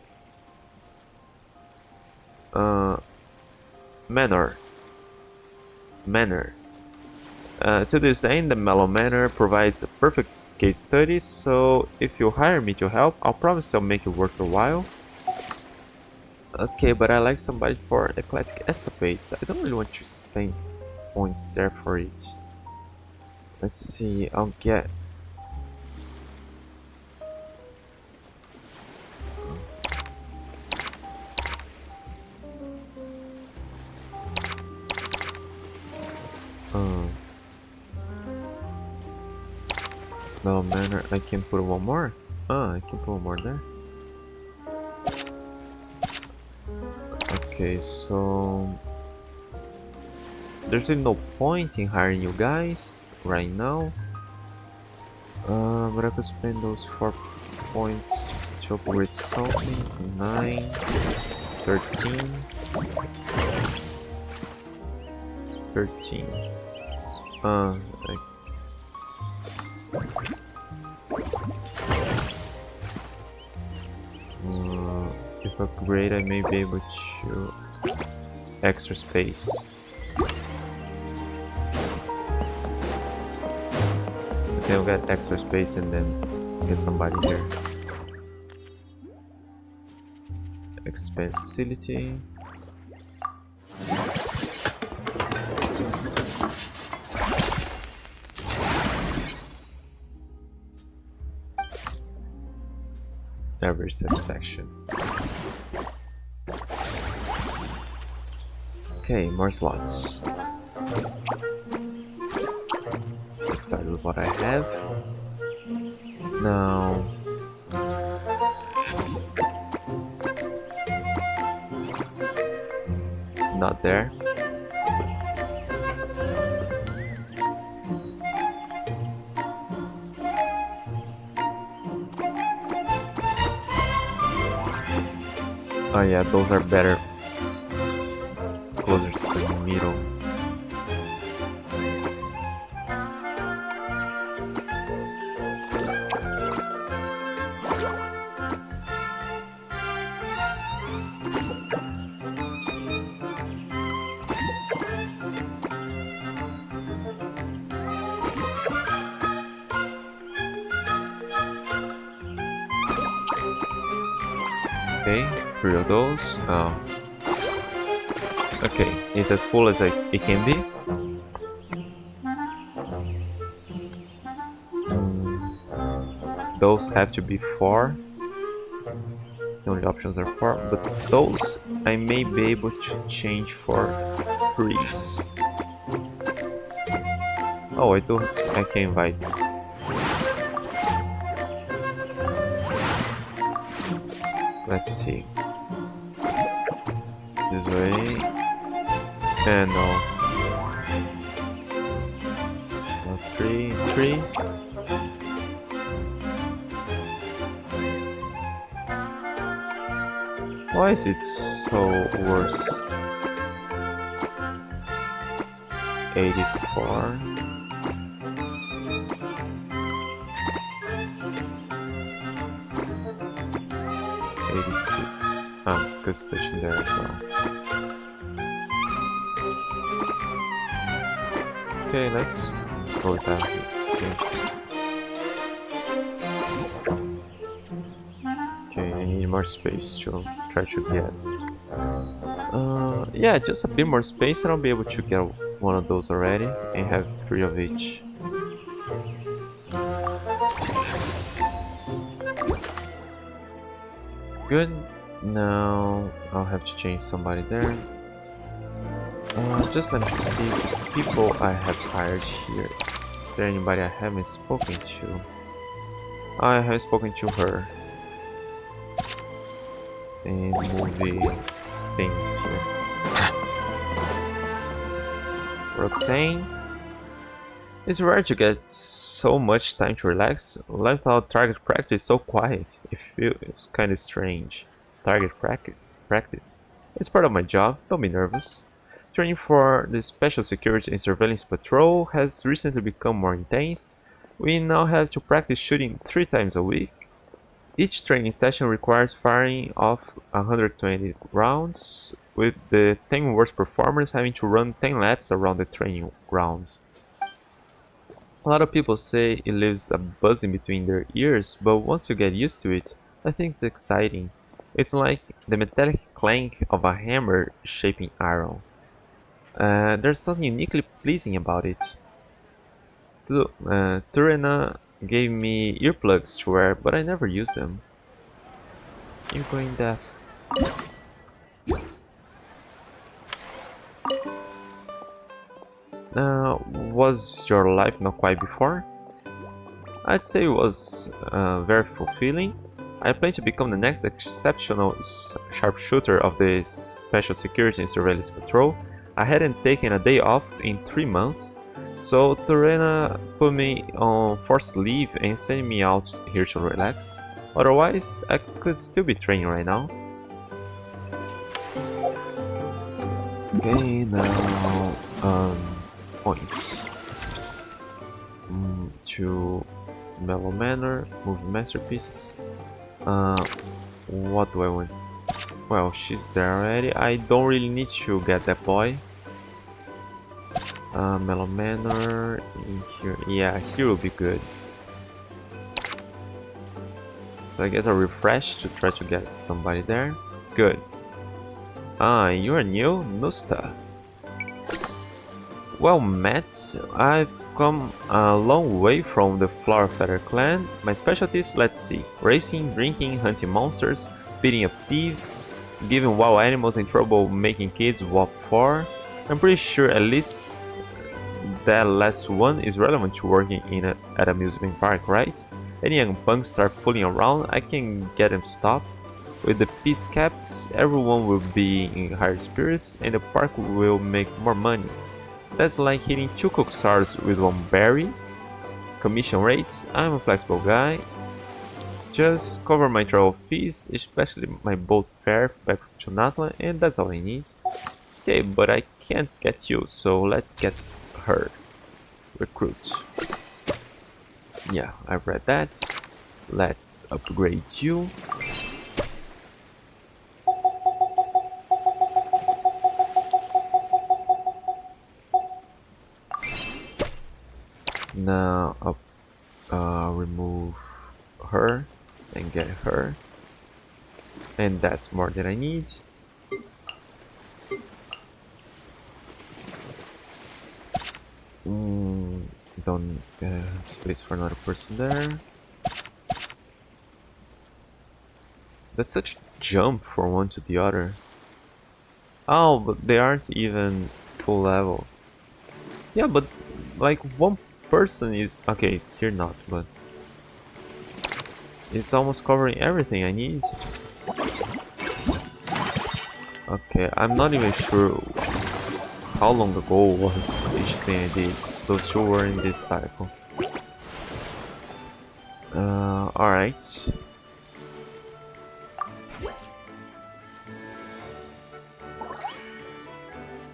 provides a perfect case study, so if you hire me to help, I'll promise I'll make it worth your while. Okay, but I like somebody for eclectic escapades. I don't really want to spend points there for it. Let's see, I'll get... Mellow Manor, I can put one more? I can put one more there. Okay, so... there's really no point in hiring you guys right now. But I could spend those 4 points to upgrade something. 9, 13. 13. If upgrade, I may be able to extra space. Okay, I'll get extra space and then get somebody here. Expand facility. Average satisfaction. Okay, more slots. Let's start with what I have. Now, not there. Oh yeah, those are better closer to the middle. Okay, 3 of those. Oh. Okay, it's as full as it can be. Those have to be 4. The only options are 4, but those I may be able to change for 3s. Oh, I can invite. Let's see. This way. And no. No, 3. Why is it so worse? 84. Good station there as well. Okay, let's go with that. Okay, I need more space to try to get. Yeah, just a bit more space and I'll be able to get one of those already and have 3 of each. Good. Now I'll have to change somebody there. Just let me see people I have hired here. Is there anybody I haven't spoken to? I have spoken to her. And movie things here. Roxane. It's rare to get so much time to relax. Life without target practice is so quiet. It feels kind of strange. Target practice. It's part of my job, don't be nervous. Training for the Special Security and Surveillance Patrol has recently become more intense. We now have to practice shooting 3 times a week. Each training session requires firing off 120 rounds, with the 10 worst performers having to run 10 laps around the training grounds. A lot of people say it leaves a buzzing between their ears, but once you get used to it, I think it's exciting. It's like the metallic clank of a hammer shaping iron. There's something uniquely pleasing about it. Turena gave me earplugs to wear, but I never used them. You're going deaf. Was your life not quite before? I'd say it was very fulfilling. I plan to become the next exceptional sharpshooter of the Special Security and Surveillance Patrol. I hadn't taken a day off in 3 months, so Torena put me on forced leave and sent me out here to relax. Otherwise, I could still be training right now. Okay, now points. To Mellow Manor, Movie Masterpieces. What do I want? Well, she's there already. I don't really need to get that boy. Mellow Manor in here. Yeah, here will be good. So I guess I'll refresh to try to get somebody there. Good. You're new, Nusta. Well, Matt, I've come a long way from the Flower Feather clan. My specialties, let's see: racing, drinking, hunting monsters, beating up thieves, giving wild animals in trouble, making kids walk far. I'm pretty sure at least that last one is relevant to working at a amusement park, right? Any young punks start fooling around, I can get them stopped. With the peace kept, everyone will be in higher spirits and the park will make more money. That's like hitting 2 cook stars with 1 berry. Commission rates, I'm a flexible guy. Just cover my travel fees, especially my boat fare back to Natla, and that's all I need. Okay, but I can't get you, so let's get her. Recruit. Yeah, I've read that. Let's upgrade you. Now remove her and get her, and that's more than I need. Don't space for another person there. That's such a jump from one to the other. Oh, but they aren't even full level. Yeah, but like one person is okay here, not, but it's almost covering everything I need. Okay, I'm not even sure how long ago was each thing I did. Those two were in this cycle. Alright.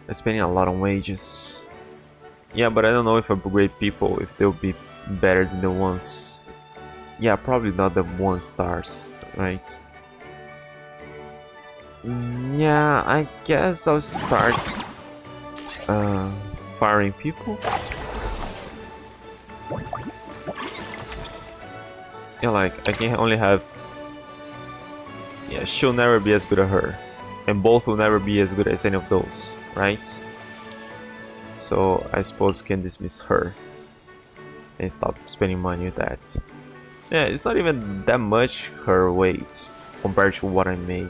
I'm spending a lot on wages. Yeah, but I don't know if I upgrade people, if they'll be better than the ones. Yeah, probably not the 1 stars, right? Yeah, I guess I'll start firing people. Yeah, like I can only have. Yeah, she'll never be as good as her, and both will never be as good as any of those, right? So I suppose I can dismiss her and stop spending money with that. Yeah, it's not even that much her weight compared to what I make.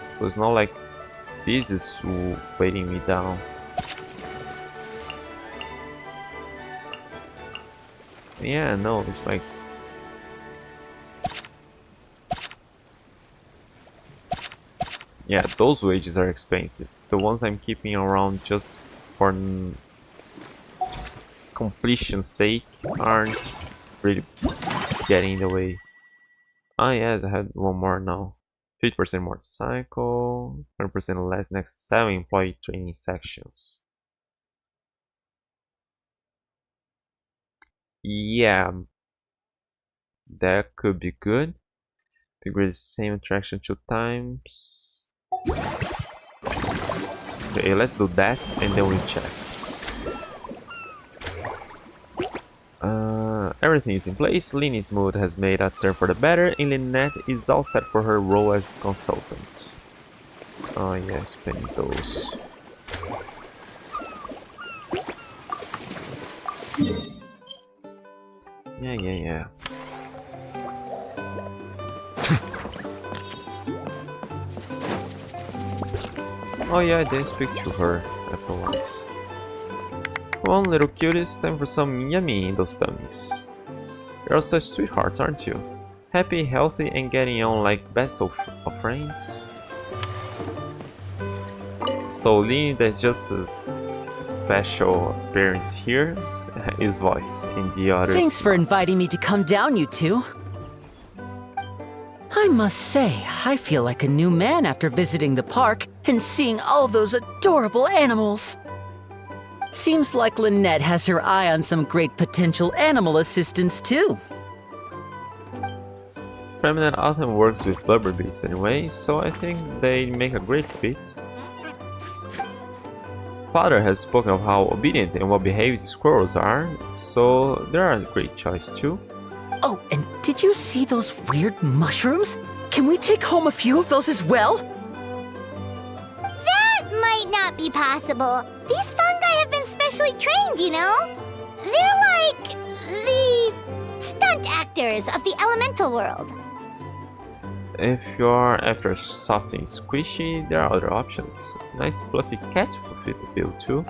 So it's not like this is weighting me down. Yeah, no, it's like... Yeah, those wages are expensive. The ones I'm keeping around just for completion's sake aren't really getting in the way. Ah, yes, I had 1 more now. 50% more cycle, 100% less next 7 employee training sections. Yeah, that could be good. Upgrade the same attraction 2 times. Okay, let's do that and then we check. Everything is in place. Lini's mood has made a turn for the better, and Lynette is all set for her role as consultant. Oh yeah, spend those. Yeah. Oh yeah, I didn't speak to her afterwards. Come on, little cuties, time for some yummy in those tummies. You're all such sweethearts, aren't you? Happy, healthy, and getting on like best of friends. So Lynn, that's just a special appearance here, is voiced in the others. Thanks for inviting me to come down, you two. I must say, I feel like a new man after visiting the park and seeing all those adorable animals. Seems like Lynette has her eye on some great potential animal assistants, too. Feminine often works with blubber beasts anyway, so I think they make a great fit. Father has spoken of how obedient and well-behaved squirrels are, so they are a great choice too. Oh, and did you see those weird mushrooms? Can we take home a few of those as well? That might not be possible. These fungi have been specially trained, you know? They're like the stunt actors of the elemental world. If you're after something squishy, there are other options. Nice fluffy cat would fit the bill too.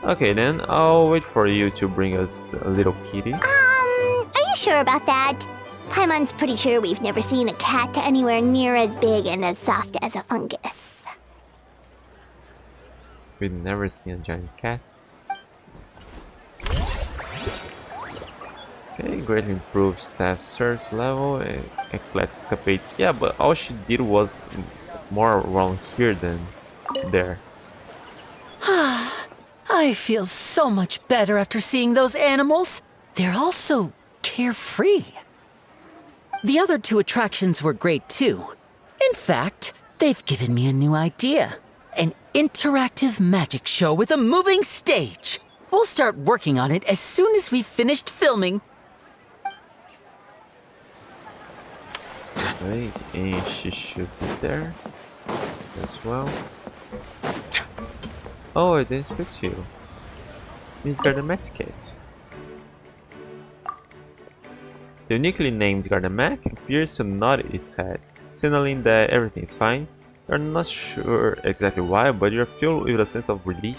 Okay then, I'll wait for you to bring us a little kitty. Are you sure about that? Paimon's pretty sure we've never seen a cat anywhere near as big and as soft as a fungus. We've never seen a giant cat. Okay, greatly improved staff service level and eclectic escapades. Yeah, but all she did was more around here than there. I feel so much better after seeing those animals. They're all so carefree. The other two attractions were great too. In fact, they've given me a new idea. An interactive magic show with a moving stage. We'll start working on it as soon as we've finished filming. Right, and she should be there as well. Oh, I didn't speak to you. Miss Gardametic. The uniquely named Gardamek appears to nod its head, signaling that everything is fine. You're not sure exactly why, but you're filled with a sense of relief.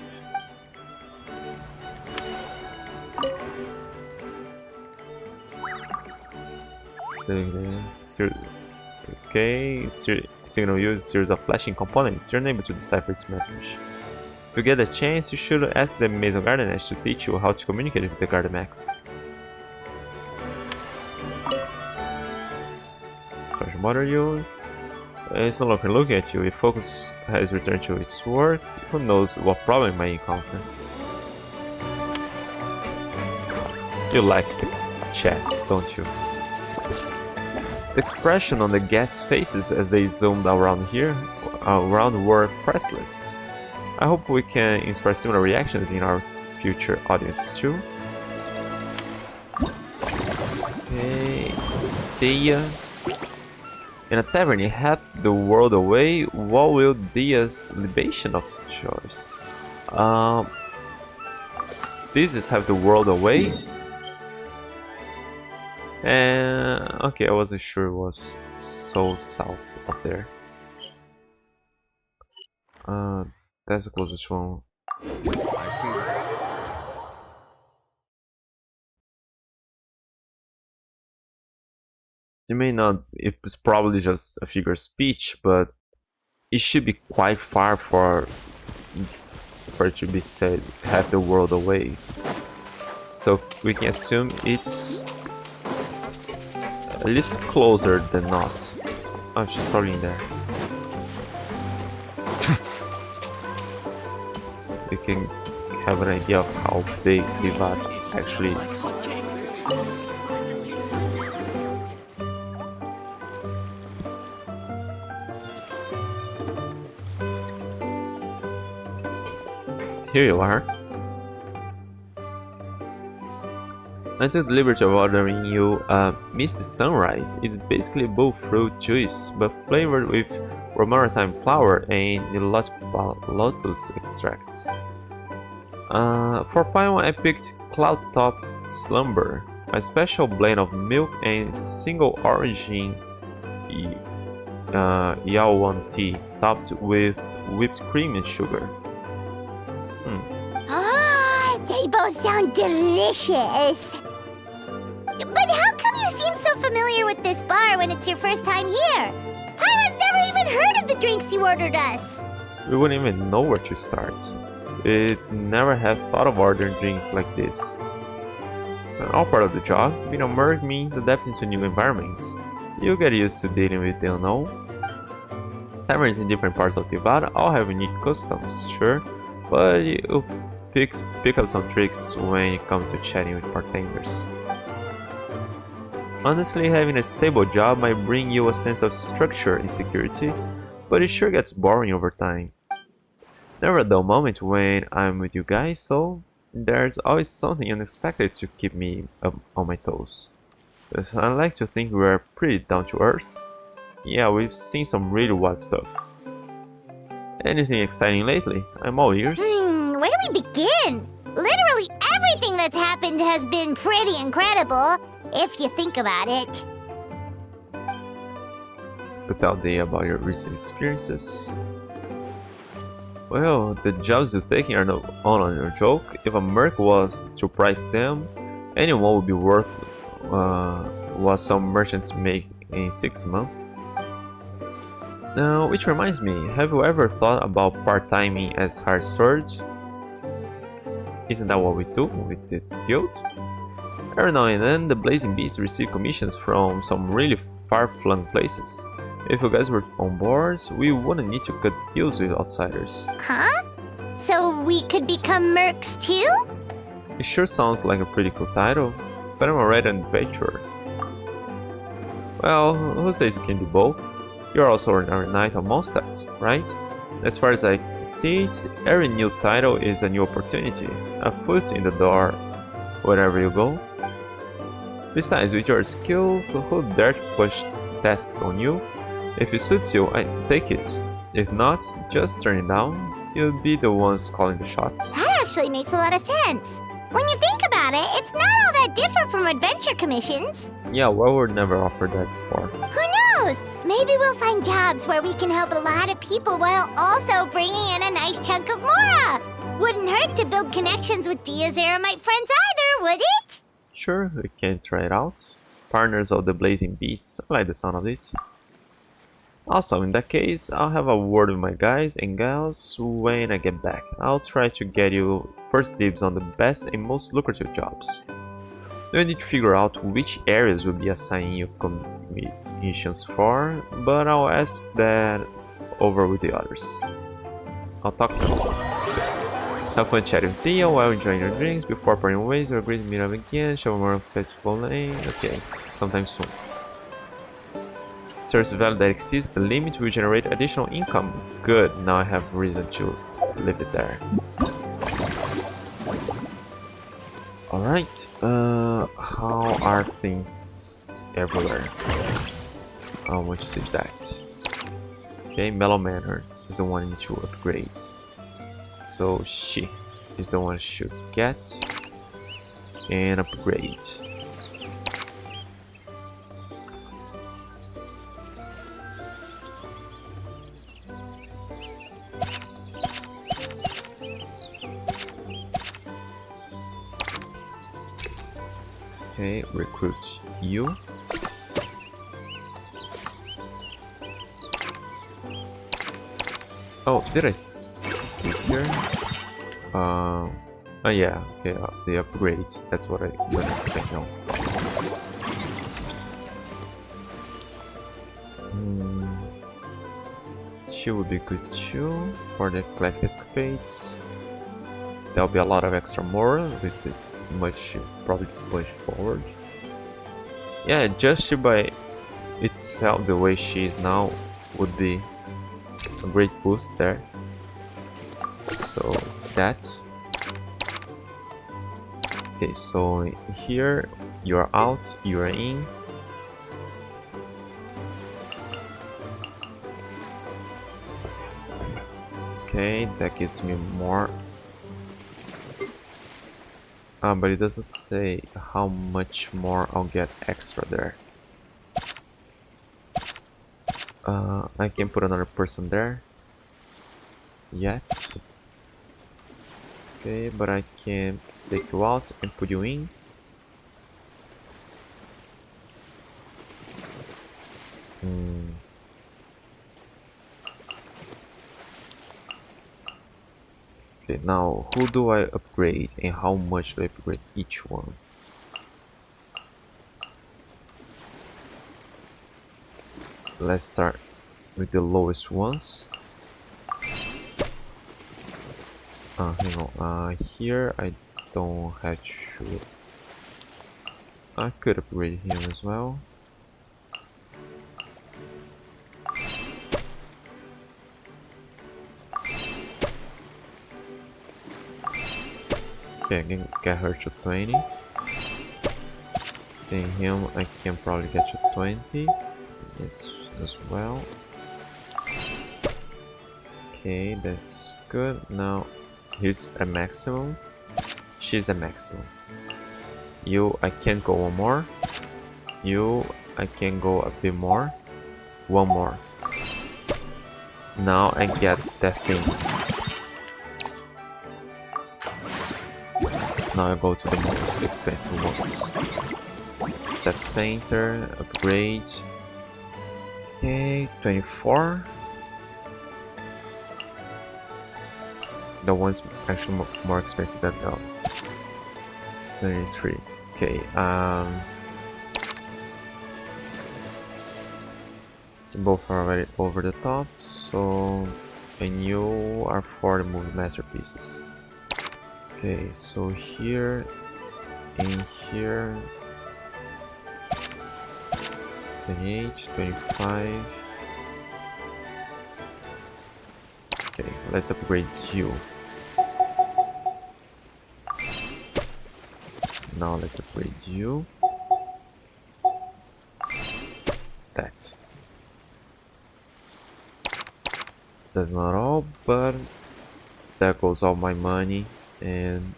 Okay, signal use a series of flashing components. You're unable to decipher its message. If you get a chance, you should ask the Maison Gardenesh to teach you how to communicate with the Gardemax. Sorry to bother you. It's no longer looking at you. Its focus has returned to its work. Who knows what problem it might encounter. You like the chat, don't you? The expression on the guests' faces as they zoomed around were priceless. I hope we can inspire similar reactions in our future audience too. Okay, Dia. In a tavern, you have the world away. What will Dia's libation of choice? This is have the world away. And okay, I wasn't sure it was so south up there. That's the closest one. I see. You may not, it's probably just a figure of speech, but it should be quite far for it to be said, have the world away. So we can assume it's at least closer than not. Oh, she's probably in there. You can have an idea of how big Vivat actually is. Here you are. I took the liberty of ordering you a Misty Sunrise. It's basically bull fruit juice, but flavored with romaritime flower and lotus extracts. For Paimon, I picked Cloud Top Slumber, a special blend of milk and single origin Yaowan tea, topped with whipped cream and sugar. They both sound delicious. But how come you seem so familiar with this bar when it's your first time here? Paimon's never even heard of the drinks you ordered us. We wouldn't even know where to start. We'd never have thought of ordering drinks like this. All part of the job. Being a merc means adapting to new environments. You'll get used to dealing with the unknown. Taverns in different parts of Vivat all have unique customs, sure, but you'll pick up some tricks when it comes to chatting with bartenders. Honestly, having a stable job might bring you a sense of structure and security, but it sure gets boring over time. Never a dull moment when I'm with you guys, so there's always something unexpected to keep me up on my toes. But I like to think we're pretty down to earth. Yeah, we've seen some really wild stuff. Anything exciting lately? I'm all ears. Where do we begin? Literally everything that's happened has been pretty incredible, if you think about it. Without the about your recent experiences. Well, the jobs you're taking are no a joke. If a merc was to price them, anyone would be worth what some merchants make in 6 months. Now, which reminds me, have you ever thought about part-timing as hired storage? Isn't that what we do with the guild? Every now and then, the Blazing Beasts receive commissions from some really far-flung places. If you guys were on board, we wouldn't need to cut deals with outsiders. Huh? So we could become mercs too? It sure sounds like a pretty cool title, but I'm already an adventurer. Well, who says you can do both? You're also a knight of Mondstadt, right? As far as I see it, every new title is a new opportunity, a foot in the door wherever you go. Besides, with your skills, who dare to push tasks on you? If it suits you, I take it. If not, just turn it down. You'll be the ones calling the shots. That actually makes a lot of sense. When you think about it, it's not all that different from adventure commissions. Yeah, well, we're never offered that before. Who knows? Maybe we'll find jobs where we can help a lot of people while also bringing in a nice chunk of Mora. Wouldn't hurt to build connections with Dia's Eremite friends either, would it? Sure, we can try it out. Partners of the Blazing Beasts, I like the sound of it. Also, in that case, I'll have a word with my guys and gals when I get back. I'll try to get you first dibs on the best and most lucrative jobs. You need to figure out which areas will be assigning you commissions for, but I'll ask that over with the others. I'll talk to them. Have fun chatting with Thea while enjoying your drinks before parting ways. We're going to meet up again. Chevalmarin Film Fantasyland. Okay, sometime soon. Source value that exceeds the limit will generate additional income. Good, now I have reason to leave it there. Alright, how are things everywhere? I want to see that. Okay, Mellow Manor is the one I need to upgrade. So she is the one I should get and upgrade. Okay, recruit you. Oh, did I see here? Oh yeah, okay, the upgrade. That's what I expect now. She would be good too for the classic escapades. There'll be a lot of extra moral with it. Much probably push forward. Yeah, just by itself, the way she is now would be a great boost there. So that. Okay, so here you're out, you're in. Okay, that gives me more. But it doesn't say how much more I'll get extra there. I can put another person there yet. Okay, but I can take you out and put you in. Okay, now who do I upgrade and how much do I upgrade each one? Let's start with the lowest ones. Hang on, here I don't have to I could upgrade him as well. Okay, I can get her to 20. Then him I can probably get to 20. Yes, as well. Okay, that's good. Now he's a maximum. She's a maximum. You, I can go one more. You, I can go a bit more. One more. Now I get that thing. Now I go to the most expensive ones. Step center, upgrade. Okay, 24. That one's actually more expensive than the 23. Okay, both are already over the top, so and you are for the movie masterpieces. Okay, so here, in here, 28, 25. Okay, let's upgrade you. Now let's upgrade you. That. That's not all, but there goes all my money, and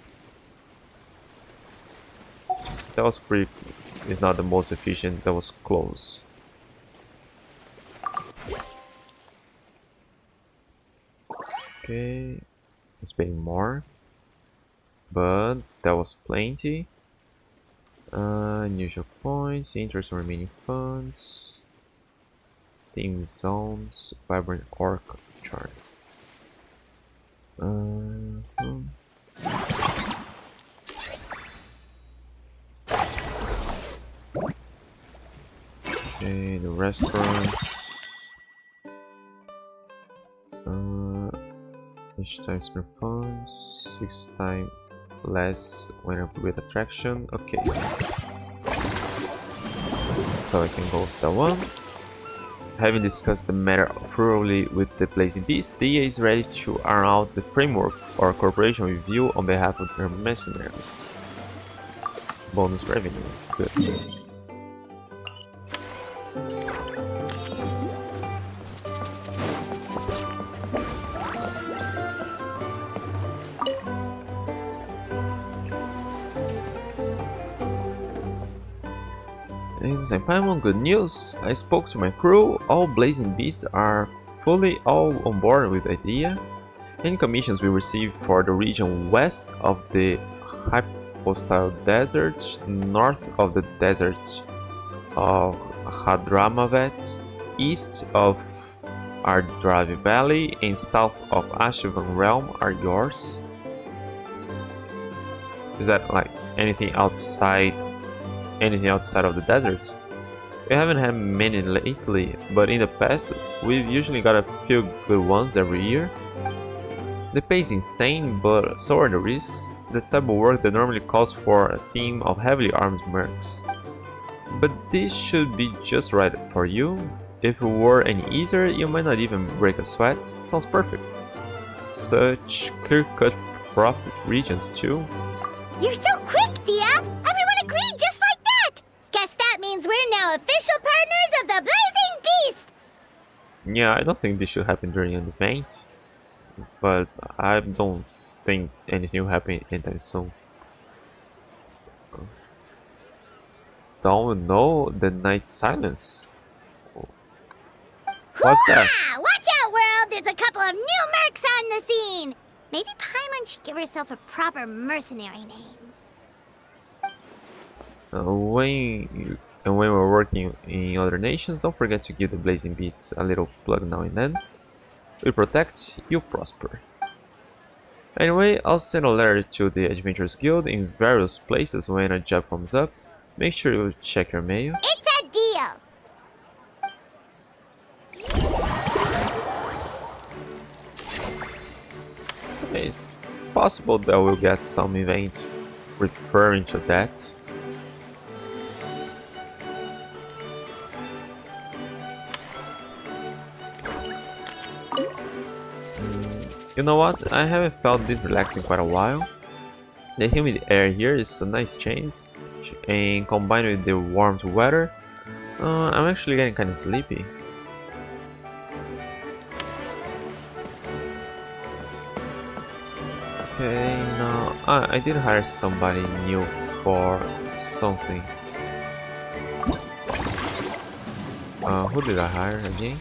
that was pretty, if not the most efficient, that was close. Okay, it's paying more, but that was plenty. Unusual points, interest on remaining funds, theme zones, vibrant orc chart. Okay, the restaurants. Each time spend funds, 6 times less when with attraction. Okay, so I can go with that one. Having discussed the matter thoroughly with the Blazing Beast, the EA is ready to iron out the framework or cooperation review on behalf of their mercenaries. Bonus revenue, good. And Paimon, good news! I spoke to my crew. All Blazing Beasts are fully all on board with the idea. Any commissions we receive for the region west of the Hypostyle Desert, north of the desert of Hadramavet, east of Ardravi Valley, and south of Ashevan Realm are yours. Is that like anything outside of the desert? We haven't had many lately, but in the past we've usually got a few good ones every year. The pay is insane, but so are the risks, the type of work that normally calls for a team of heavily armed mercs. But this should be just right for you. If it were any easier, you might not even break a sweat. Sounds perfect. Such clear-cut profit regions too. You're so quick, Dia! Everyone agreed just like that! Guess that means we're now official partners of the Blazing Beast! Yeah, I don't think this should happen during an event, but I don't think anything will happen anytime soon. Don't know the night silence. What's that? Watch out, world! There's a couple of new mercs on the scene! Maybe Paimon should give herself a proper mercenary name. When we're working in other nations, don't forget to give the Blazing Beasts a little plug now and then. We protect, you prosper. Anyway, I'll send a letter to the Adventurers Guild in various places when a job comes up. Make sure you check your mail. It's a deal! It's possible that we'll get some event referring to that. You know what? I haven't felt this relaxed in quite a while. The humid air here is a nice change, and combined with the warm weather, I'm actually getting kind of sleepy. Okay, now I did hire somebody new for something. Who did I hire again?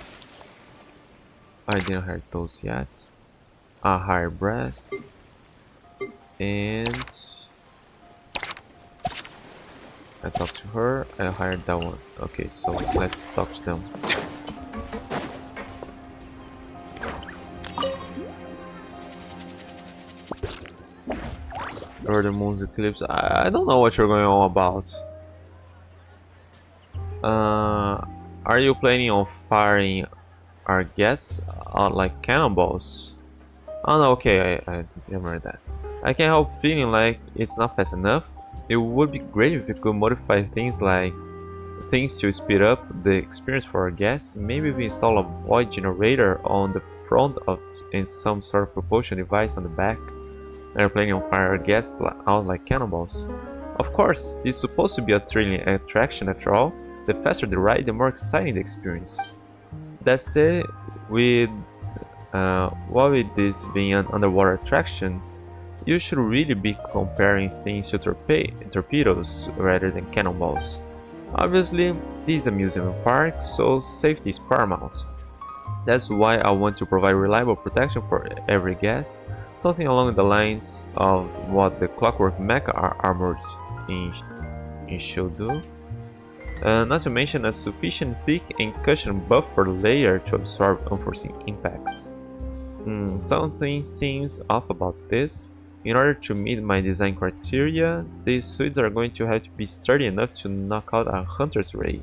I didn't hire those yet. I hired Breast and I talked to her. I hired that one. Okay, so let's talk to them. Or the moon's eclipse. I don't know what you're going on about. Are you planning on firing our guests out like cannonballs? Oh no, okay, I remember that. I can't help feeling like it's not fast enough. It would be great if we could modify things to speed up the experience for our guests. Maybe we install a void generator on the front of and some sort of propulsion device on the back. They're planning on fire our guests out like cannonballs. Of course, this is supposed to be a thrilling attraction after all. The faster the ride, the more exciting the experience. That said, with this being an underwater attraction, you should really be comparing things to torpedoes rather than cannonballs. Obviously, this is a museum park, so safety is paramount. That's why I want to provide reliable protection for every guest, something along the lines of what the Clockwork Mecha armored in should do. Not to mention a sufficient thick and cushioned buffer layer to absorb unforeseen impacts. Something seems off about this. In order to meet my design criteria, these suits are going to have to be sturdy enough to knock out a hunter's ray.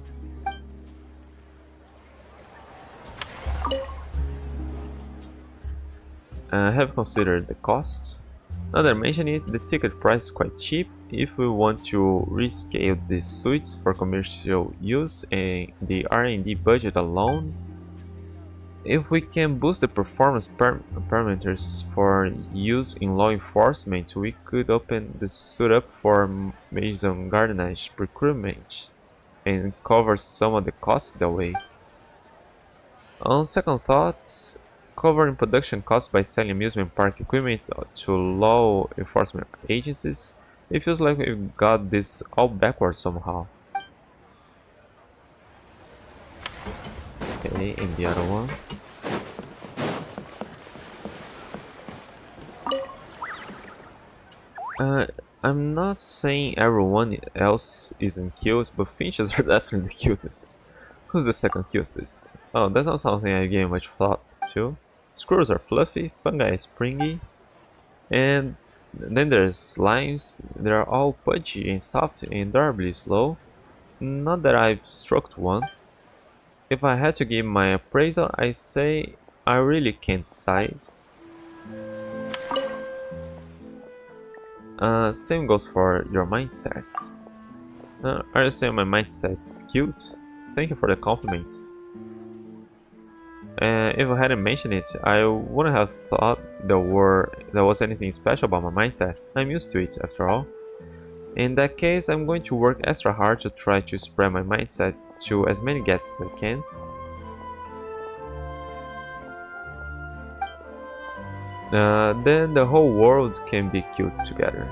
I have considered the cost. Now that I mention it, the ticket price is quite cheap. If we want to rescale these suits for commercial use and the R&D budget alone, if we can boost the performance parameters for use in law enforcement, we could open the suit up for Maison Gardenage procurement and cover some of the costs that way. On second thoughts, covering production costs by selling amusement park equipment to law enforcement agencies, it feels like we've got this all backwards somehow. Okay, and the other one. I'm not saying everyone else isn't cute, but finches are definitely the cutest. Who's the second cutest? Oh, that's not something I gave much thought to. Squirrels are fluffy, fungi is springy, and then there's slimes. They're all pudgy and soft and adorably slow. Not that I've stroked one. If I had to give my appraisal, I say I really can't decide. Same goes for your mindset. Are you saying my mindset is cute? Thank you for the compliment. If I hadn't mentioned it, I wouldn't have thought there was anything special about my mindset. I'm used to it, after all. In that case, I'm going to work extra hard to try to spread my mindset to as many guests as I can. Then the whole world can be cute together.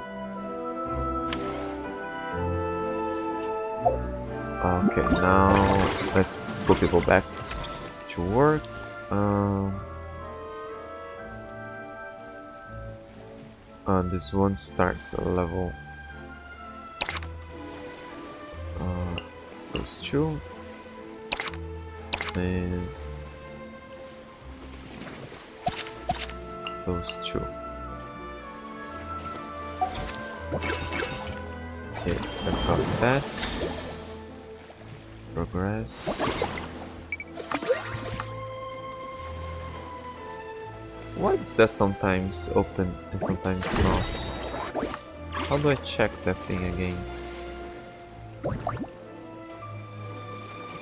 Okay, now let's put people back to work. This one starts at level those two, and those two. Okay, I've got that. Progress. Why is that sometimes open and sometimes not? How do I check that thing again?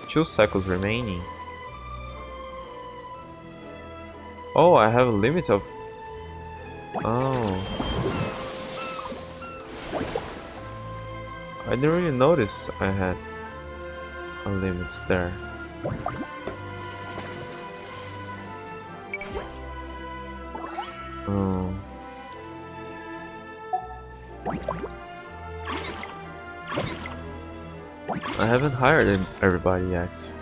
2 cycles remaining. Oh, I have a limit of Oh. I didn't really notice I had a limit there. Oh. I haven't hired everybody yet.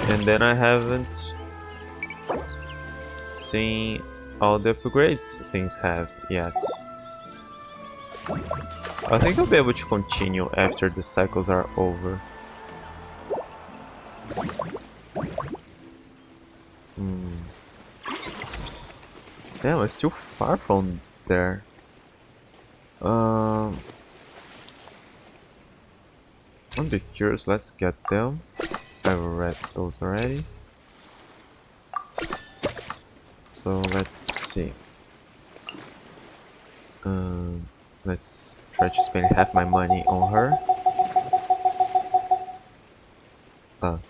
And then I haven't seen all the upgrades things have yet. I think I'll be able to continue after the cycles are over. Damn, I'm still far from there. I'm be curious, let's get them. I've read those already. So let's see. Let's try to spend half my money on her.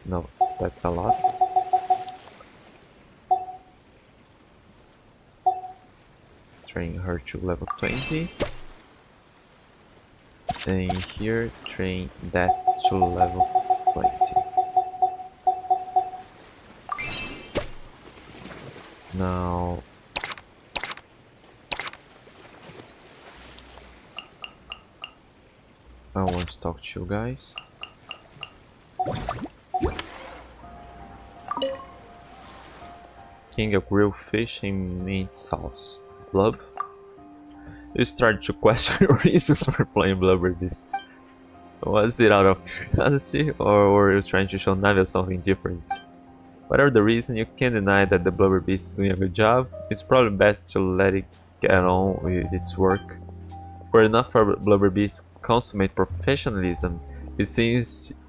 No, that's a lot. Train her to level 20. And here, train that to level 20. Now, I want to talk to you guys. King of grilled fish in mint sauce. Blub? You started to question your reasons for playing Blubber Beast. Was it out of curiosity, or were you trying to show Navia something different? Whatever the reason, you can't deny that the Blubber Beast is doing a good job. It's probably best to let it get on with its work. Were it not for Blubber Beast's consummate professionalism, it seems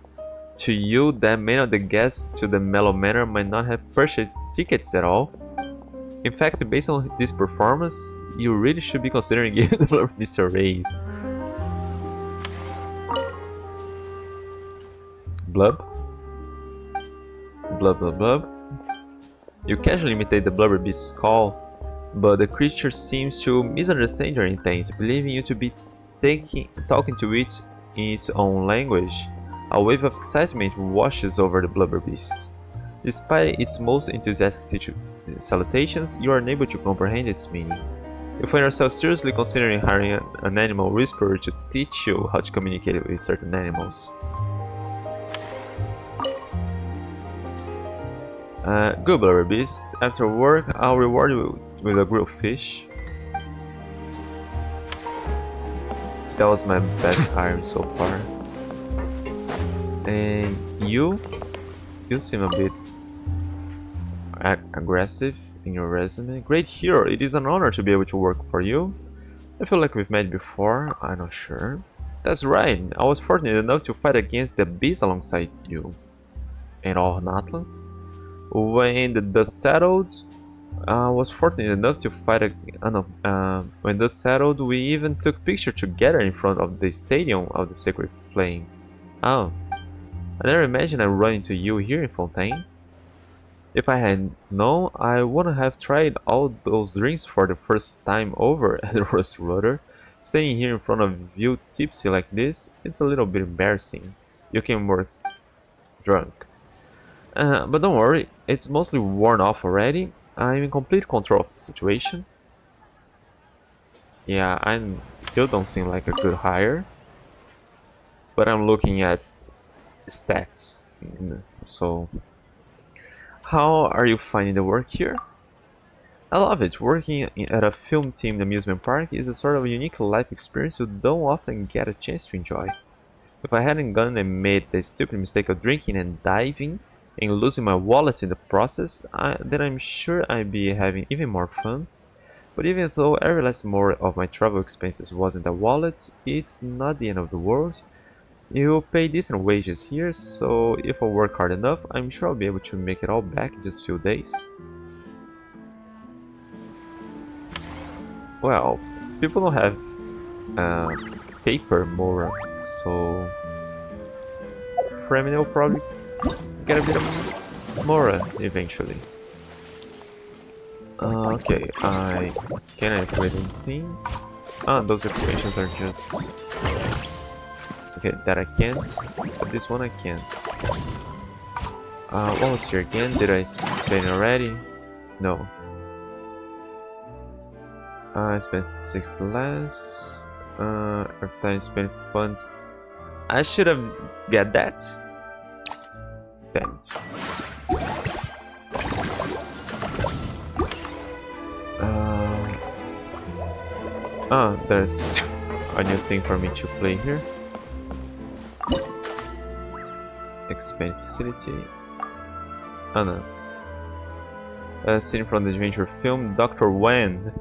to you that many of the guests to the Mellow Manor might not have purchased tickets at all. In fact, based on this performance, you really should be considering giving the Blubber Beast a raise. Blub? Blub blub blub. You casually imitate the Blubber Beast's call, but the creature seems to misunderstand your intent, believing you to be talking to it in its own language. A wave of excitement washes over the Blubber Beast. Despite its most enthusiastic salutations, you are unable to comprehend its meaning. You find yourself seriously considering hiring an animal whisperer to teach you how to communicate with certain animals. Good, Blubber Beast. After work, I'll reward you with a grilled fish. That was my best hire so far. And you seem a bit aggressive in your resume. Great hero, it is an honor to be able to work for you. I feel like we've met before, I'm not sure. That's right, I was fortunate enough to fight against the beast alongside you. And Ornatlan. When the dust settled, I was fortunate enough to fight when dust settled, we even took pictures together in front of the Stadium of the Sacred Flame. Oh, I never imagined I'd run into you here in Fontaine. If I had known, I wouldn't have tried all those drinks for the first time over at the Rust Rudder. Standing here in front of you tipsy like this, it's a little bit embarrassing. You came more drunk. But don't worry, it's mostly worn off already. I'm in complete control of the situation. Yeah, you don't seem like a good hire. But I'm looking at stats. So, how are you finding the work here? I love it. Working at a film themed amusement park is a sort of unique life experience you don't often get a chance to enjoy. If I hadn't gone and made the stupid mistake of drinking and diving, and losing my wallet in the process, then I'm sure I'd be having even more fun. But even though every last more of my travel expenses wasn't a wallet, it's not the end of the world. You pay decent wages here, so if I work hard enough, I'm sure I'll be able to make it all back in just a few days. Well, people don't have paper more, so frame and I'll probably get a bit of Mora eventually. Okay, I can activate anything. Ah, those expansions are just... Okay, that I can't, but this one I can. What was here again? Did I spend already? No. I spent 60 less. Every time I spend funds, I should have got that. Damn it. There's a new thing for me to play here. Expand facility. Oh no. A scene from the adventure film Dr. Wen.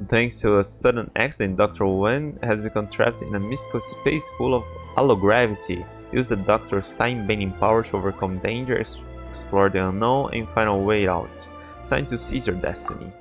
Thanks to a sudden accident, Dr. Wen has become trapped in a mystical space full of allogravity. Use the Doctor's time-bending power to overcome dangers, explore the unknown, and find a way out. It's time to seize your destiny.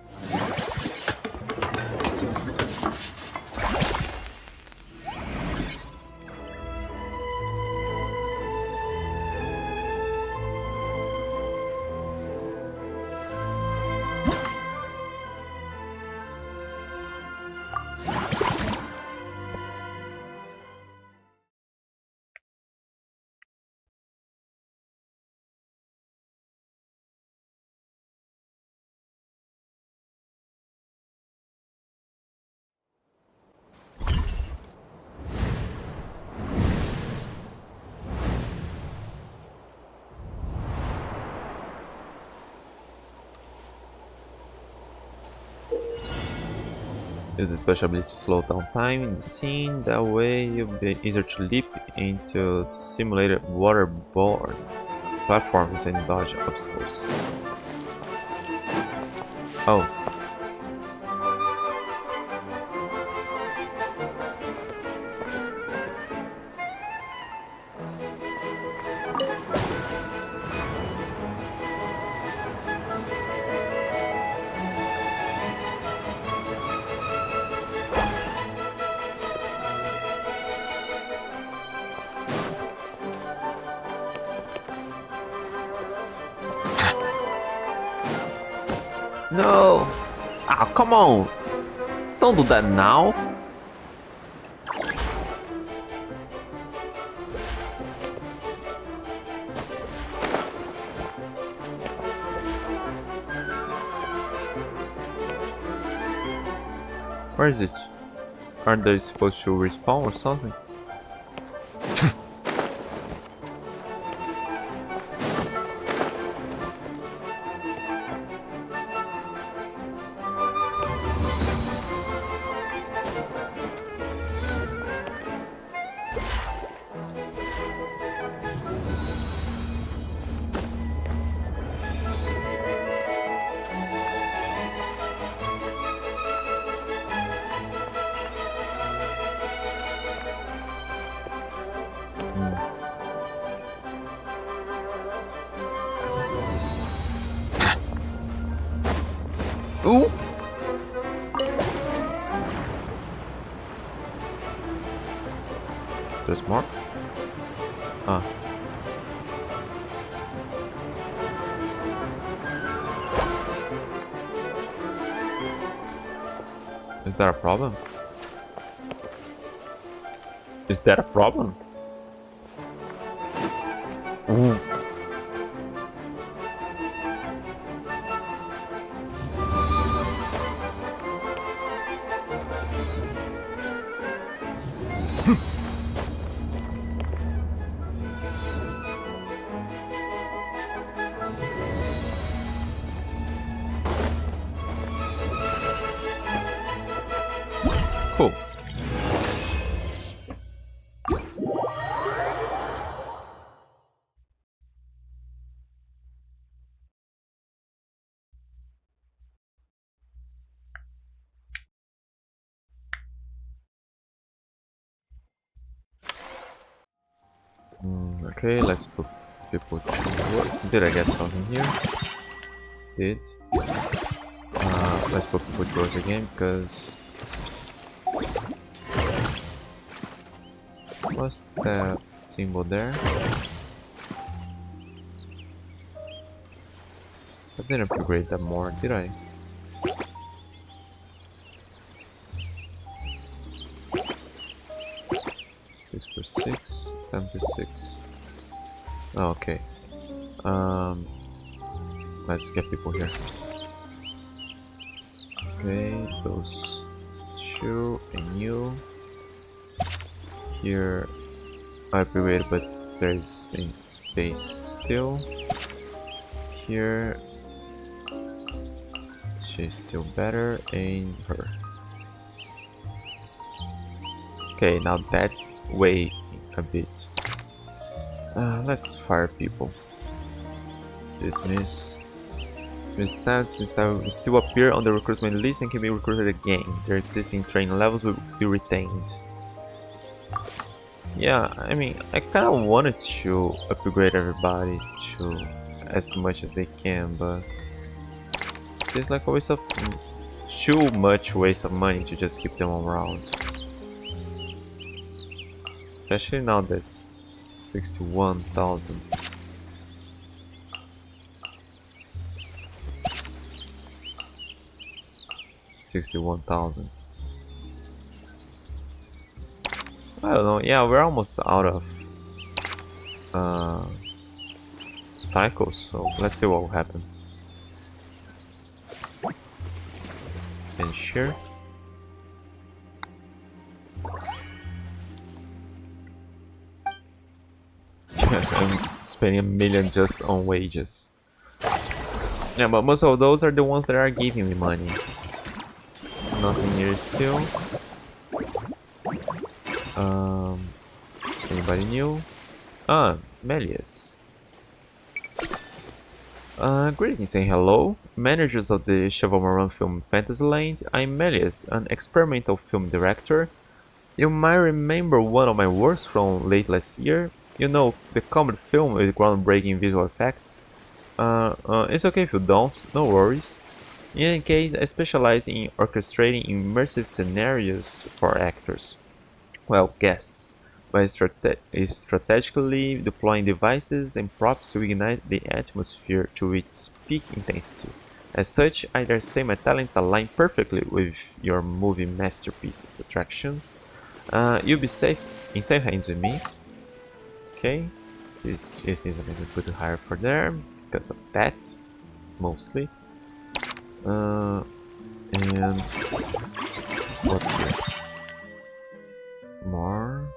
Use a special ability to slow down time in the scene, that way you'll be easier to leap into simulated waterborne platforms and dodge obstacles. Oh. No! Ah, come on! Don't do that now! Where is it? Aren't they supposed to respawn or something? Ooh! There's more? Ah. Is that a problem? Is that a problem? Ooh. Cool. Okay, let's put people to work. Did I get something here? Did. Let's put people to work again because... What's that symbol there? I didn't upgrade that more, did I? Six per six, 10 per six. Oh, okay. Let's get people here. Okay, those two and you. Here I upgraded, but there's a space still. Here she's still better, and her. Okay, now that's way a bit. Let's fire people. Dismiss. Stats will still appear on the recruitment list and can be recruited again. Their existing training levels will be retained. Yeah, I mean, I kind of wanted to upgrade everybody to as much as they can, but it's like a waste of too much waste of money to just keep them around. Especially now there's 61,000. I don't know. Yeah, we're almost out of cycles, so let's see what will happen. And sure. I'm spending 1 million just on wages. Yeah, but most of those are the ones that are giving me money. Nothing here still. Anybody new? Melius. Greetings and hello, managers of the Chevalmarin Film Fantasyland. I'm Melius, an experimental film director. You might remember one of my works from late last year. You know, the comedy film with groundbreaking visual effects. It's okay if you don't, no worries. In any case, I specialize in orchestrating immersive scenarios for actors. Well, guests. By strategically deploying devices and props to ignite the atmosphere to its peak intensity. As such, I dare say my talents align perfectly with your movie masterpieces attractions. You'll be in safe hands with me. Okay, this is a little bit higher for there because of that, mostly. And what's here? More.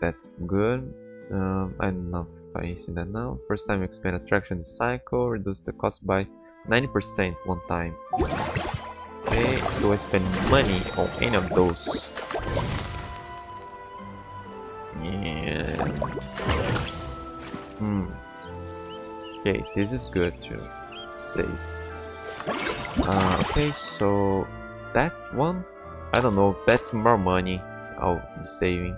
That's good. I'm not facing that now. First time you expand attraction cycle, reduce the cost by 90% one time. Okay, do I spend money on any of those? Yeah. Okay, this is good to save. Okay, so that one, I don't know, that's more money I'll be saving.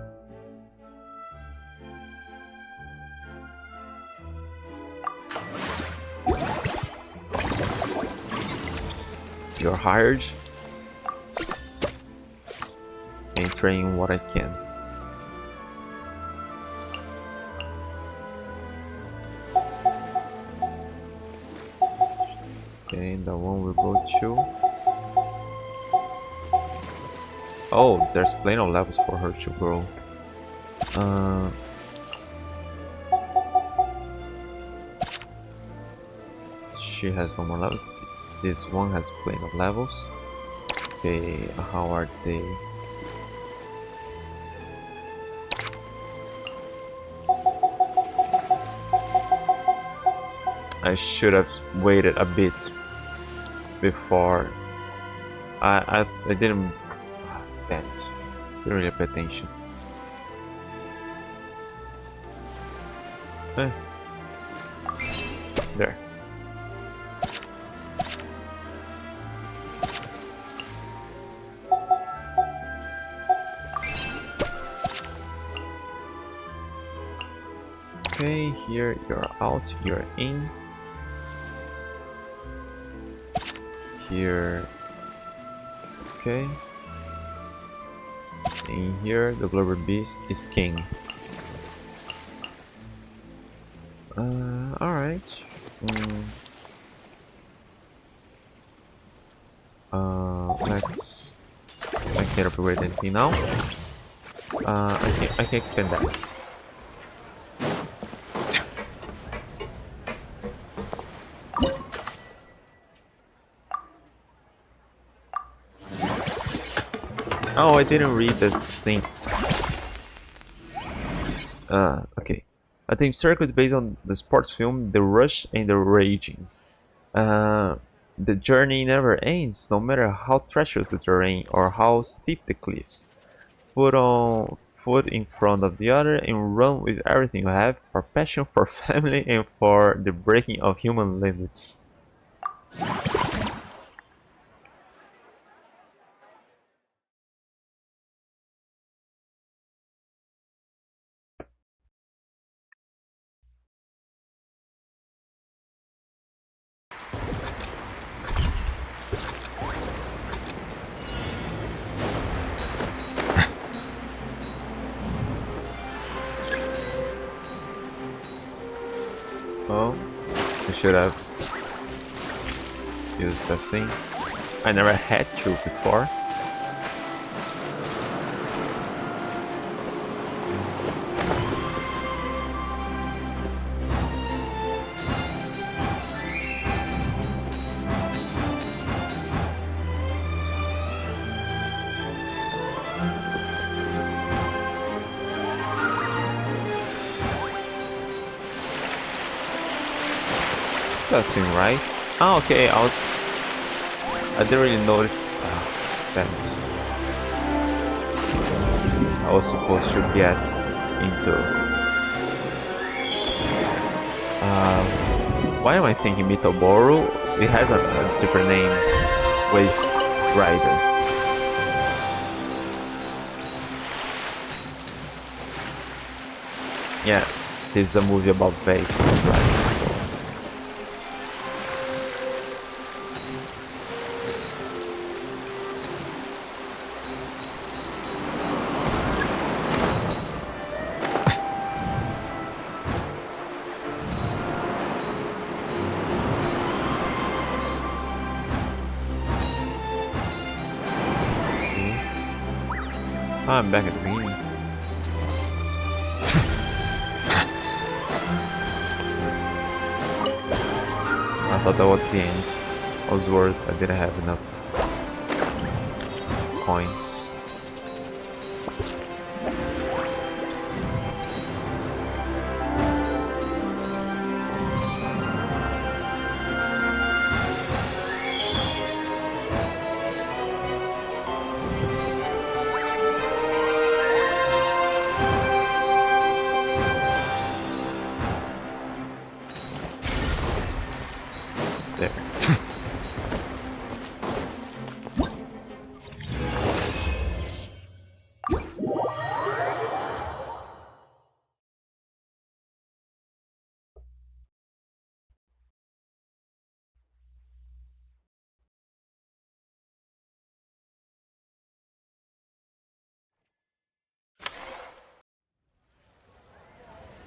You're hired and train what I can. Okay, that one will go to. Oh, there's plenty of levels for her to grow. She has no more levels. This one has plenty of levels. Okay, how are they? I should have waited a bit before. I didn't. Damn it! Didn't really pay attention. There. Okay, here you're out, you're in. Here, okay. In here, the Blubber Beast is king. Alright. Let's... I can't upgrade anything now. I can expand that. Oh, I didn't read the thing. Okay. A theme circuit based on the sports film The Rush and the Raging. The journey never ends, no matter how treacherous the terrain or how steep the cliffs. Put on foot in front of the other and run with everything you have, for passion, for family, and for the breaking of human limits. Oh, I should have used that thing. I never had to before. That thing right? Oh, okay, I didn't really notice that I was supposed to get into why am I thinking Mitoboro? It has a different name. Wave Rider. Yeah, this is a movie about vehicles, right? So I'm back at the beginning. I thought that was the end. I was worried I didn't have enough coins.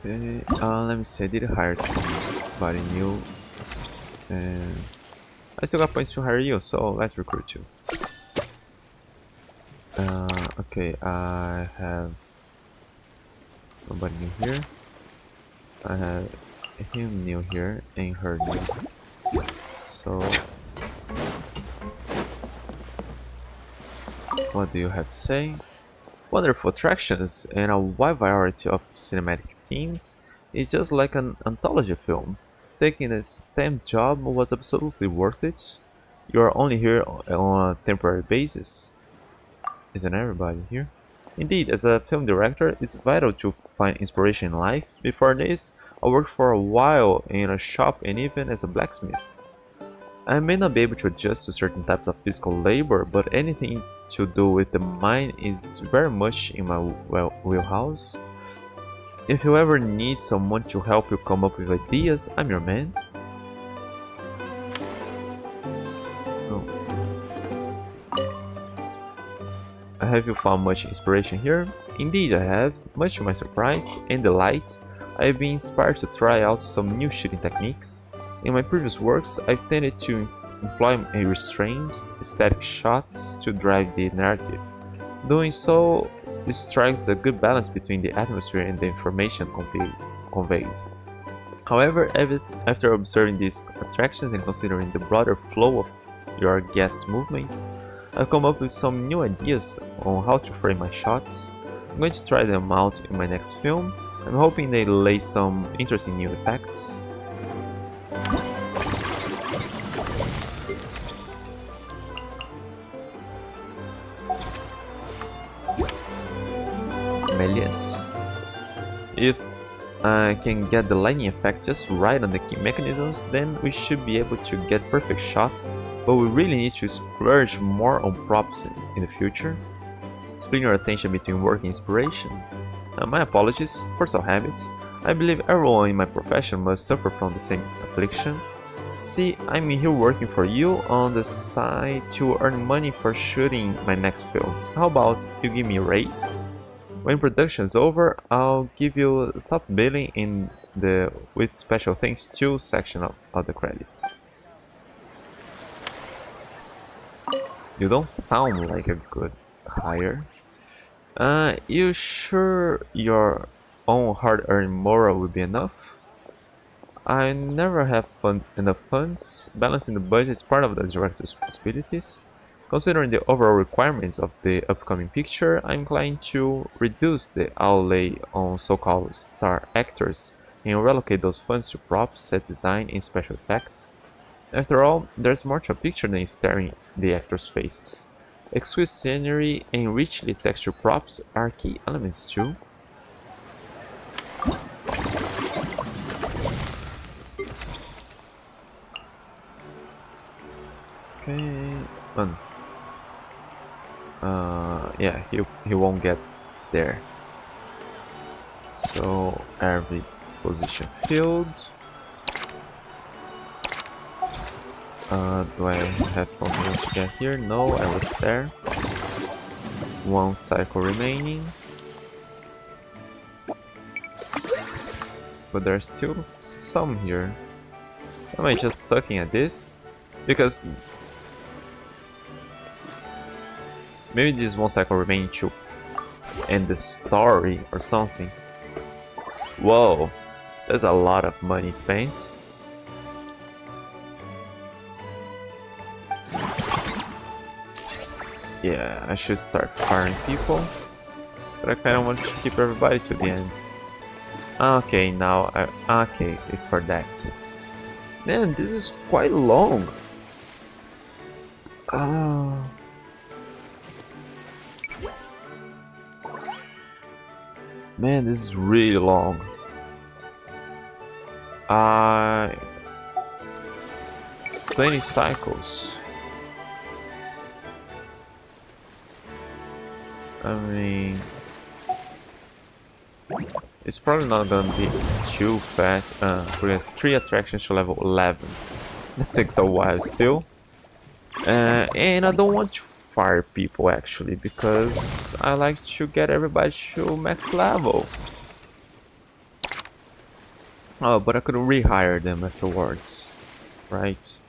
Let me see, I did hire somebody new, and I still got points to hire you, so let's recruit you. Okay, I have nobody new here. I have him new here and her new. So, what do you have to say? Wonderful attractions and a wide variety of cinematic themes. It's just like an anthology film. Taking a STEM job was absolutely worth it. You are only here on a temporary basis. Isn't everybody here? Indeed, as a film director, it's vital to find inspiration in life. Before this, I worked for a while in a shop and even as a blacksmith. I may not be able to adjust to certain types of physical labor, but anything to do with the mind is very much in my wheelhouse. If you ever need someone to help you come up with ideas, I'm your man. Oh. Have you found much inspiration here? Indeed I have, much to my surprise and delight. I have been inspired to try out some new shooting techniques. In my previous works, I've tended to employ a restrained, static shots to drive the narrative. Doing so strikes a good balance between the atmosphere and the information conveyed. However, after observing these attractions and considering the broader flow of your guests' movements, I've come up with some new ideas on how to frame my shots. I'm going to try them out in my next film. I'm hoping they lay some interesting new effects. Melies. If I can get the lighting effect just right on the key mechanisms, then we should be able to get perfect shot, but we really need to splurge more on props in the future. Splitting our attention between work and inspiration. My apologies, force of habit. I believe everyone in my profession must suffer from the same affliction. See, I'm here working for you on the side to earn money for shooting my next film. How about you give me a raise? When production's over, I'll give you top billing in the with special thanks to section of the credits. You don't sound like a good hire. You sure your own hard-earned moral will be enough? I never have enough funds. Balancing the budget is part of the director's responsibilities. Considering the overall requirements of the upcoming picture, I'm inclined to reduce the outlay on so-called star actors and relocate those funds to props, set design, and special effects. After all, there's more to a picture than staring the actors' faces. Exquisite scenery and richly textured props are key elements too. Okay, yeah, he won't get there. So every position filled. Do I have something else to get here? No, I was there. One cycle remaining. But there's still some here. Am I just sucking at this? Because maybe this one cycle remaining to end the story or something. Whoa, that's a lot of money spent. Yeah, I should start firing people, but I kind of want to keep everybody to the end. Okay, now okay, it's for that. Man, this is quite long. Man, this is really long. 20 cycles. I mean, it's probably not gonna be too fast. We have 3 attractions to level 11. That takes a while still. And I don't want to fire people actually, because I like to get everybody to max level. Oh, but I could rehire them afterwards, right?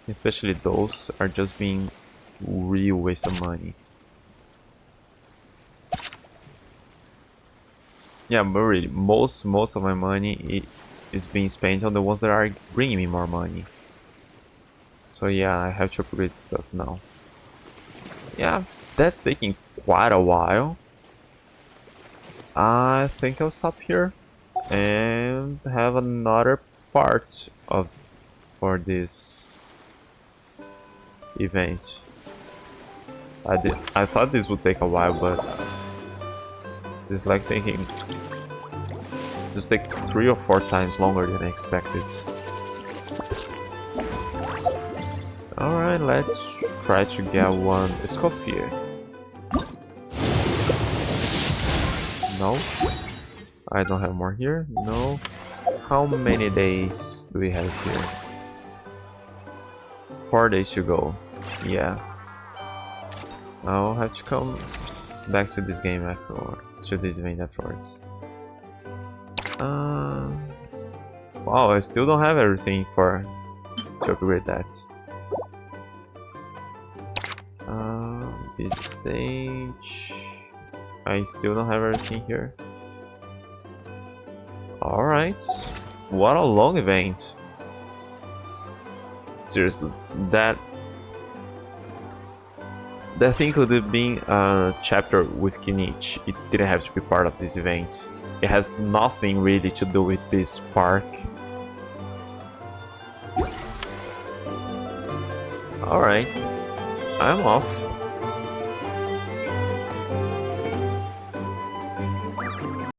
Especially those are just being real waste of money. Yeah, but really, most of my money is being spent on the ones that are bringing me more money. So yeah, I have to upgrade stuff now. Yeah, that's taking quite a while. I think I'll stop here and have another part for this event. I thought this would take a while, but it's like thinking just take 3 or 4 times longer than I expected. Alright, let's try to get one Escoffier. No. I don't have more here. No. How many days do we have here? 4 days to go. Yeah. I'll have to come back to this game afterward. To this event afterwards. Wow, I still don't have everything to upgrade that. Busy stage. I still don't have everything here. Alright. What a long event. Seriously, that thing could have been a chapter with Kinich. It didn't have to be part of this event. It has nothing really to do with this park. Alright, I'm off.